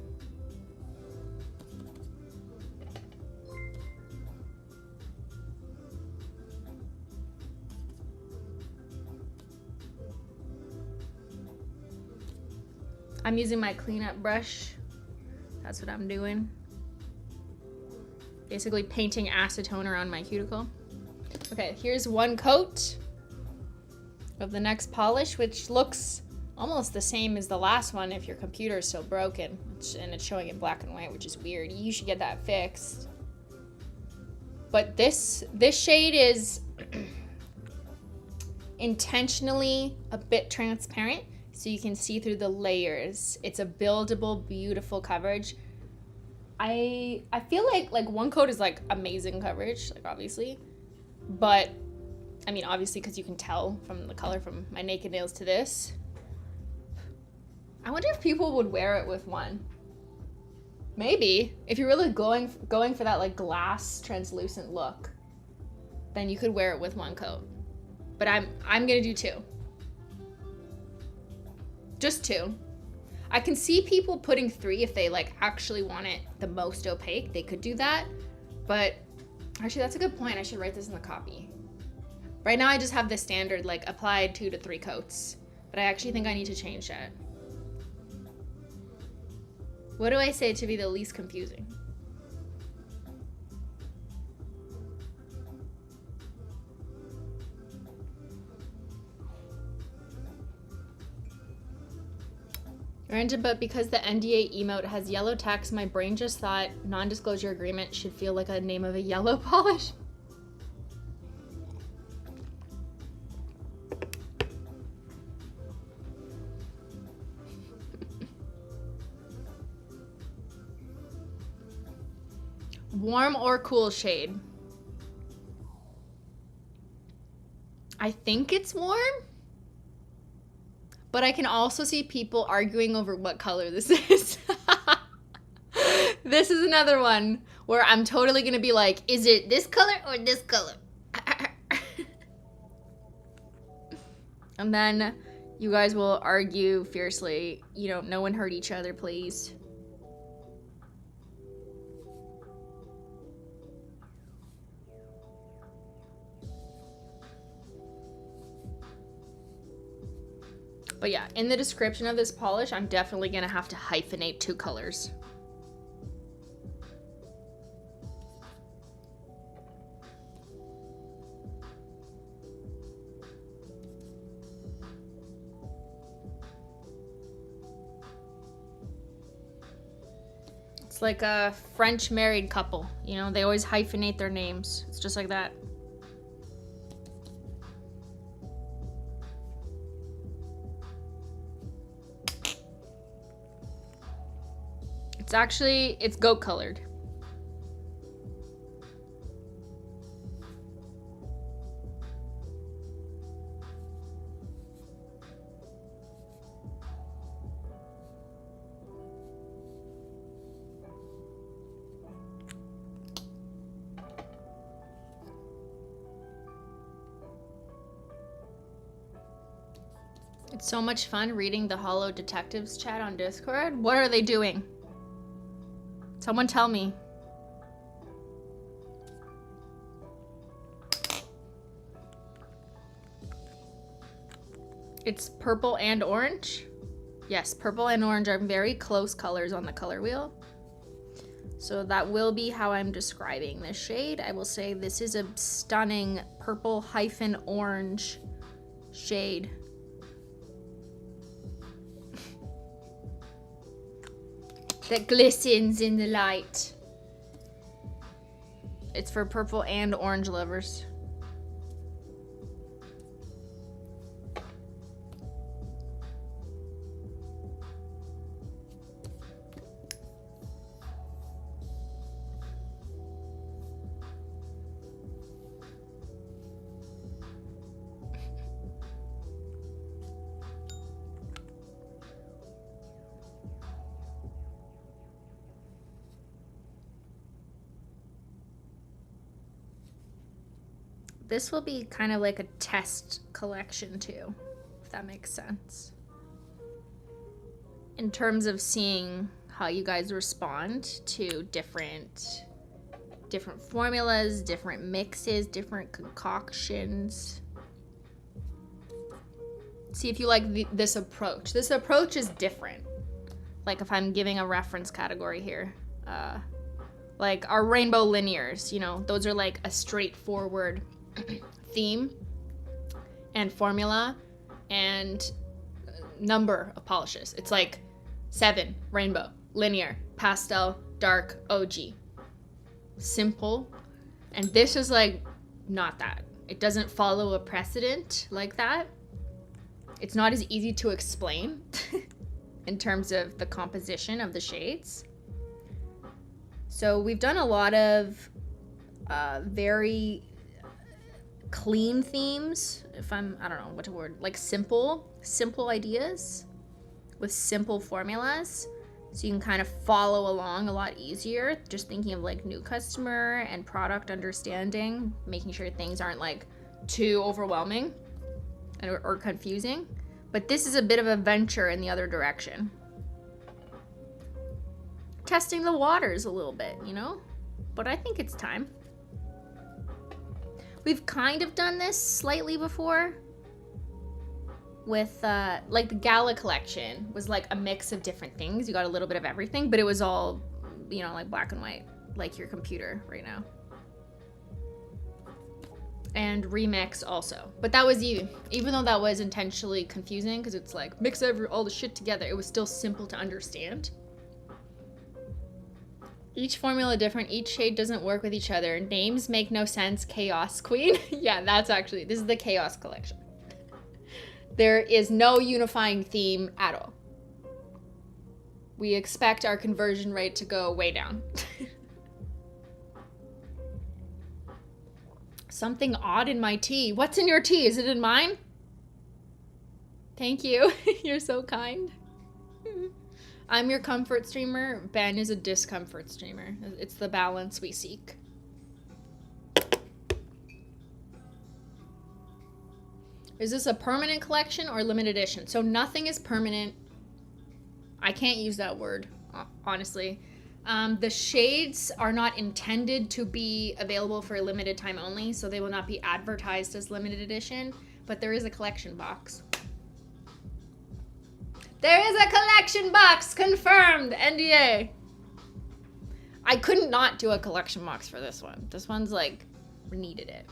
I'm using my cleanup brush. That's what I'm doing. Basically painting acetone around my cuticle. Okay, here's one coat of the next polish, which looks almost the same as the last one if your computer is still broken, and it's showing in black and white, which is weird. You should get that fixed. But this shade is intentionally a bit transparent so you can see through the layers. It's a buildable, beautiful coverage. I feel like one coat is like amazing coverage, like obviously, but I mean obviously because you can tell from the color from my naked nails to this. I wonder if people would wear it with one. Maybe if you're really going for that like glass translucent look, then you could wear it with one coat. But I'm gonna do two. Just two. I can see people putting three if they like actually want it the most opaque. They could do that. But actually that's a good point. I should write this in the copy. Right now I just have the standard like applied 2 to 3 coats. But I actually think I need to change that. What do I say to be the least confusing? Random, but because the NDA emote has yellow text, my brain just thought non-disclosure agreement should feel like a name of a yellow polish. Warm or cool shade? I think it's warm. But I can also see people arguing over what color this is. This is another one where I'm totally gonna be like, is it this color or this color? And then you guys will argue fiercely. You know, no one hurt each other, please. But yeah, in the description of this polish, I'm definitely gonna have to hyphenate 2 colors. It's like a French married couple, you know, they always hyphenate their names. It's just like that. It's goat colored. It's so much fun reading the Holo Detectives chat on Discord. What are they doing? Someone tell me. It's purple and orange. Yes, purple and orange are very close colors on the color wheel. So that will be how I'm describing this shade. I will say this is a stunning purple hyphen orange shade. That glistens in the light. It's for purple and orange lovers. This will be kind of like a test collection too, if that makes sense. In terms of seeing how you guys respond to different formulas, different mixes, different concoctions. See if you like this approach. This approach is different. like if I'm giving a reference category here, like our rainbow linears, you know, those are like a straightforward theme and formula and number of polishes. It's like 7, rainbow, linear, pastel, dark, OG. Simple. And this is like not that. It doesn't follow a precedent like that. It's not as easy to explain in terms of the composition of the shades. So we've done a lot of very clean themes, I don't know what word, like simple ideas with simple formulas. So you can kind of follow along a lot easier, just thinking of like new customer and product understanding, making sure things aren't like too overwhelming or confusing. But this is a bit of a venture in the other direction. Testing the waters a little bit, you know? But I think it's time. We've kind of done this slightly before with like the Gala collection was like a mix of different things. You got a little bit of everything, but it was all, you know, like black and white, like your computer right now. And Remix also. But that was even though that was intentionally confusing because it's like mix all the shit together, it was still simple to understand. Each formula different, each shade doesn't work with each other. Names make no sense, Chaos Queen. Yeah, this is the Chaos collection. There is no unifying theme at all. We expect our conversion rate to go way down. Something odd in my tea. What's in your tea? Is it in mine? Thank you. You're so kind. I'm your comfort streamer. Ben is a discomfort streamer. It's the balance we seek. Is this a permanent collection or limited edition? So nothing is permanent. I can't use that word, honestly. The shades are not intended to be available for a limited time only, so they will not be advertised as limited edition, but there is a collection box. There is a collection box, confirmed, NDA. I couldn't not do a collection box for this one. This one's like, needed it.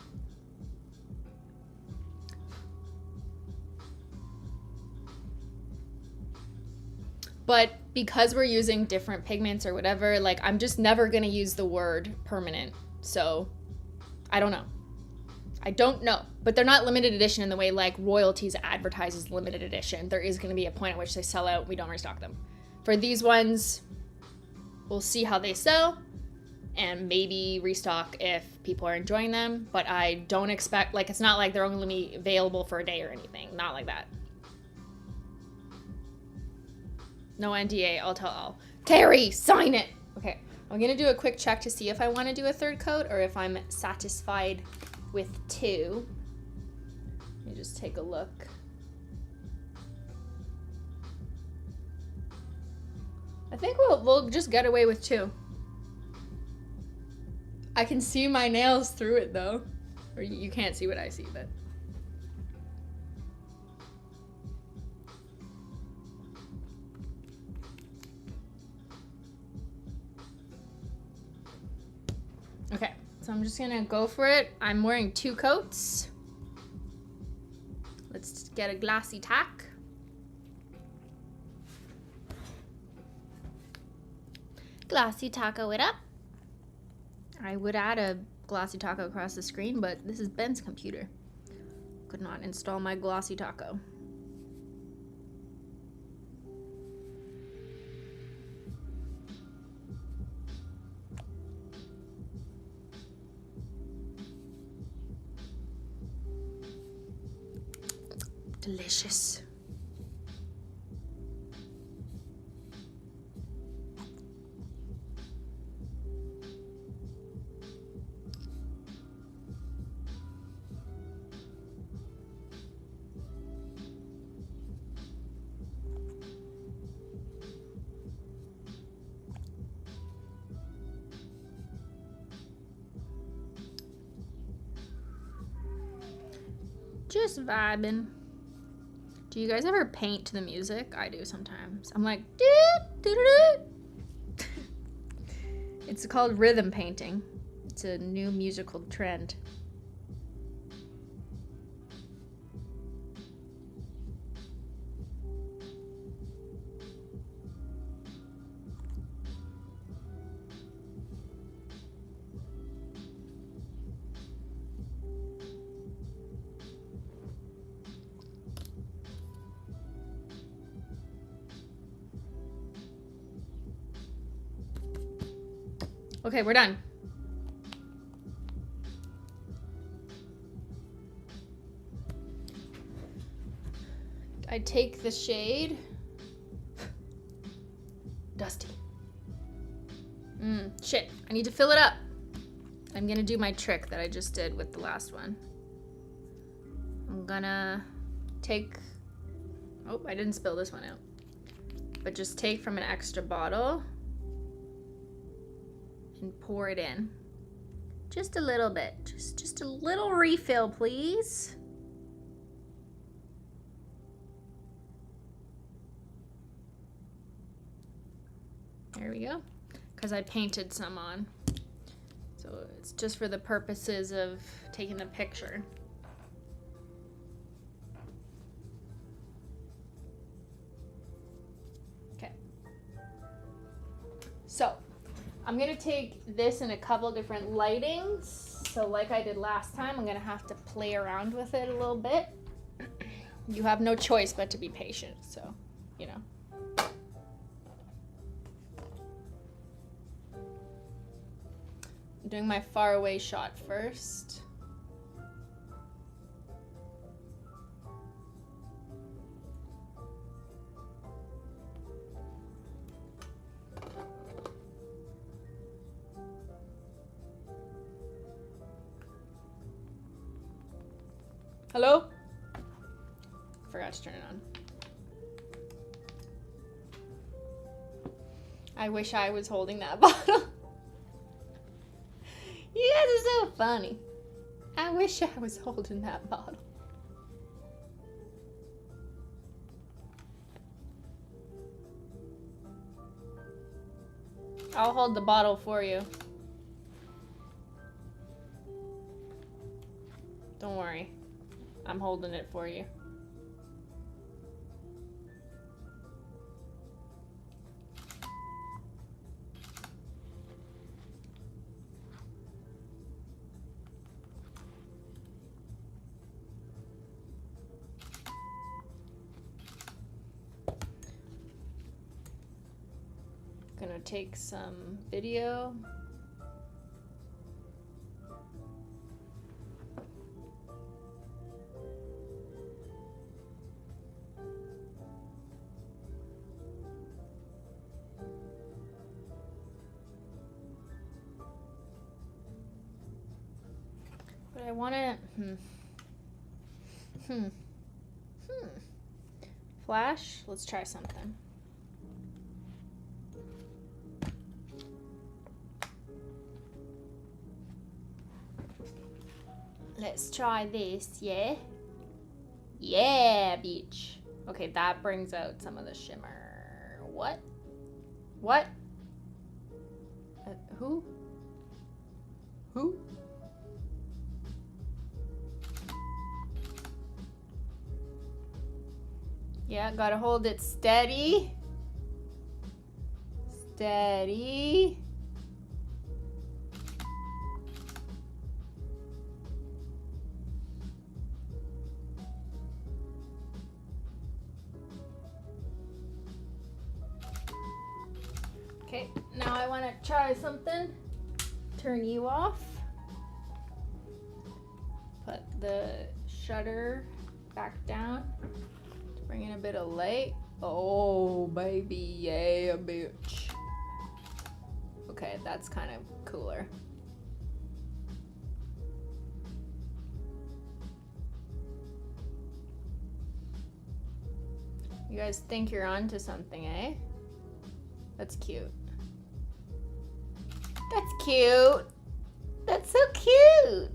But because we're using different pigments or whatever, like I'm just never gonna use the word permanent. So I don't know. I don't know. But they're not limited edition in the way like royalties advertises limited edition. There is gonna be a point at which they sell out and we don't restock them. For these ones, we'll see how they sell and maybe restock if people are enjoying them. But I don't expect, like it's not like they're only gonna be available for a day or anything. Not like that. No NDA, I'll tell all. Terry, sign it! Okay, I'm gonna do a quick check to see if I wanna do a third coat or if I'm satisfied with 2. Let me just take a look. I think we'll just get away with 2. I can see my nails through it though. Or you can't see what I see, but. Okay, so I'm just gonna go for it. I'm wearing 2 coats. Let's get a glassy tack. Glassy taco it up. I would add a glossy taco across the screen, but this is Ben's computer. Could not install my glossy taco. Delicious. Just vibing. Do you guys ever paint to the music? I do sometimes. I'm like, it's called rhythm painting. It's a new musical trend. Okay, we're done. I take the shade. Dusty. Shit, I need to fill it up. I'm gonna do my trick that I just did with the last one. I'm gonna take, oh, I didn't spill this one out. But just take from an extra bottle and pour it in. Just a little bit. Just a little refill, please. There we go. Because I painted some on. So it's just for the purposes of taking the picture. Okay. So I'm gonna take this in a couple different lightings. So like I did last time, I'm gonna have to play around with it a little bit. You have no choice but to be patient, so, you know. I'm doing my far away shot first. Hello? Forgot to turn it on. I wish I was holding that bottle. You guys are so funny. I wish I was holding that bottle. I'll hold the bottle for you. Don't worry. I'm holding it for you. Gonna take some video. But I wanna, Flash, let's try something. Let's try this, yeah? Yeah, bitch. Okay, that brings out some of the shimmer. What? What? Who? Who? Yeah, gotta hold it steady. Steady. Okay, now I want to try something. Turn you off. Put the shutter back down. Bring in a bit of light. Oh, baby, yeah, bitch. Okay, that's kind of cooler. You guys think you're onto something, eh? That's cute. That's cute. That's so cute.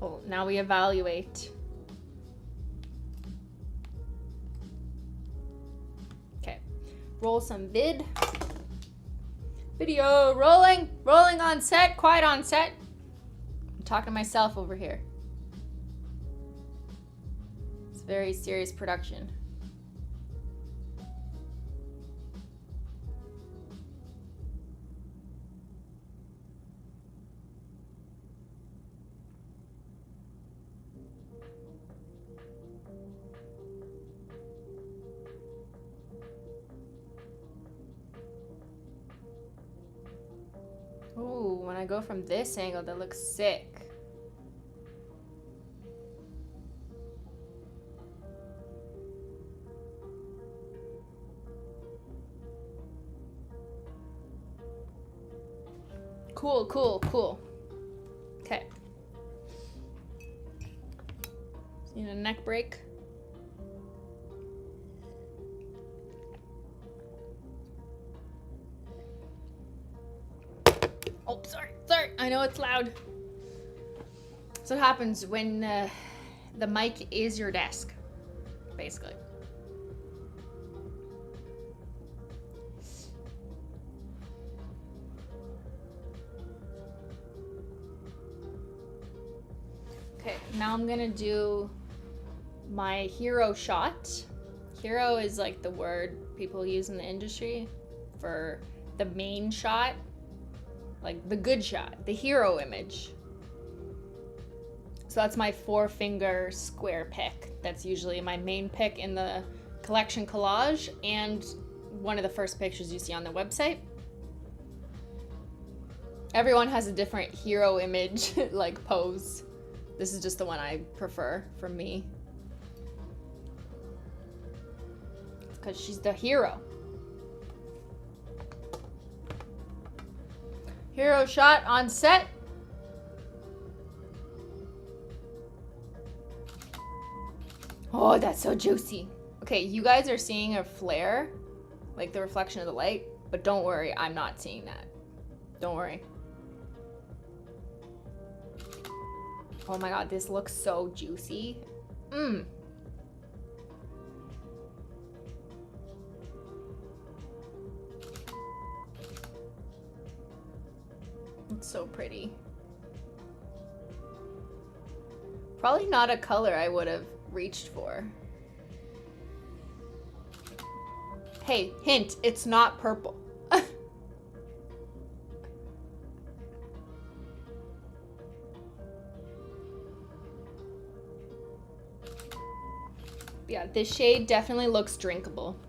Well, now we evaluate. Okay, roll some video rolling on set, quiet on set. I'm talking to myself over here. It's a very serious production. Ooh, when I go from this angle, that looks sick. Cool, cool, cool. Okay. Need a neck break. Oh, sorry. I know it's loud. That's what happens when the mic is your desk, basically. Okay, now I'm gonna do my hero shot. Hero is like the word people use in the industry for the main shot. Like the good shot, the hero image. So that's my 4-finger square pick. That's usually my main pick in the collection collage and one of the first pictures you see on the website. Everyone has a different hero image like pose. This is just the one I prefer from me. It's because she's the hero. Hero shot on set. Oh, that's so juicy. Okay, you guys are seeing a flare, like the reflection of the light, but don't worry, I'm not seeing that. Don't worry. Oh my god, this looks so juicy. Mmm. It's so pretty. Probably not a color I would have reached for. Hey, hint, it's not purple. Yeah, this shade definitely looks drinkable.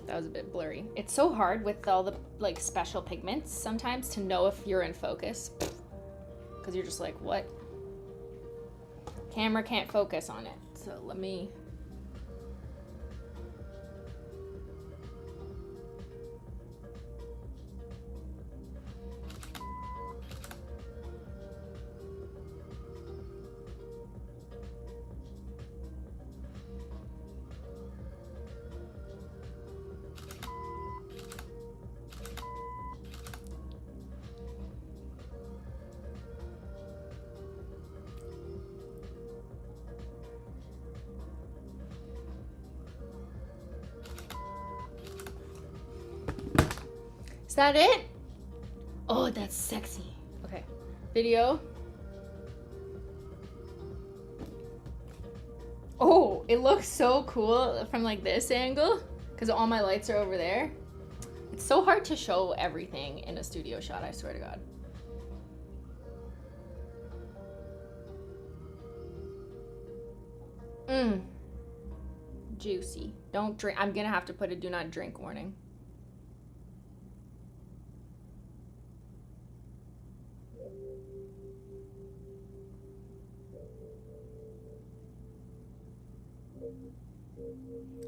That was a bit blurry. It's so hard with all the like special pigments sometimes to know if you're in focus. Because you're just like, what? Camera can't focus on it. So let me... Is that it? Oh, that's sexy. Okay, video. Oh, it looks so cool from like this angle because all my lights are over there. It's so hard to show everything in a studio shot, I swear to God. Mmm. Juicy. Don't drink. I'm gonna have to put a do not drink warning.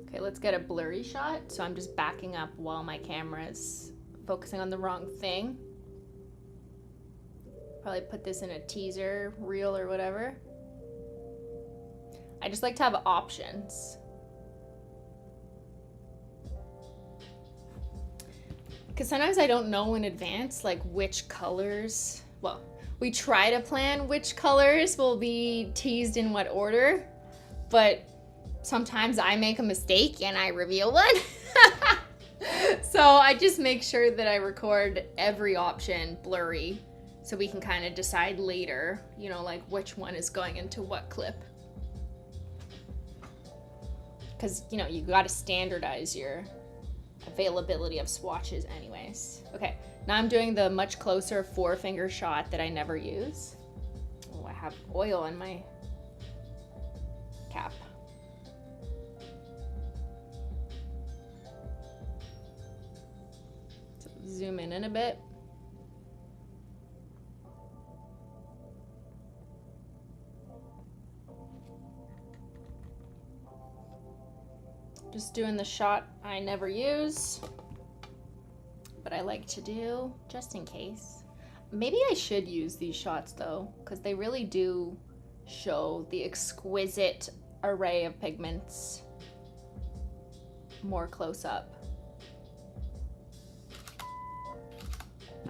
Okay, let's get a blurry shot. So I'm just backing up while my camera's focusing on the wrong thing. Probably put this in a teaser reel or whatever. I just like to have options. Because sometimes I don't know in advance like which colors well, we try to plan which colors will be teased in what order, but sometimes I make a mistake and I reveal one. So I just make sure that I record every option blurry so we can kind of decide later, you know, like which one is going into what clip. Because, you know, you got to standardize your availability of swatches anyways. Okay, now I'm doing the much closer 4-finger shot that I never use. Oh, I have oil in my cap. So zoom in a bit. Just doing the shot I never use, but I like to do just in case. Maybe I should use these shots though, because they really do show the exquisite array of pigments more close up.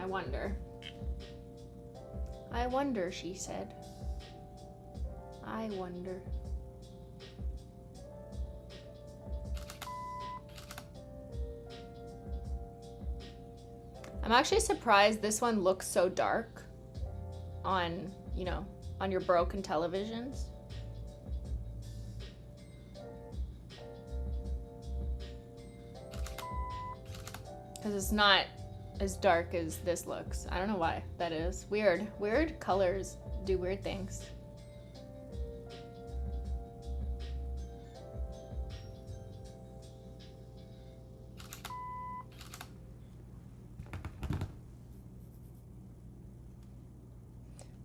I wonder. I wonder, she said. I wonder. I'm actually surprised this one looks so dark on, you know, on your broken televisions. Because it's not as dark as this looks. I don't know why that is. Weird. Weird colors do weird things.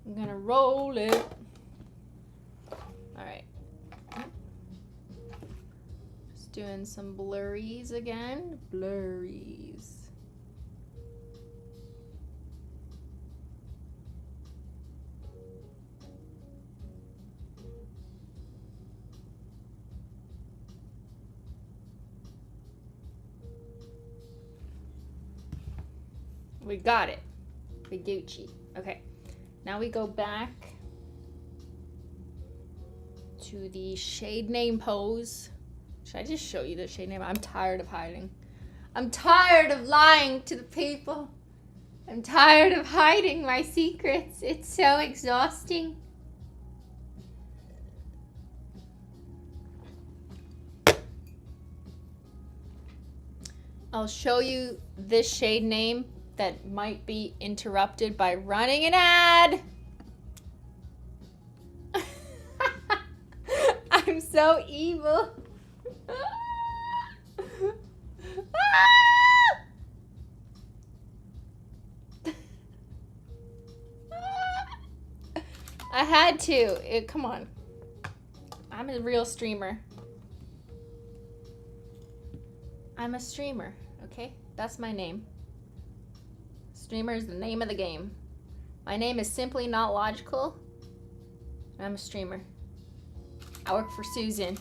I'm gonna roll it. All right. Just doing some blurries again. Blurries. We got it. We Gucci. Okay. Now we go back to the shade name pose. Should I just show you the shade name? I'm tired of hiding. I'm tired of lying to the people. I'm tired of hiding my secrets. It's so exhausting. I'll show you this shade name that might be interrupted by running an ad. I'm so evil. I had to. Come on. I'm a real streamer. I'm a streamer, okay? That's my name. Streamer is the name of the game. My name is Simplynailogical. I'm a streamer. I work for Susan.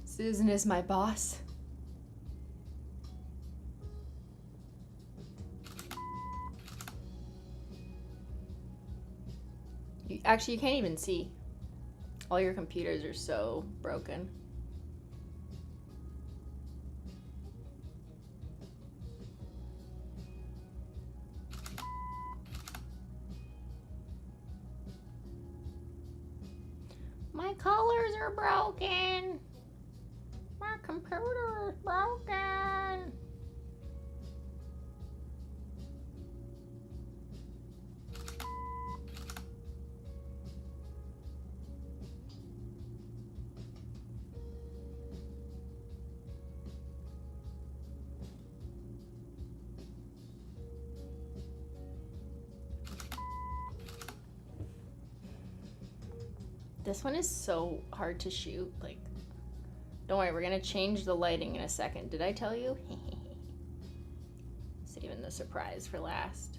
Susan is my boss. Actually, you can't even see. All your computers are so broken. My colors are broken. My computer is broken. This one is so hard to shoot. Like, don't worry, we're gonna change the lighting in a second. Did I tell you? Saving the surprise for last.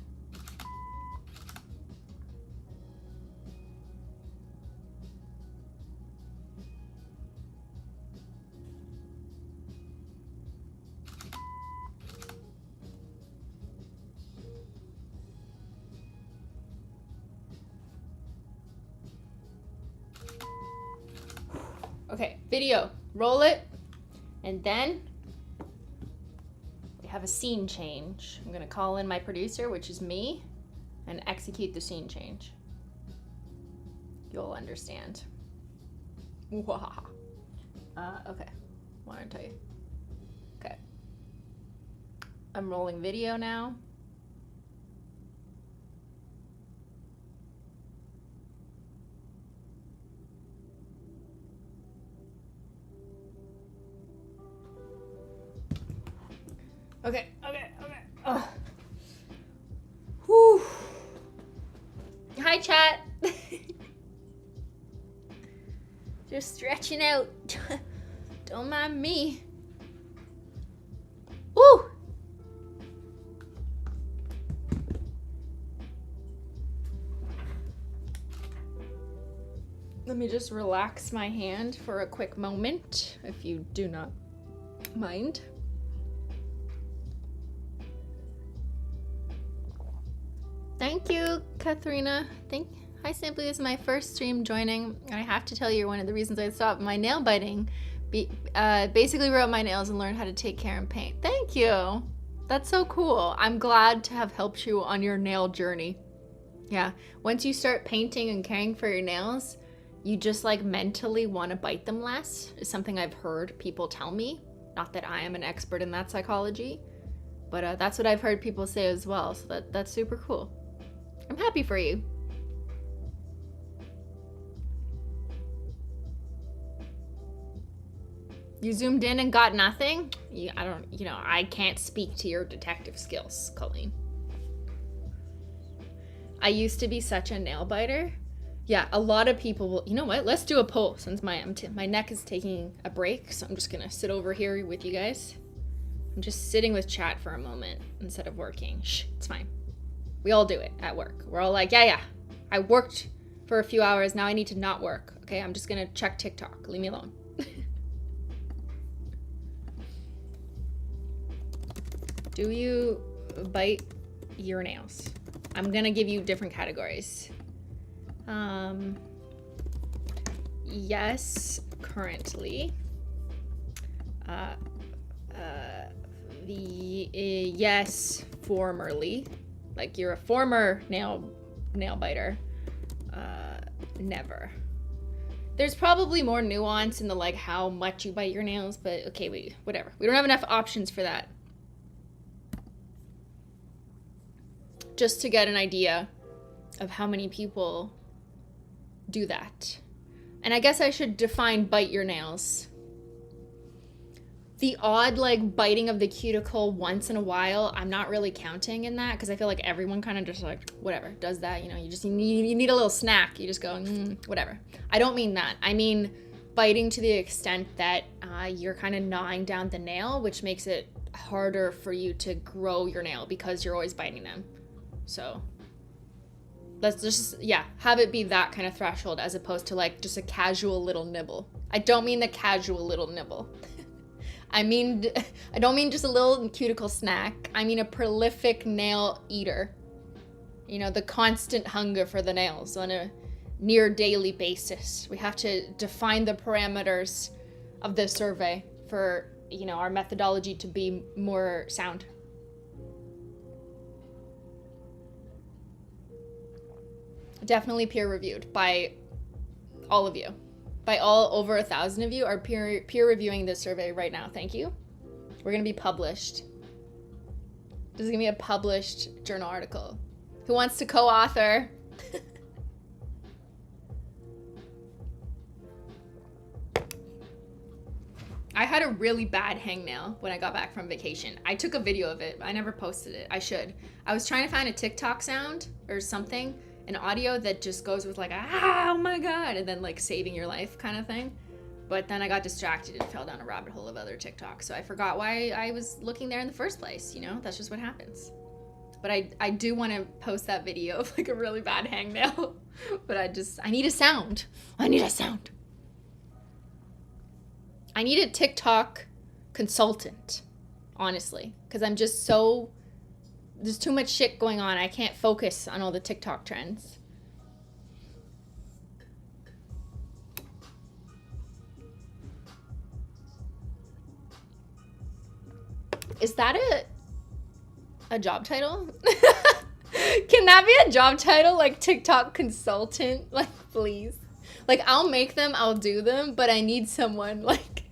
Okay, video. Roll it. And then we have a scene change. I'm gonna call in my producer, which is me, and execute the scene change. You'll understand. Wahaha. Okay. Want to tell you. Okay. I'm rolling video now. Okay. Oh. Whew. Hi, chat. Just stretching out. Don't mind me. Woo! Let me just relax my hand for a quick moment, if you do not mind. Thank you, Katharina. Hi, Simply. This is my first stream joining. I have to tell you, one of the reasons I stopped my nail biting, basically wrote my nails and learned how to take care and paint. Thank you. That's so cool. I'm glad to have helped you on your nail journey. Yeah, once you start painting and caring for your nails, you just like mentally want to bite them less, is something I've heard people tell me. Not that I am an expert in that psychology, but that's what I've heard people say as well, so that's super cool. I'm happy for you. You zoomed in and got nothing? I can't speak to your detective skills, Colleen. I used to be such a nail biter. Yeah, a lot of people will, you know what? Let's do a poll since my neck is taking a break, so I'm just gonna sit over here with you guys. I'm just sitting with chat for a moment instead of working. Shh, it's fine. We all do it at work. We're all like, yeah, I worked for a few hours, now I need to not work. Okay, I'm just gonna check TikTok. Leave me alone. Do you bite your nails? I'm gonna give you different categories. Yes, currently. Yes, formerly. Like you're a former nail biter. Never. There's probably more nuance in the like how much you bite your nails, but okay, whatever. We don't have enough options for that. Just to get an idea of how many people do that. And I guess I should define bite your nails. The odd like biting of the cuticle once in a while, I'm not really counting in that because I feel like everyone kind of just like whatever does that. You know, you need a little snack. You just go whatever. I don't mean that. I mean biting to the extent that you're kind of gnawing down the nail, which makes it harder for you to grow your nail because you're always biting them. So let's just, have it be that kind of threshold as opposed to like just a casual little nibble. I don't mean the casual little nibble. I don't mean just a little cuticle snack. I mean a prolific nail eater. You know, the constant hunger for the nails on a near daily basis. We have to define the parameters of this survey for, our methodology to be more sound. Definitely peer reviewed by all of you. By all over 1,000 of you are peer reviewing this survey right now. Thank you. We're gonna be published. This is gonna be a published journal article. Who wants to co-author? I had a really bad hangnail when I got back from vacation. I took a video of it. I never posted it. I should. I was trying to find a TikTok sound or something, an audio that just goes with like, oh my God, and then like saving your life kind of thing. But then I got distracted and fell down a rabbit hole of other TikToks. So I forgot why I was looking there in the first place. That's just what happens. But I do want to post that video of like a really bad hangnail. But I need a sound. I need a sound. I need a TikTok consultant, honestly. Because I'm just so... There's too much shit going on. I can't focus on all the TikTok trends. Is that a job title? Can that be a job title? Like TikTok consultant? Like, please. Like, I'll make them, I'll do them, but I need someone like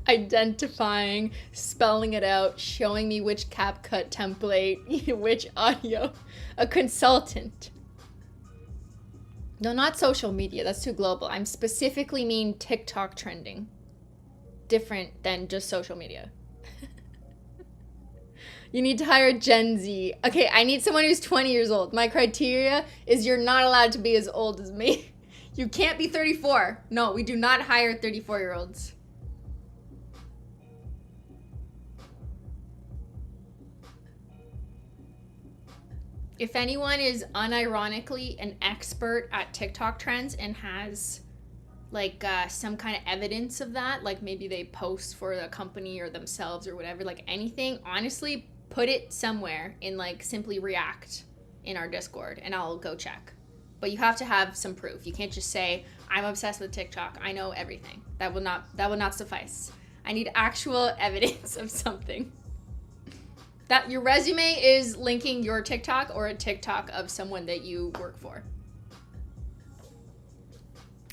identifying, spelling it out, showing me which CapCut template, which audio. A consultant. No, not social media. That's too global. I'm specifically mean TikTok trending. Different than just social media. You need to hire Gen Z. Okay, I need someone who's 20 years old. My criteria is you're not allowed to be as old as me. You can't be 34. No, we do not hire 34-year-olds. If anyone is unironically an expert at TikTok trends and has like some kind of evidence of that, like maybe they post for the company or themselves or whatever, like anything, honestly, put it somewhere in like Simply React in our Discord and I'll go check. But you have to have some proof. You can't just say, I'm obsessed with TikTok. I know everything. That will not suffice. I need actual evidence of something. That your resume is linking your TikTok or a TikTok of someone that you work for.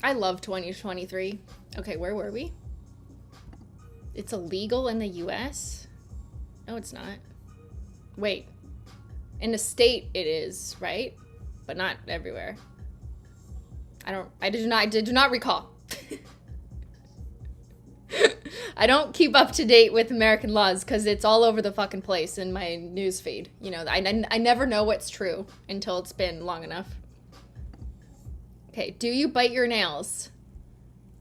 I love 2023. Okay, where were we? It's illegal in the US? No, it's not. Wait. In the state it is, right? But not everywhere. I do not recall. I don't keep up to date with American laws because it's all over the fucking place in my news feed. You know, I never know what's true until it's been long enough. Okay, do you bite your nails?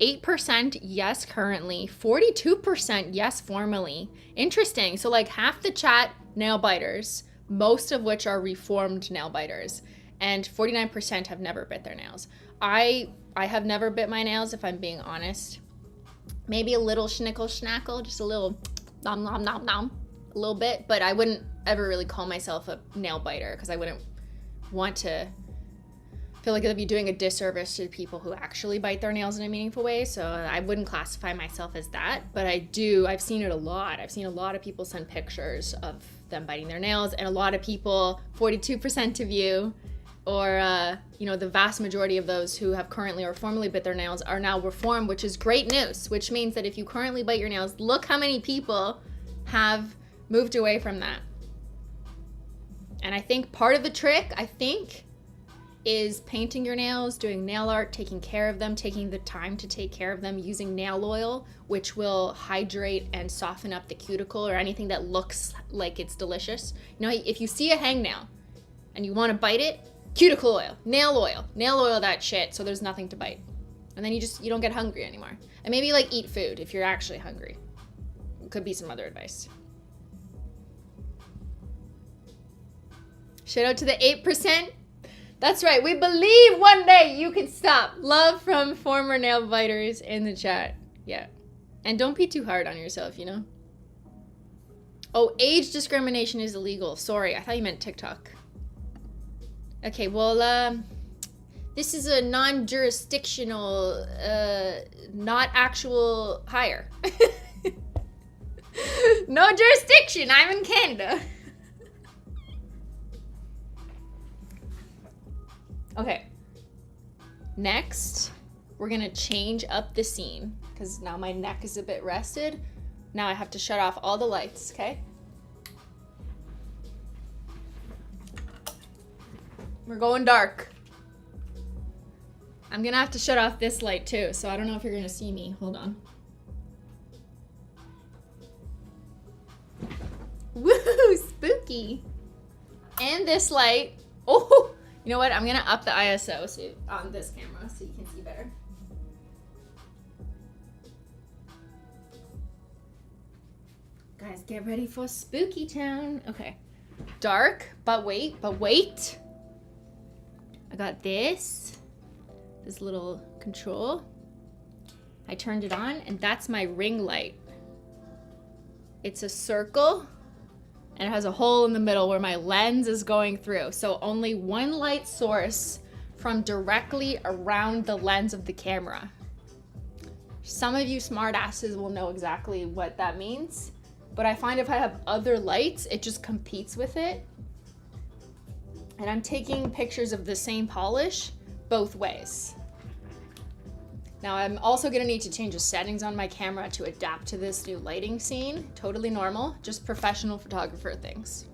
8% yes currently, 42% yes formally. Interesting. So like half the chat nail biters, most of which are reformed nail biters, and 49% have never bit their nails. I have never bit my nails, if I'm being honest. Maybe a little schnickle schnackle, just a little nom nom nom nom, a little bit, but I wouldn't ever really call myself a nail biter because I wouldn't want to feel like I'd be doing a disservice to people who actually bite their nails in a meaningful way, so I wouldn't classify myself as that, but I've seen it a lot. I've seen a lot of people send pictures of them biting their nails, and a lot of people, 42% of you, or the vast majority of those who have currently or formerly bit their nails are now reformed, which is great news, which means that if you currently bite your nails, look how many people have moved away from that. And I think part of the trick, is painting your nails, doing nail art, taking care of them, taking the time to take care of them, using nail oil, which will hydrate and soften up the cuticle or anything that looks like it's delicious. You know, if you see a hangnail and you want to bite it, cuticle oil, nail oil that shit so there's nothing to bite. And then you don't get hungry anymore. And maybe like eat food if you're actually hungry. Could be some other advice. Shout out to the 8%. That's right. We believe one day you can stop. Love from former nail biters in the chat. Yeah. And don't be too hard on yourself, you know? Oh, age discrimination is illegal. Sorry, I thought you meant TikTok. Okay, well, this is a non-jurisdictional, not actual hire. No jurisdiction. I'm in Canada. Okay, next, we're gonna change up the scene because now my neck is a bit rested. Now I have to shut off all the lights, okay? We're going dark. I'm gonna have to shut off this light too, so I don't know if you're gonna see me. Hold on. Woohoo, spooky. And this light, oh! You know what? I'm gonna up the ISO on this camera so you can see better. Guys, get ready for spooky town. Okay. Dark, but wait. I got this little control. I turned it on and that's my ring light. It's a circle. And it has a hole in the middle where my lens is going through. So only one light source from directly around the lens of the camera. Some of you smartasses will know exactly what that means. But I find if I have other lights, it just competes with it. And I'm taking pictures of the same polish both ways. Now I'm also gonna need to change the settings on my camera to adapt to this new lighting scene. Totally normal, just professional photographer things.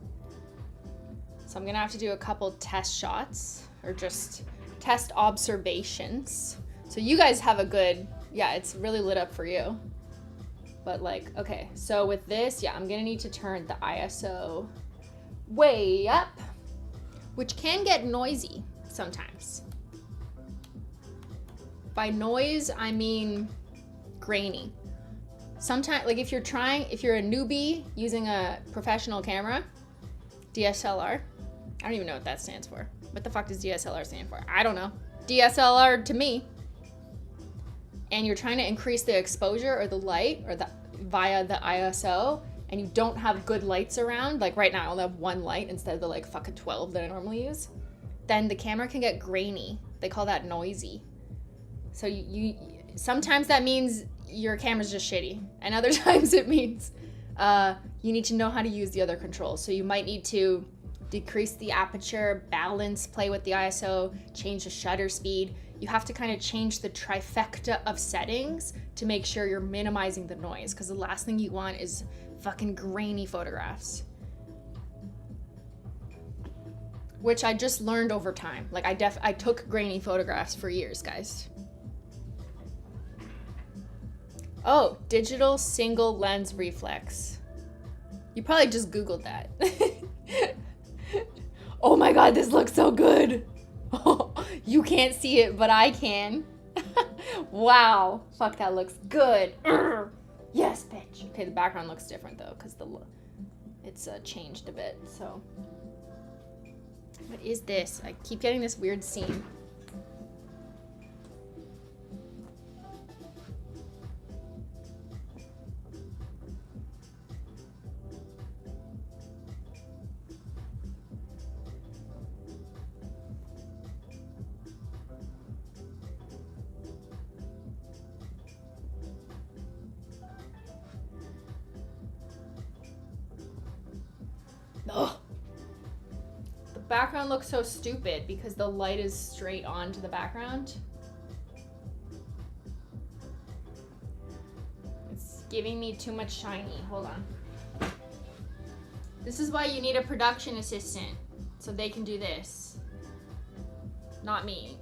So I'm gonna have to do a couple test shots or just test observations. So you guys have a good, yeah, it's really lit up for you. But like, okay, so with this, yeah, I'm gonna need to turn the ISO way up, which can get noisy sometimes. By noise, I mean grainy. Sometimes, like if you're a newbie using a professional camera, DSLR, I don't even know what that stands for. What the fuck does DSLR stand for? I don't know. DSLR to me. And you're trying to increase the exposure or the light or via the ISO, and you don't have good lights around, like right now I only have one light instead of the like fucking 12 that I normally use, then the camera can get grainy. They call that noisy. So you sometimes that means your camera's just shitty, and other times it means you need to know how to use the other controls. So you might need to decrease the aperture, balance, play with the ISO, change the shutter speed. You have to kind of change the trifecta of settings to make sure you're minimizing the noise, because the last thing you want is fucking grainy photographs. Which I just learned over time. Like I took grainy photographs for years, guys. Oh, digital single lens reflex. You probably just Googled that. Oh my God, this looks so good. You can't see it, but I can. Wow. Fuck, that looks good. Urgh. Yes, bitch. Okay, the background looks different though, because it's changed a bit, so. What is this? I keep getting this weird scene. Ugh. The background looks so stupid because the light is straight onto the background. It's giving me too much shiny. Hold on. This is why you need a production assistant, so they can do this. Not me.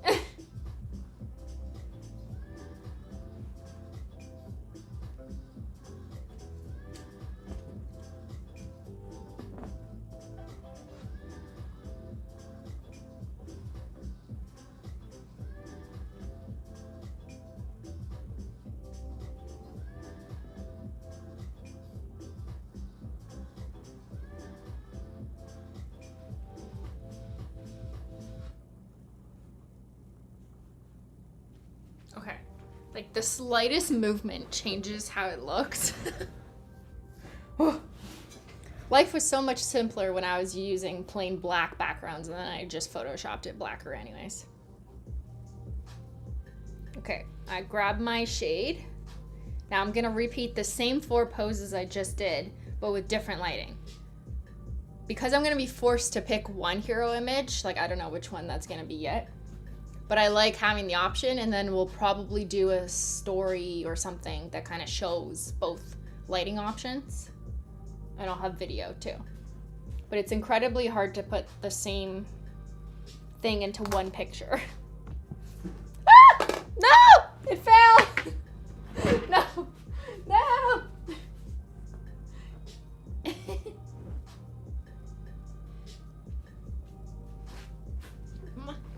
Okay, like the slightest movement changes how it looks. Life was so much simpler when I was using plain black backgrounds, and then I just photoshopped it blacker anyways. Okay, I grab my shade. Now I'm gonna repeat the same 4 poses I just did, but with different lighting. Because I'm gonna be forced to pick one hero image, like I don't know which one that's gonna be yet, but I like having the option, and then we'll probably do a story or something that kind of shows both lighting options, and I'll have video too. But it's incredibly hard to put the same thing into one picture. Ah! No! It fell! No! No!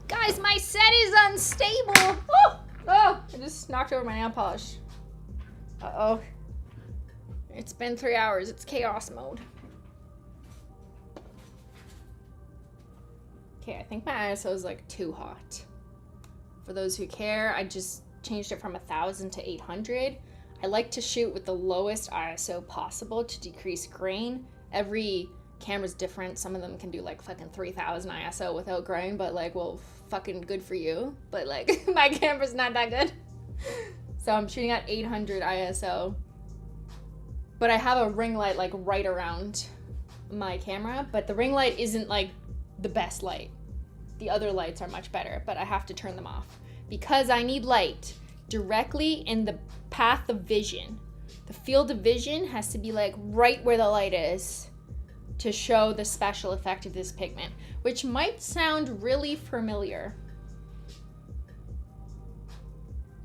Guys, my set is unstable. Oh, oh, I just knocked over my nail polish. Uh-oh. It's been 3 hours. It's chaos mode. Okay, I think my ISO is like too hot. For those who care, I just changed it from 1000 to 800. I like to shoot with the lowest ISO possible to decrease grain. Every camera's different. Some of them can do like fucking 3000 ISO without grain, but like, well, fucking good for you. But like, my camera's not that good. So I'm shooting at 800 ISO. but I have a ring light like right around my camera, but the ring light isn't like the best light. The other lights are much better, but I have to turn them off because I need light directly in the path of vision. The field of vision has to be like right where the light is to show the special effect of this pigment, which might sound really familiar.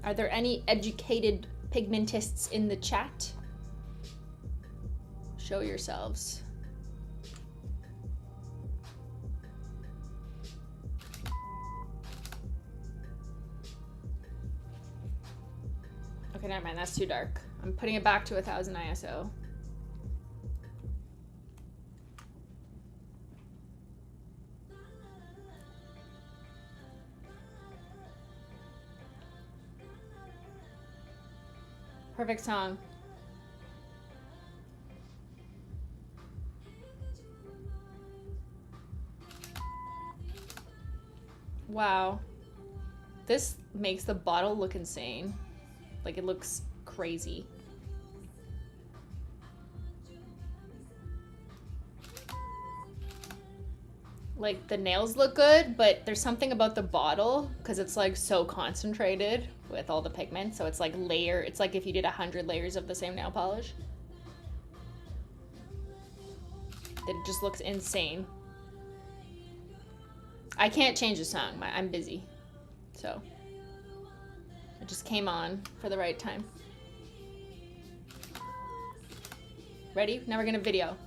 Are there any educated pigmentists in the chat? Show yourselves. Okay, never mind, that's too dark. I'm putting it back to 1000 ISO. Perfect song. Wow. This makes the bottle look insane. Like, it looks crazy. Like, the nails look good, but there's something about the bottle, because it's like so concentrated with all the pigment, so it's like it's like if you did 100 layers of the same nail polish. It just looks insane. I can't change the song, I'm busy, so it just came on for the right time. Ready? Now we're gonna video.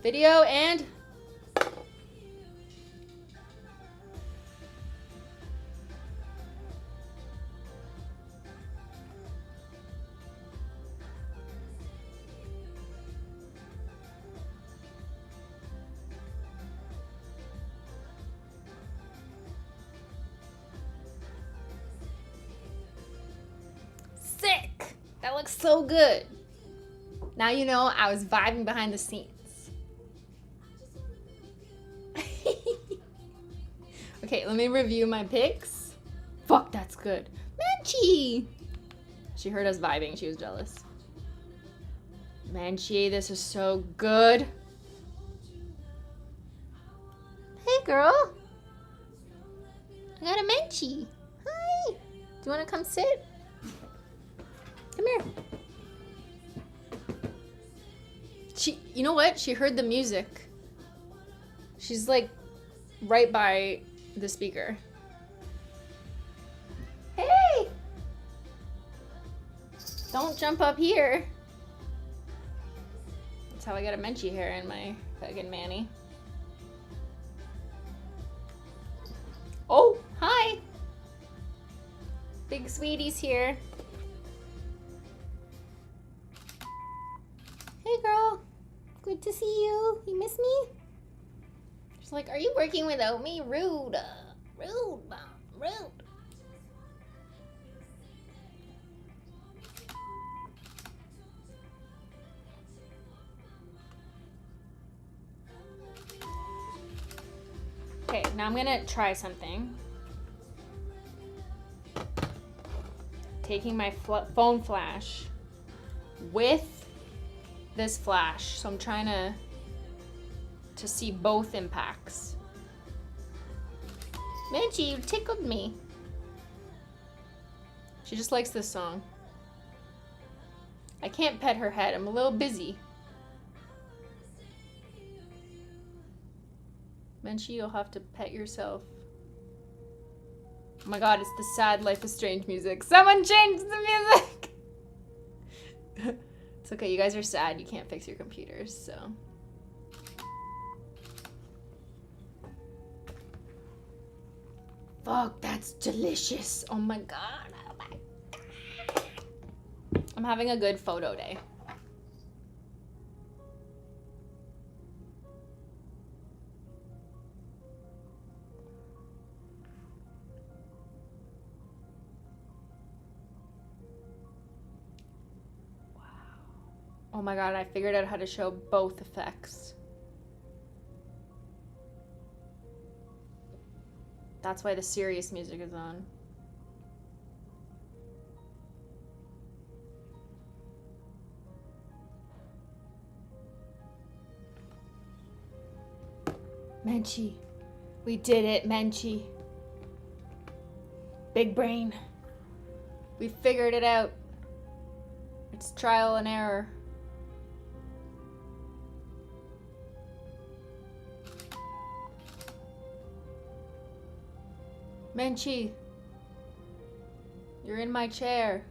Video and... Sick! That looks so good. Now you know I was vibing behind the scenes. Okay, let me review my pics. Fuck, that's good. Menchie! She heard us vibing, she was jealous. Menchie, this is so good. Hey girl. I got a Menchie. Hi. Do you want to come sit? Come here. You know what? She heard the music. She's like right by the speaker. Hey! Don't jump up here. That's how I got a Menchie hair in my fucking Manny. Oh, hi! Big sweetie's here. Hey girl, good to see you. You miss me? She's like, are you working without me? Rude. Rude, Mom. Rude. Okay, now I'm gonna try something. Taking my phone flash with this flash, so I'm trying to see both impacts. Menchie, you tickled me. She just likes this song. I can't pet her head, I'm a little busy. Menchie, you'll have to pet yourself. Oh my god, it's the sad Life is Strange music. Someone changed the music! It's okay, you guys are sad. You can't fix your computers, so. Fuck, that's delicious. Oh my god. Oh my god. I'm having a good photo day. Oh my god, I figured out how to show both effects. That's why the serious music is on. Menchie. We did it, Menchie. Big brain. We figured it out. It's trial and error. Menchie. You're in my chair.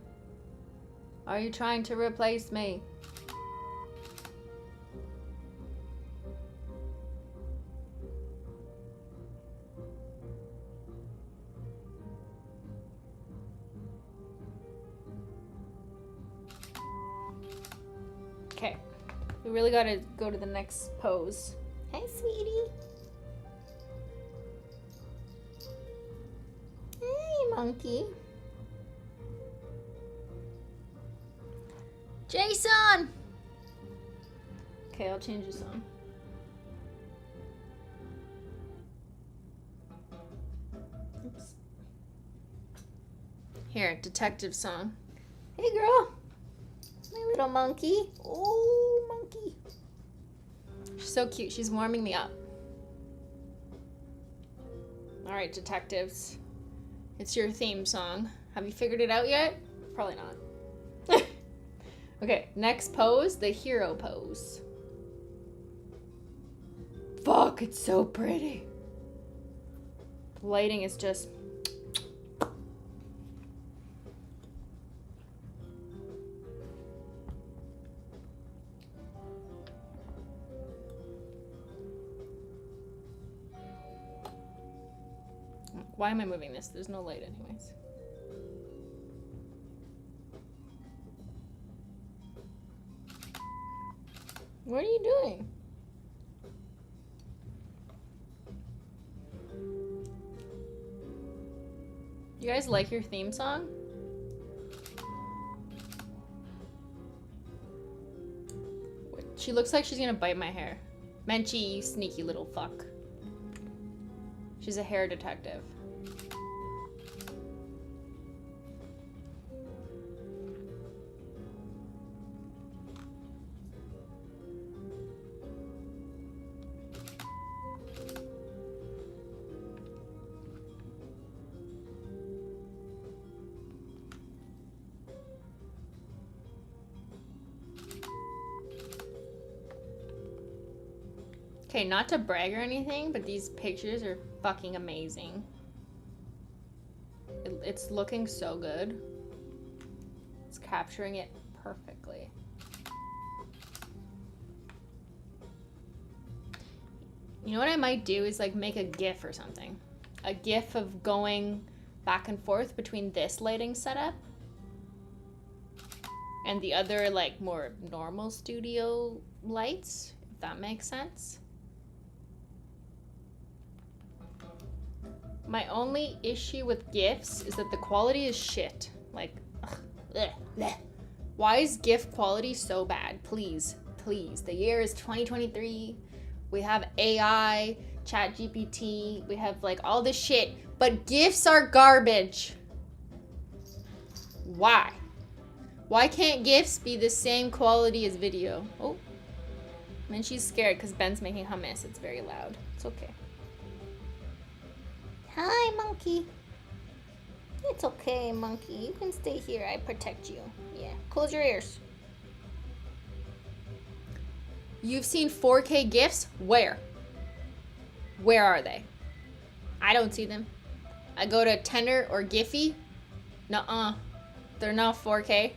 Are you trying to replace me? Okay. We really gotta go to the next pose. Hey, sweetie. Hey, monkey. Jason! Okay, I'll change the song. Oops. Here, detective song. Hey, girl. My little monkey. Oh, monkey. She's so cute. She's warming me up. All right, detectives. It's your theme song. Have you figured it out yet? Probably not. Okay, next pose, the hero pose. Fuck, it's so pretty. The lighting is just... Why am I moving this? There's no light anyways. What are you doing? You guys like your theme song? She looks like she's gonna bite my hair. Menchie, you sneaky little fuck. She's a hair detective. Okay, not to brag or anything, but these pictures are fucking amazing. It's looking so good. It's capturing it perfectly. You know what I might do is like make a GIF or something. A GIF of going back and forth between this lighting setup and the other like more normal studio lights, if that makes sense. My only issue with GIFs is that the quality is shit. Like, ugh, bleh, bleh. Why is GIF quality so bad? Please, please. The year is 2023. We have AI, ChatGPT. We have like all this shit, but GIFs are garbage. Why? Why can't GIFs be the same quality as video? Oh, and then she's scared because Ben's making hummus. It's very loud. It's okay. Hi, monkey. It's okay, monkey. You can stay here. I protect you. Yeah. Close your ears. You've seen 4K GIFs? Where? Where are they? I don't see them. I go to Tenor or Giphy. Nuh-uh. They're not 4K.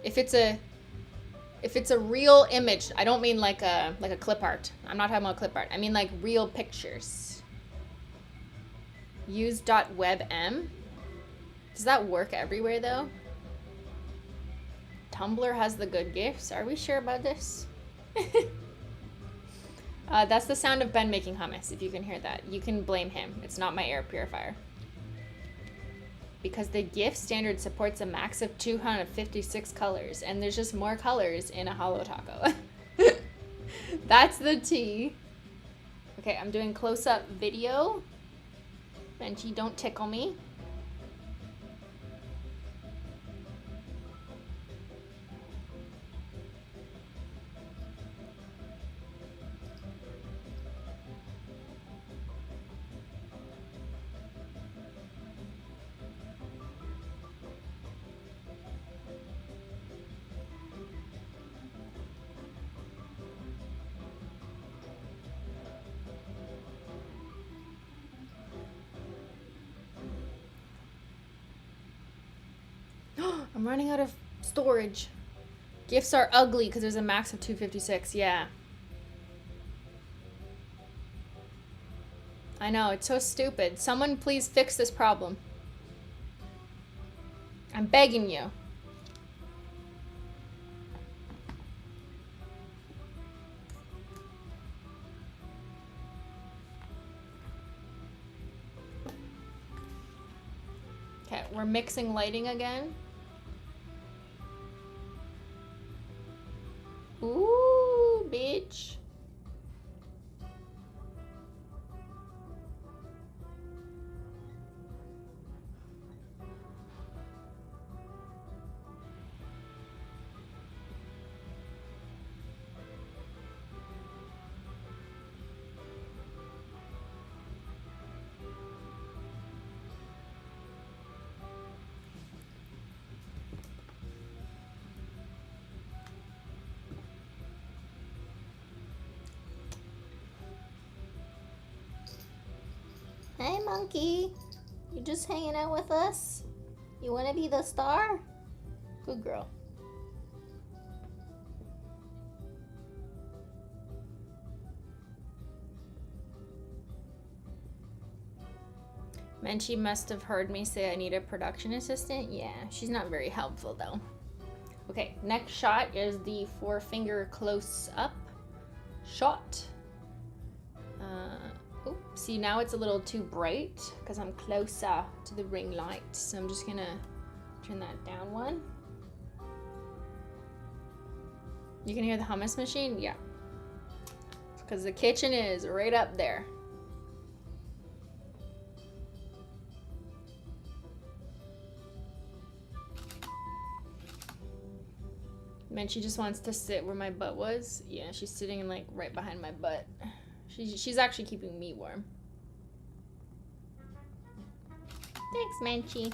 If it's a real image, I don't mean like a clip art. I'm not talking about clip art. I mean like real pictures. Use .webm. Does that work everywhere though? Tumblr has the good GIFs. Are we sure about this? That's the sound of Ben making hummus. If you can hear that, you can blame him. It's not my air purifier. Because the GIF standard supports a max of 256 colors, and there's just more colors in a HOLO taco. That's the tea. Okay, I'm doing close-up video. Menchie, don't tickle me. I'm running out of storage. Gifts are ugly because there's a max of 256. Yeah. I know, it's so stupid. Someone please fix this problem. I'm begging you. Okay, we're mixing lighting again. Ooh, bitch. Hey, monkey. You just hanging out with us? You want to be the star? Good girl. Menchie must have heard me say I need a production assistant. Yeah, she's not very helpful though. Okay, next shot is the 4-finger close-up shot. See, now it's a little too bright because I'm closer to the ring light. So I'm just gonna turn that down one. You can hear the hummus machine? Yeah. Because the kitchen is right up there. Menchie just wants to sit where my butt was. Yeah, she's sitting like right behind my butt. She's actually keeping me warm. Thanks, Menchie.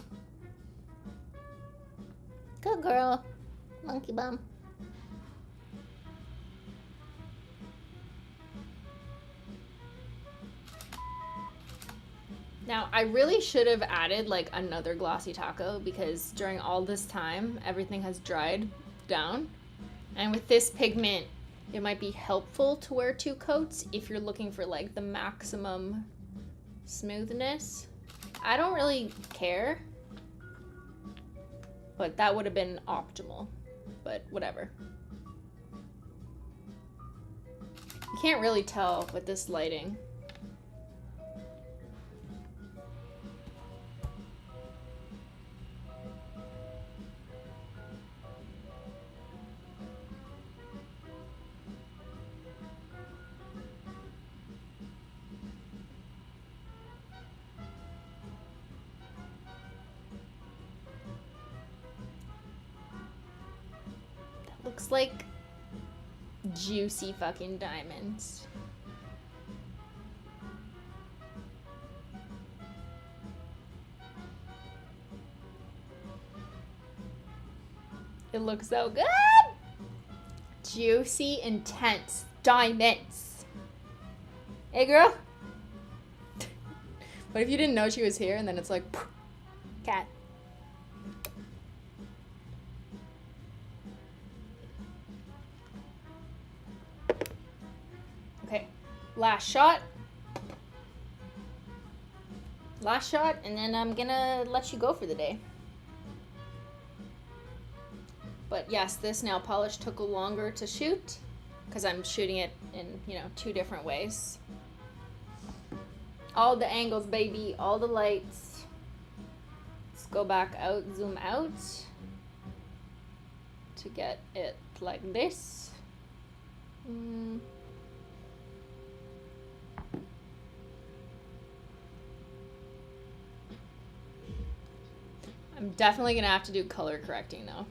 Good girl. Monkey bum. Now, I really should have added like another glossy taco because during all this time, everything has dried down. And with this pigment, it might be helpful to wear 2 coats if you're looking for like the maximum smoothness. I don't really care, but that would have been optimal, but whatever. You can't really tell with this lighting. Looks like juicy fucking diamonds. It looks so good. Juicy, intense diamonds. Hey, girl. What if you didn't know she was here and then it's like, cat. Okay, last shot. Last shot, and then I'm gonna let you go for the day. But yes, this nail polish took longer to shoot because I'm shooting it in, 2 different ways. All the angles, baby, all the lights. Let's go back out, zoom out to get it like this. I'm definitely gonna have to do color correcting though.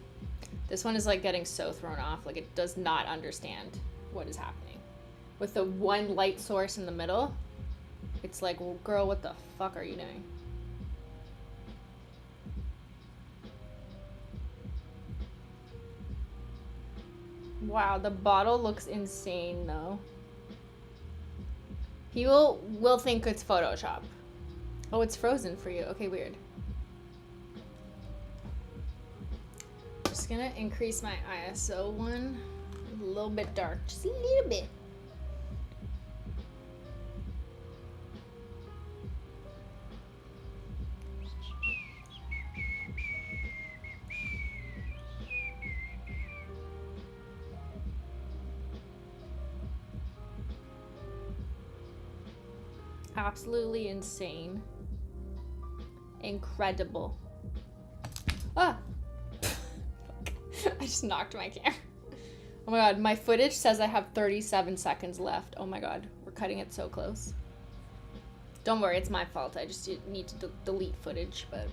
This one is like getting so thrown off, like it does not understand what is happening. With the one light source in the middle, it's like, well, girl, what the fuck are you doing? Wow, the bottle looks insane though. People will think it's Photoshop. Oh, it's frozen for you. Okay, weird. gonna increase my ISO one a little bit dark, just a little bit. Absolutely insane. Incredible. Ah! I just knocked my camera. Oh my god, my footage says I have 37 seconds left. Oh my god, we're cutting it so close. Don't worry, it's my fault. I just need to delete footage, but...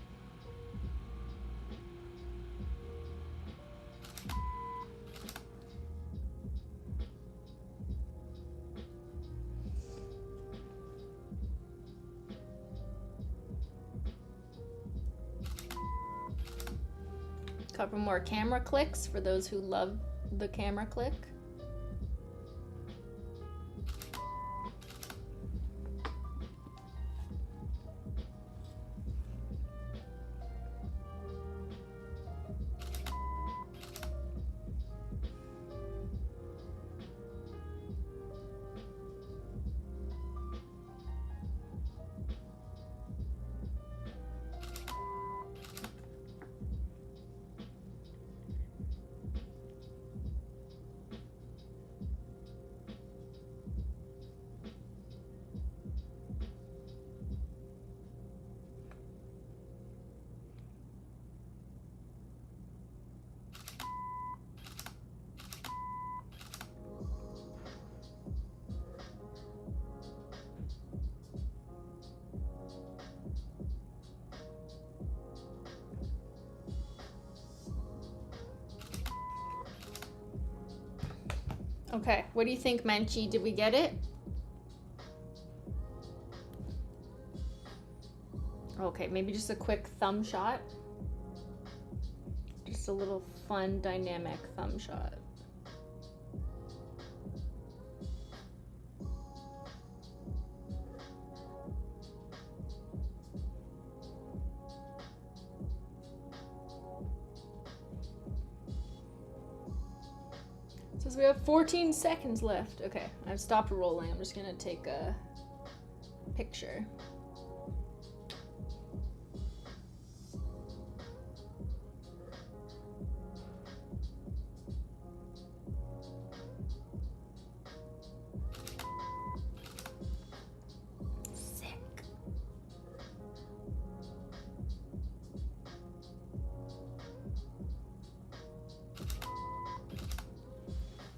Couple more camera clicks for those who love the camera click. Okay, what do you think, Menchie? Did we get it? Okay, maybe just a quick thumb shot. Just a little fun, dynamic thumb shot. Says we have 14 seconds left. Okay, I've stopped rolling. I'm just gonna take a picture.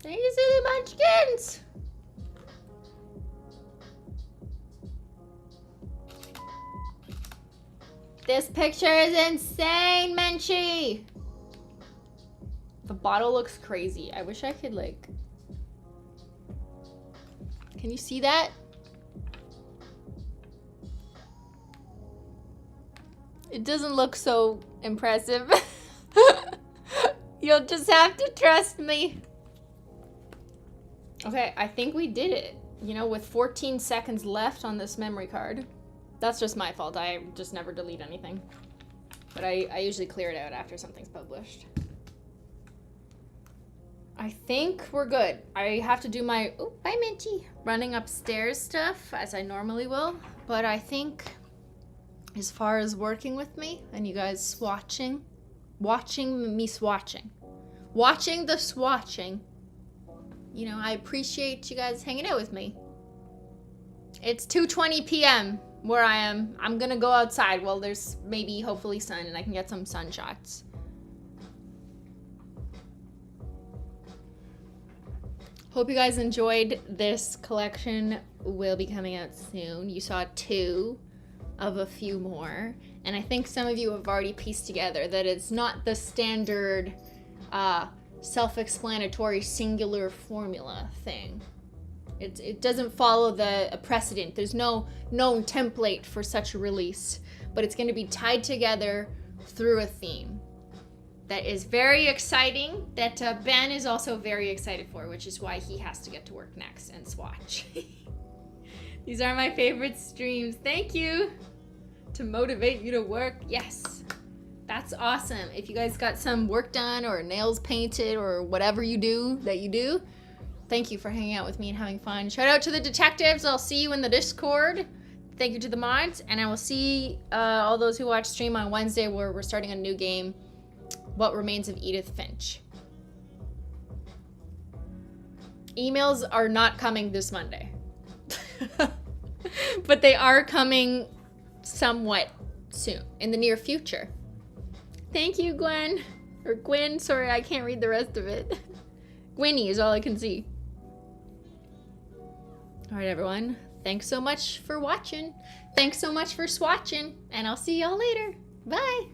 Thank you, silly munchkins! This picture is insane, Menchie! The bottle looks crazy. I wish I could, like... Can you see that? It doesn't look so impressive. You'll just have to trust me. Okay, I think we did it. You know, with 14 seconds left on this memory card. That's just my fault. I just never delete anything. But I usually clear it out after something's published. I think we're good. I have to do my, oh, bye Menchie, running upstairs stuff as I normally will. But I think as far as working with me and you guys watching me swatching, watching the swatching, you know, I appreciate you guys hanging out with me. It's 2:20 p.m. where I am. I'm gonna go outside while there's maybe hopefully sun and I can get some sun shots. Hope you guys enjoyed this collection. Will be coming out soon. You saw 2 of a few more. And I think some of you have already pieced together that it's not the standard self-explanatory singular formula thing. It doesn't follow a precedent. There's no known template for such a release, but it's going to be tied together through a theme. That is very exciting, that Ben is also very excited for, which is why he has to get to work next and swatch. These are my favorite streams. Thank you. To motivate you to work, yes. That's awesome. If you guys got some work done or nails painted or whatever you do, thank you for hanging out with me and having fun. Shout out to the detectives. I'll see you in the Discord. Thank you to the mods. And I will see all those who watch stream on Wednesday where we're starting a new game, What Remains of Edith Finch. Emails are not coming this Monday. But they are coming somewhat soon, in the near future. Thank you, Gwen. Or Gwen, sorry, I can't read the rest of it. Gwynny is all I can see. Alright, everyone. Thanks so much for watching. Thanks so much for swatching. And I'll see y'all later. Bye.